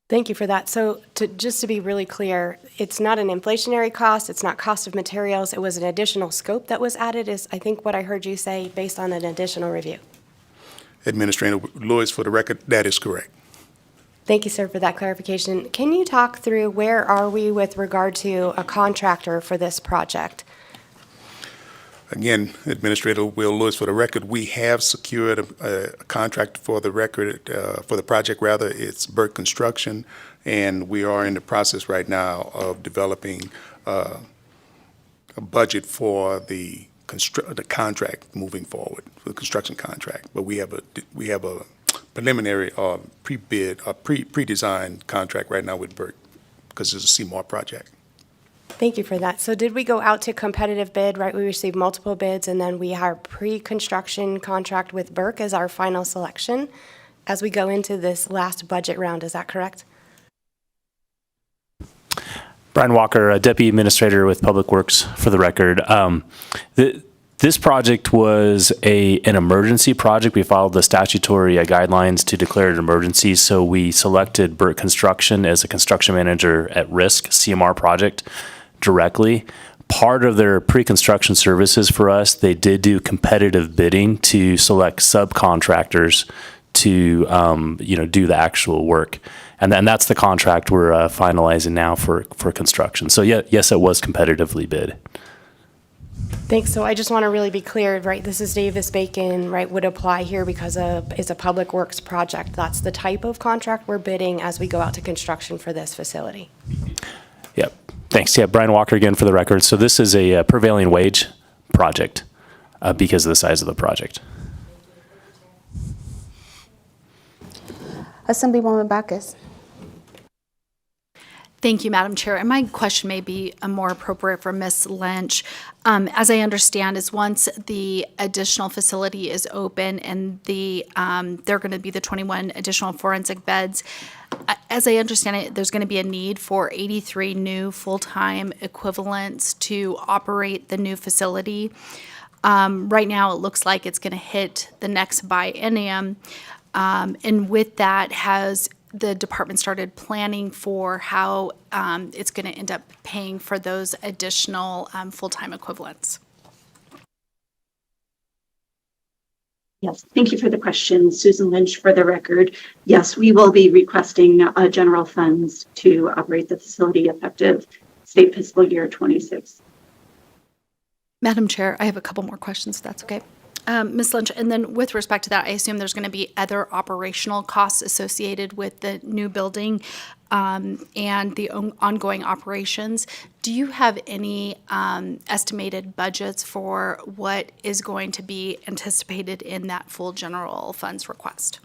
Thank you for that. So just to be really clear, it's not an inflationary cost, it's not cost of materials, it was an additional scope that was added, is I think what I heard you say, based on an additional review.
Administrator Lewis, for the record, that is correct.
Thank you, sir, for that clarification. Can you talk through where are we with regard to a contractor for this project?
Again, Administrator Will Lewis, for the record, we have secured a contract for the project. It's Burke Construction, and we are in the process right now of developing a budget for the contract moving forward, for the construction contract. But we have a preliminary pre-bid, pre-designed contract right now with Burke because it's a CMAR project.
Thank you for that. So did we go out to competitive bid, right? We received multiple bids, and then we have pre-construction contract with Burke as our final selection as we go into this last budget round. Is that correct?
Brian Walker, Deputy Administrator with Public Works, for the record. This project was an emergency project. We followed the statutory guidelines to declare it an emergency, so we selected Burke Construction as a construction manager at risk CMR project directly. Part of their pre-construction services for us, they did do competitive bidding to select subcontractors to do the actual work. And then that's the contract we're finalizing now for construction. So yes, it was competitively bid.
Thanks. So I just want to really be clear, right? This is Davis-Bacon, right, would apply here because it's a public works project. That's the type of contract we're bidding as we go out to construction for this facility.
Yep. Thanks. Yeah, Brian Walker again for the record. So this is a prevailing wage project because of the size of the project.
Assemblywoman Backus.
Thank you, Madam Chair. And my question may be more appropriate for Ms. Lynch. As I understand, is once the additional facility is open and there are going to be the 21 additional forensic beds, as I understand it, there's going to be a need for 83 new full-time equivalents to operate the new facility. Right now, it looks like it's going to hit the next biennium. And with that, has the department started planning for how it's going to end up paying for those additional full-time equivalents?
Yes, thank you for the question. Susan Lynch for the record. Yes, we will be requesting general funds to operate the facility effective state fiscal year 26.
Madam Chair, I have a couple more questions, if that's okay. Ms. Lynch, and then with respect to that, I assume there's going to be other operational costs associated with the new building and the ongoing operations. Do you have any estimated budgets for what is going to be anticipated in that full general funds request?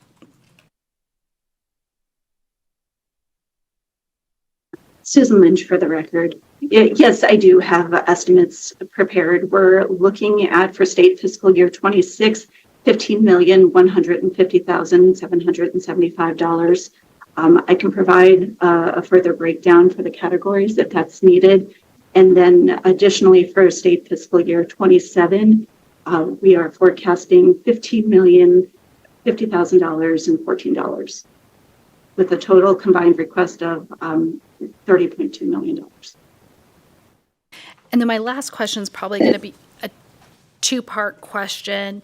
Susan Lynch for the record. Yes, I do have estimates prepared. We're looking at, for state fiscal year 26, $15,150,775. I can provide a further breakdown for the categories if that's needed. And then additionally for state fiscal year 27, we are forecasting $15,050,014 with a total combined request of $30.2 million.
And then my last question is probably going to be a two-part question.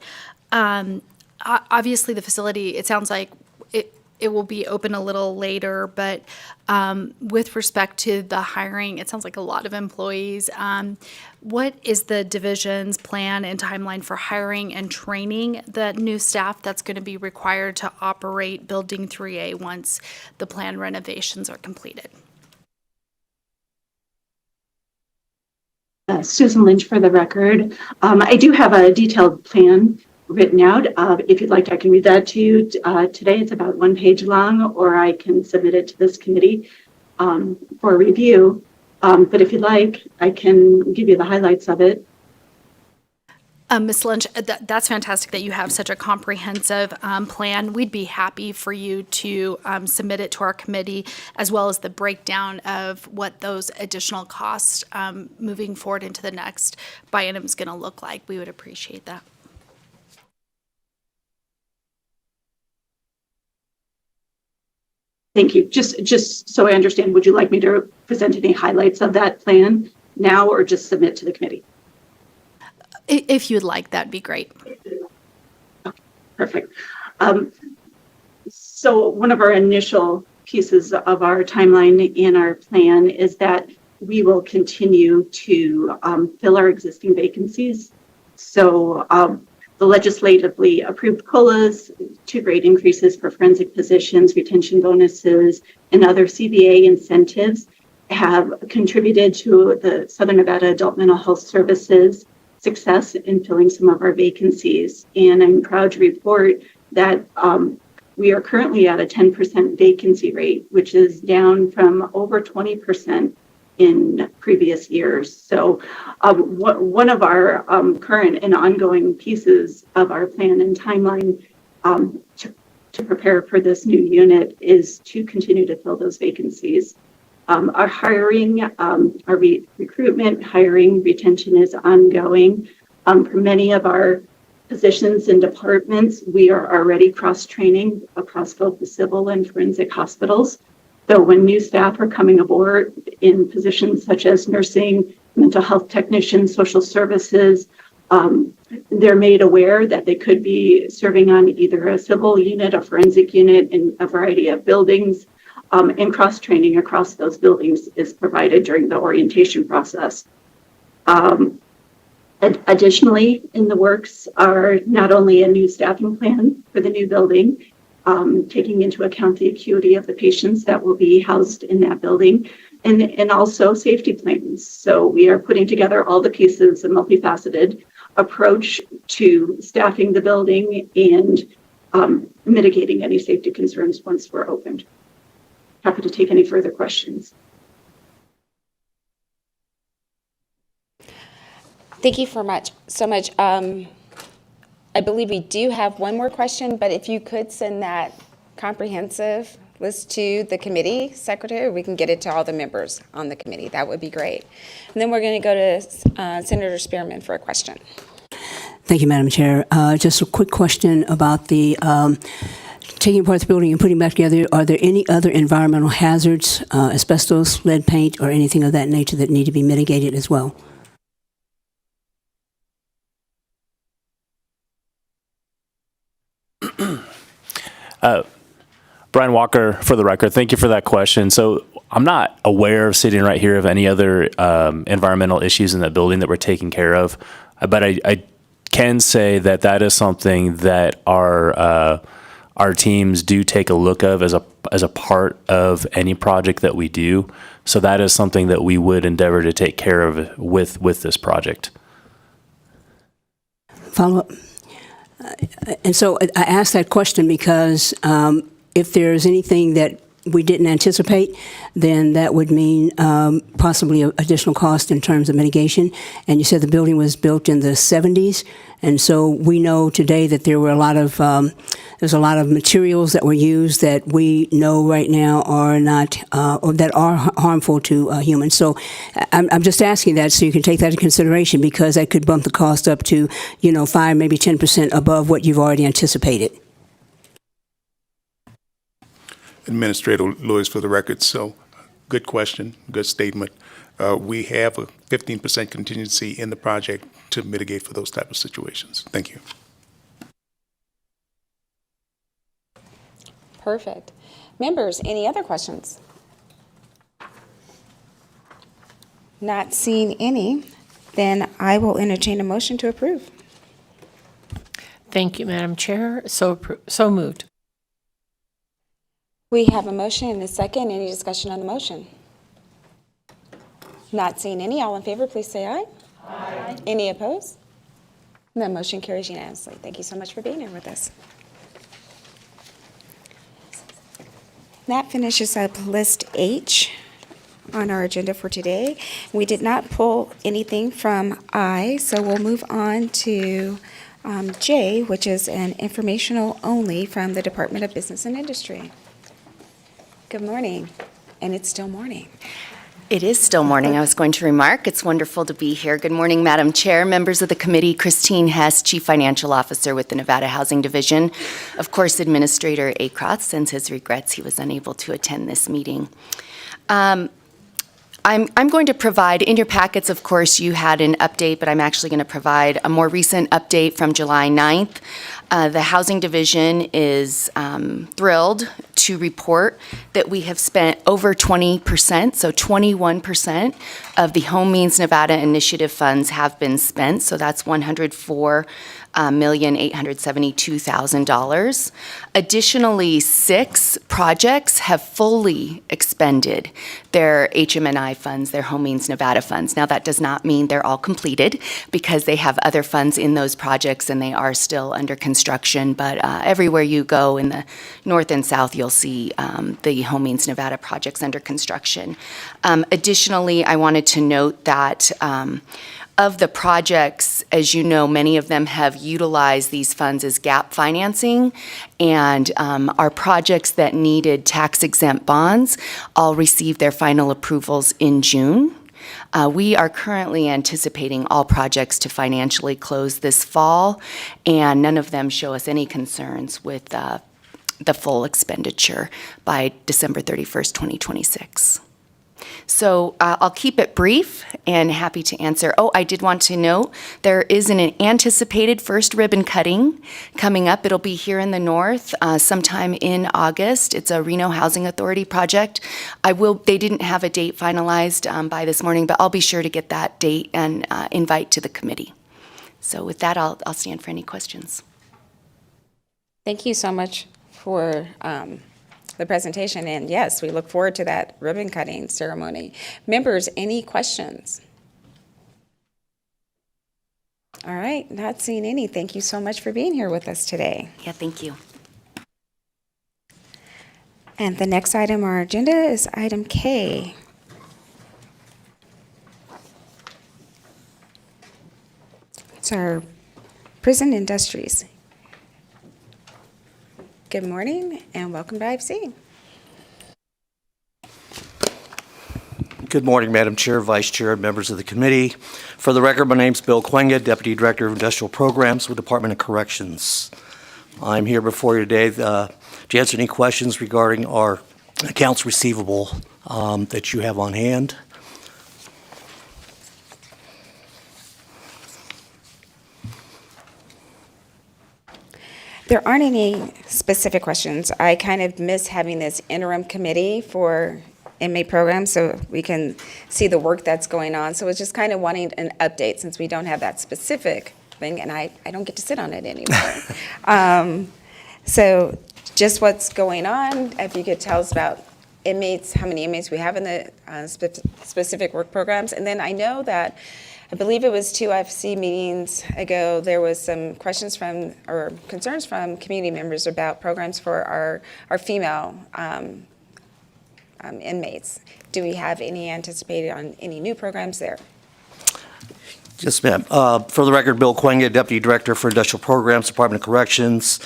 Obviously, the facility, it sounds like it will be open a little later, but with respect to the hiring, it sounds like a lot of employees. What is the division's plan and timeline for hiring and training the new staff that's going to be required to operate Building 3A once the planned renovations are completed?
Susan Lynch for the record. I do have a detailed plan written out. If you'd like, I can read that to you today. It's about 1 page long, or I can submit it to this committee for review. But if you'd like, I can give you the highlights of it.
Ms. Lynch, that's fantastic that you have such a comprehensive plan. We'd be happy for you to submit it to our committee, as well as the breakdown of what those additional costs moving forward into the next biennium is going to look like. We would appreciate that.
Thank you. Just so I understand, would you like me to present any highlights of that plan now, or just submit to the committee?
If you'd like, that'd be great.
Okay, perfect. So one of our initial pieces of our timeline in our plan is that we will continue to fill our existing vacancies. So the legislatively approved COLAs, 2 grade increases for forensic positions, retention bonuses, and other CBA incentives have contributed to the Southern Nevada Adult Mental Health Services success in filling some of our vacancies. And I'm proud to report that we are currently at a 10% vacancy rate, which is down from over 20% in previous years. So one of our current and ongoing pieces of our plan and timeline to prepare for this new unit is to continue to fill those vacancies. Our hiring, our recruitment, hiring, retention is ongoing. For many of our positions and departments, we are already cross-training across both the civil and forensic hospitals. So when new staff are coming aboard in positions such as nursing, mental health technicians, social services, they're made aware that they could be serving on either a civil unit, a forensic unit in a variety of buildings. And cross-training across those buildings is provided during the orientation process. Additionally, in the works are not only a new staffing plan for the new building, taking into account the acuity of the patients that will be housed in that building, and also safety plans. So we are putting together all the pieces, a multifaceted approach to staffing the building and mitigating any safety concerns once we're opened. Happy to take any further questions.
Thank you so much. I believe we do have one more question, but if you could send that comprehensive list to the committee secretary, we can get it to all the members on the committee. That would be great. And then we're going to go to Senator Spearman for a question.
Thank you, Madam Chair. Just a quick question about the taking apart the building and putting back together. Are there any other environmental hazards, asbestos, lead paint, or anything of that nature that need to be mitigated as well?
Brian Walker, for the record, thank you for that question. So I'm not aware of sitting right here of any other environmental issues in that building that we're taking care of, but I can say that that is something that our teams do take a look of as a part of any project that we do. So that is something that we would endeavor to take care of with this project.
Follow up. And so I asked that question because if there's anything that we didn't anticipate, then that would mean possibly additional cost in terms of mitigation. And you said the building was built in the 70s, and so we know today that there were there's a lot of materials that were used that we know right now are not or that are harmful to humans. So I'm just asking that so you can take that into consideration, because that could bump the cost up to 5, maybe 10% above what you've already anticipated.
Administrator Lewis, for the record. So good question, good statement. We have a 15% contingency in the project to mitigate for those type of situations. Thank you.
Perfect. Members, any other questions? Not seeing any, then I will entertain a motion to approve.
Thank you, Madam Chair. So moved.
We have a motion and a second. Any discussion on the motion? Not seeing any. All in favor, please say aye. Aye. Any opposed? And that motion carries unanimously. Thank you so much for being here with us. That finishes up List H on our agenda for today. We did not pull anything from I, so we'll move on to J, which is an informational only from the Department of Business and Industry. Good morning, and it's still morning.
It is still morning. I was going to remark, it's wonderful to be here. Good morning, Madam Chair, members of the committee, Christine Hess, Chief Financial Officer with the Nevada Housing Division. Of course, Administrator Acroth sends his regrets he was unable to attend this meeting. I'm going to provide, in your packets, of course, you had an update, but I'm actually going to provide a more recent update from July 9th. The Housing Division is thrilled to report that we have spent over 20%, so 21% of the Home Means Nevada Initiative funds have been spent, so that's $104,872,000. Additionally, 6 projects have fully expended their HM&I funds, their Home Means Nevada funds. Now, that does not mean they're all completed because they have other funds in those projects and they are still under construction, but everywhere you go in the north and south, you'll see the Home Means Nevada projects under construction. Additionally, I wanted to note that of the projects, as you know, many of them have utilized these funds as gap financing, and our projects that needed tax-exempt bonds all received their final approvals in June. We are currently anticipating all projects to financially close this fall, and none of them show us any concerns with the full expenditure by December 31st, 2026. So I'll keep it brief and happy to answer. Oh, I did want to note there is an anticipated first ribbon cutting coming up. It'll be here in the north sometime in August. It's a Reno Housing Authority project. They didn't have a date finalized by this morning, but I'll be sure to get that date and invite to the committee. So with that, I'll stand for any questions.
Thank you so much for the presentation, and yes, we look forward to that ribbon cutting ceremony. Members, any questions? All right, not seeing any. Thank you so much for being here with us today.
Yeah, thank you.
And the next item on our agenda is item K. It's our prison industries. Good morning and welcome to IFC.
Good morning, Madam Chair, Vice Chair, and members of the committee. For the record, my name is Bill Quenga, Deputy Director of Industrial Programs with Department of Corrections. I'm here before you today to answer any questions regarding our accounts receivable that you have on hand.
There aren't any specific questions. I kind of miss having this interim committee for inmate programs so we can see the work that's going on. So it's just kind of wanting an update since we don't have that specific thing, and I don't get to sit on it anymore. So just what's going on, if you could tell us about inmates, how many inmates we have in the specific work programs. And then I know that I believe it was 2 IFC meetings ago, there was some questions from, or concerns from community members about programs for our female inmates. Do we have any anticipated on any new programs there?
Yes, ma'am. For the record, Bill Quenga, Deputy Director for Industrial Programs, Department of Corrections.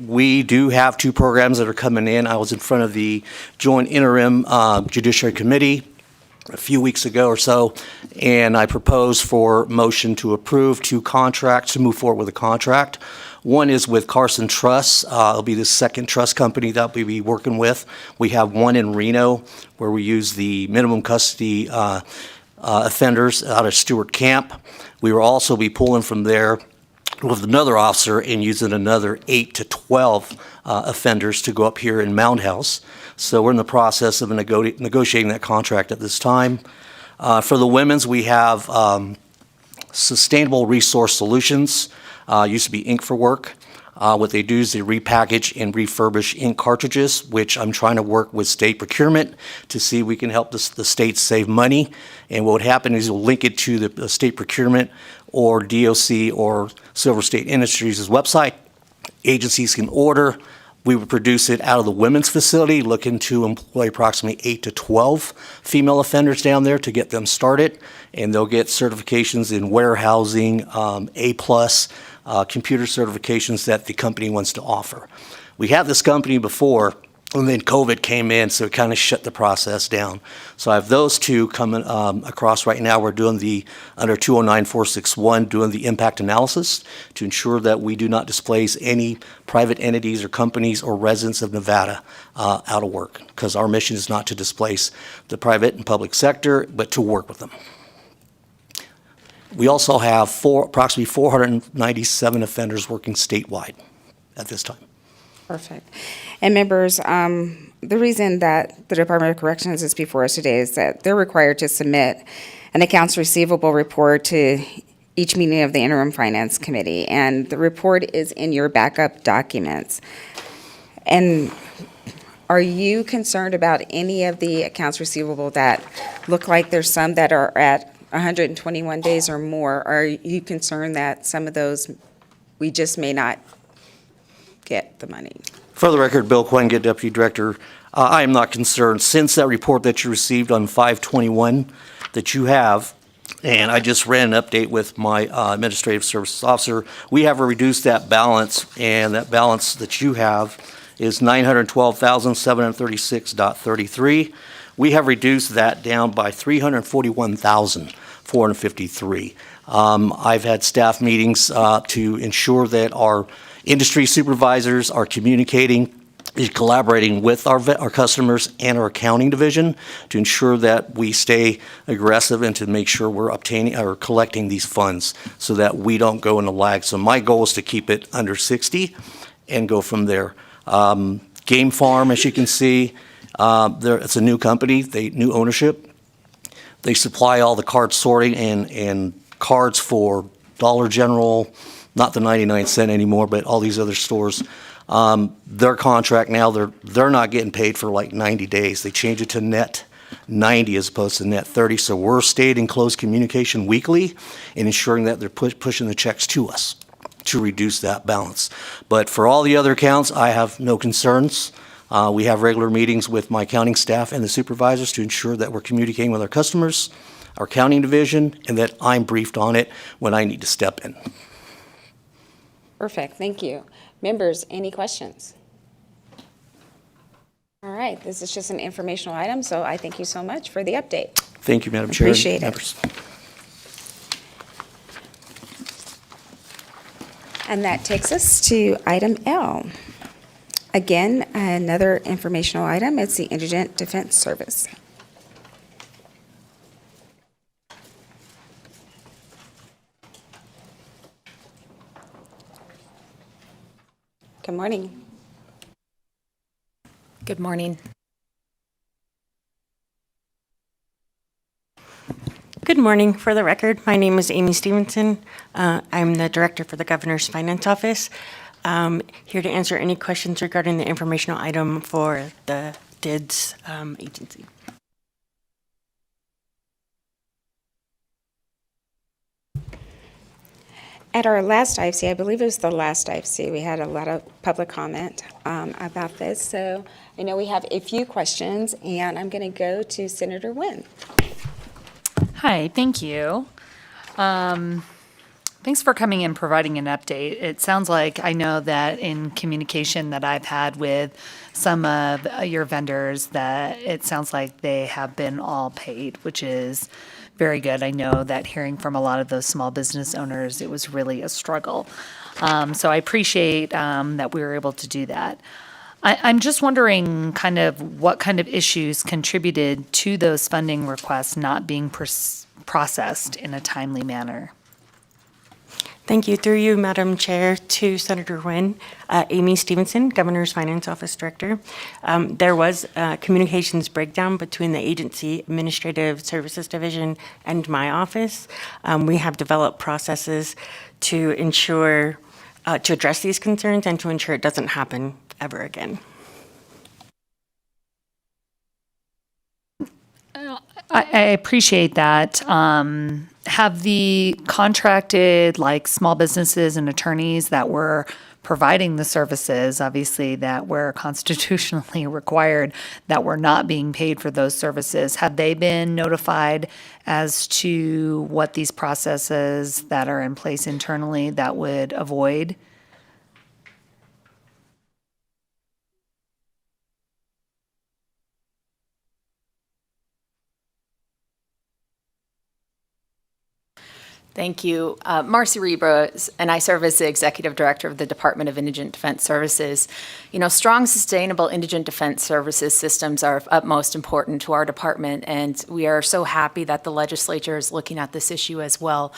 We do have 2 programs that are coming in. I was in front of the Joint Interim Judiciary Committee a few weeks ago or so, and I proposed for motion to approve 2 contracts, to move forward with a contract. One is with Carson Trust. It'll be the second trust company that we'll be working with. We have one in Reno where we use the minimum custody offenders out of Stewart Camp. We will also be pulling from there with another officer and using another 8 to 12 offenders to go up here in Mound House. So we're in the process of negotiating that contract at this time. For the women's, we have Sustainable Resource Solutions, used to be Inc. for Work. What they do is they repackage and refurbish ink cartridges, which I'm trying to work with state procurement to see if we can help the states save money. And what would happen is you'll link it to the state procurement or DOC or Silver State Industries' website. Agencies can order. We would produce it out of the women's facility, looking to employ approximately 8 to 12 female offenders down there to get them started. And they'll get certifications in warehousing, A+, computer certifications that the company wants to offer. We had this company before, and then COVID came in, so it kind of shut the process down. So I have those two coming across right now. We're doing under 209461, doing the impact analysis to ensure that we do not displace any private entities or companies or residents of Nevada out of work, because our mission is not to displace the private and public sector, but to work with them. We also have approximately 497 offenders working statewide at this time.
Perfect. And members, the reason that the Department of Corrections is before us today is that they're required to submit an accounts receivable report to each meeting of the Interim Finance Committee, and the report is in your backup documents. And are you concerned about any of the accounts receivable that look like there's some that are at 121 days or more? Are you concerned that some of those we just may not get the money?
For the record, Bill Quenga, Deputy Director, I am not concerned. Since that report that you received on 5/21 that you have, and I just ran an update with my Administrative Services Officer, we have reduced that balance, and that balance that you have is $912,736.33. We have reduced that down by $341,453. I've had staff meetings to ensure that our industry supervisors are communicating, collaborating with our customers and our accounting division to ensure that we stay aggressive and to make sure we're obtaining or collecting these funds so that we don't go into lag. So my goal is to keep it under 60 and go from there. Game Farm, as you can see, it's a new company, new ownership. They supply all the card sorting and cards for Dollar General, not the 99-cent anymore, but all these other stores. Their contract now, they're not getting paid for like 90 days. They changed it to net 90 as opposed to net 30. So we're staying in close communication weekly and ensuring that they're pushing the checks to us to reduce that balance. But for all the other accounts, I have no concerns. We have regular meetings with my accounting staff and the supervisors to ensure that we're communicating with our customers, our accounting division, and that I'm briefed on it when I need to step in.
Perfect, thank you. Members, any questions? All right, this is just an informational item, so I thank you so much for the update.
Thank you, Madam Chair.
Appreciate it.
Members.
And that takes us to item L. Again, another informational item. It's the Indigent Defense Service. Good morning.
Good morning.
Good morning. For the record, my name is Amy Stevenson. I'm the Director for the Governor's Finance Office. Here to answer any questions regarding the informational item for the DIDS agency.
At our last IFC, I believe it was the last IFC, we had a lot of public comment about this. So I know we have a few questions, and I'm going to go to Senator Nguyen.
Hi, thank you. Thanks for coming and providing an update. It sounds like I know that in communication that I've had with some of your vendors that it sounds like they have been all paid, which is very good. I know that hearing from a lot of those small business owners, it was really a struggle. So I appreciate that we were able to do that. I'm just wondering kind of what kind of issues contributed to those funding requests not being processed in a timely manner.
Thank you. Through you, Madam Chair, to Senator Nguyen, Amy Stevenson, Governor's Finance Office Director. There was a communications breakdown between the Agency Administrative Services Division and my office. We have developed processes to ensure to address these concerns and to ensure it doesn't happen ever again.
I appreciate that. Have the contracted, like, small businesses and attorneys that were providing the services, obviously, that were constitutionally required, that were not being paid for those services, have they been notified as to what these processes that are in place internally that would avoid?
Thank you. Marcy Rebra, and I serve as the Executive Director of the Department of Indigent Defense Services. You know, strong, sustainable indigent defense services systems are of utmost importance to our department, and we are so happy that the legislature is looking at this issue as well.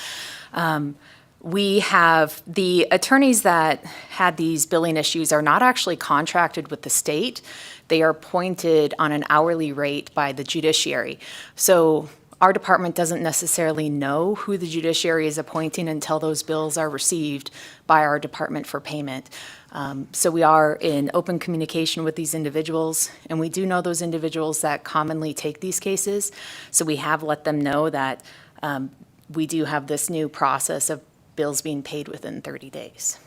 We have the attorneys that had these billing issues are not actually contracted with the state. They are appointed on an hourly rate by the judiciary. So our department doesn't necessarily know who the judiciary is appointing until those bills are received by our department for payment. So we are in open communication with these individuals, and we do know those individuals that commonly take these cases. So we have let them know that we do have this new process of bills being paid within 30 days.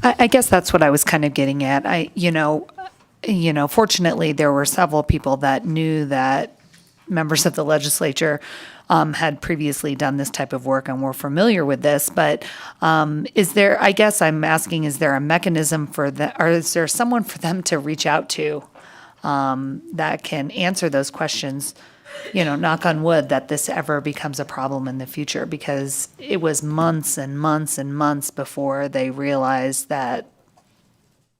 I guess that's what I was kind of getting at. Fortunately, there were several people that knew that members of the legislature had previously done this type of work and were familiar with this. But is there, I guess I'm asking, is there a mechanism for that, or is there someone for them to reach out to that can answer those questions? Knock on wood, that this ever becomes a problem in the future, because it was months and months and months before they realized that,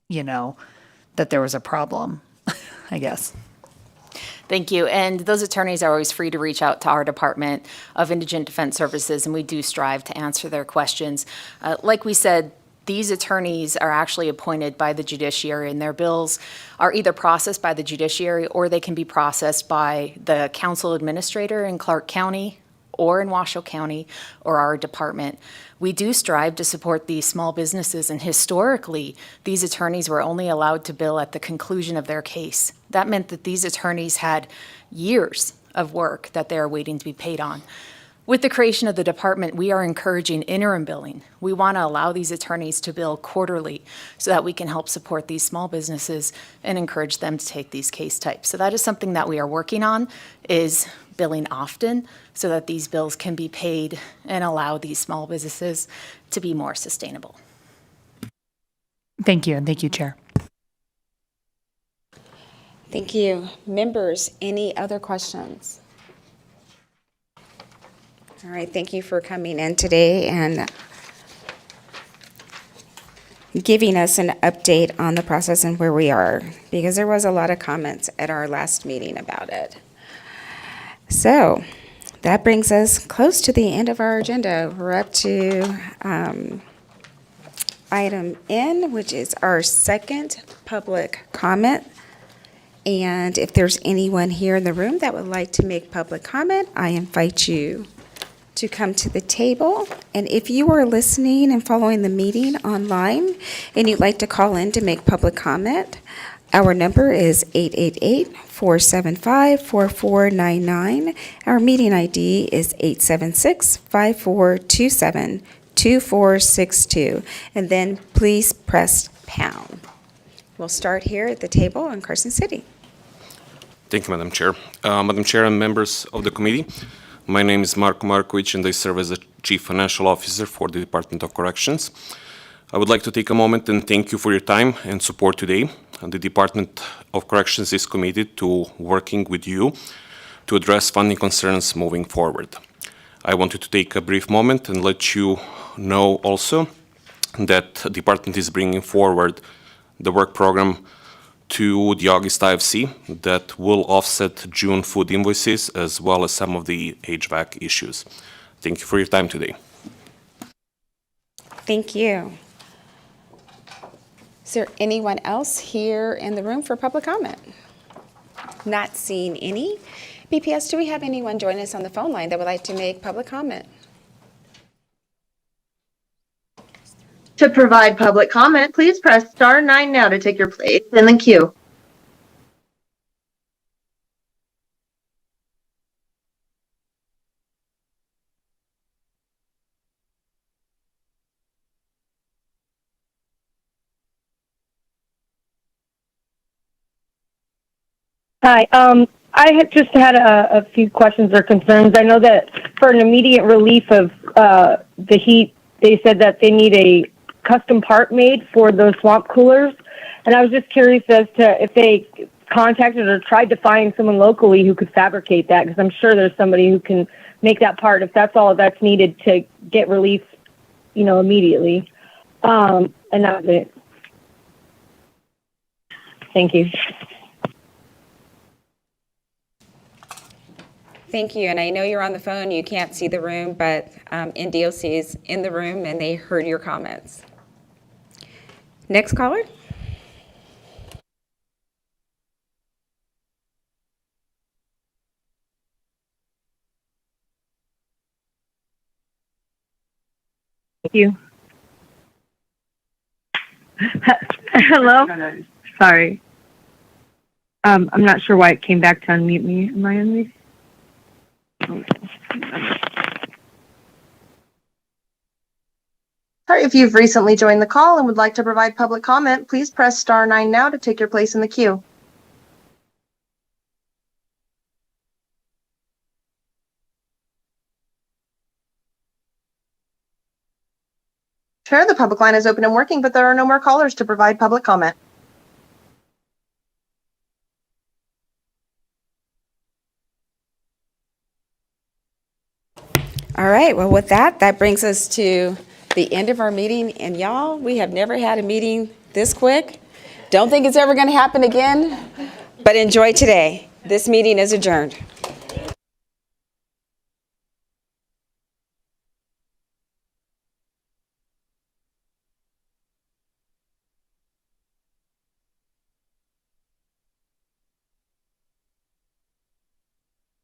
that there was a problem, I guess.
Thank you. And those attorneys are always free to reach out to our Department of Indigent Defense Services, and we do strive to answer their questions. Like we said, these attorneys are actually appointed by the judiciary, and their bills are either processed by the judiciary or they can be processed by the council administrator in Clark County or in Washoe County or our department. We do strive to support these small businesses, and historically, these attorneys were only allowed to bill at the conclusion of their case. That meant that these attorneys had years of work that they are waiting to be paid on. With the creation of the department, we are encouraging interim billing. We want to allow these attorneys to bill quarterly so that we can help support these small businesses and encourage them to take these case types. So that is something that we are working on, is billing often so that these bills can be paid and allow these small businesses to be more sustainable.
Thank you, and thank you, Chair.
Thank you. Members, any other questions? All right, thank you for coming in today and giving us an update on the process and where we are, because there was a lot of comments at our last meeting about it. So that brings us close to the end of our agenda. We're up to item N, which is our second public comment. And if there's anyone here in the room that would like to make public comment, I invite you to come to the table. And if you are listening and following the meeting online and you'd like to call in to make public comment, our number is 888-475-4499. Our meeting ID is 876-5427-2462. And then please press pound. We'll start here at the table in Carson City.
Thank you, Madam Chair. Madam Chair and members of the committee, my name is Marko Markovic, and I serve as the Chief Financial Officer for the Department of Corrections. I would like to take a moment and thank you for your time and support today. The Department of Corrections is committed to working with you to address funding concerns moving forward. I wanted to take a brief moment and let you know also that the Department is bringing forward the work program to the August IFC that will offset June food invoices as well as some of the HVAC issues. Thank you for your time today.
Thank you. Is there anyone else here in the room for public comment? Not seeing any. BPS, do we have anyone join us on the phone line that would like to make public comment?
To provide public comment, please press star 9 now to take your place in the queue.
Hi. I had just had a few questions or concerns. I know that for an immediate relief of the heat, they said that they need a custom part made for those swamp coolers. And I was just curious as to if they contacted or tried to find someone locally who could fabricate that, because I'm sure there's somebody who can make that part if that's all that's needed to get relief, immediately. And that was it. Thank you.
Thank you. And I know you're on the phone, you can't see the room, but NDOC is in the room and they heard your comments. Next caller.
Thank you. Hello? Sorry. I'm not sure why it came back to unmute me. Am I unmuted?
Sorry, if you've recently joined the call and would like to provide public comment, please press star 9 now to take your place in the queue. Chair, the public line is open and working, but there are no more callers to provide public comment.
All right, well, with that, that brings us to the end of our meeting. And y'all, we have never had a meeting this quick. Don't think it's ever going to happen again, but enjoy today. This meeting is adjourned.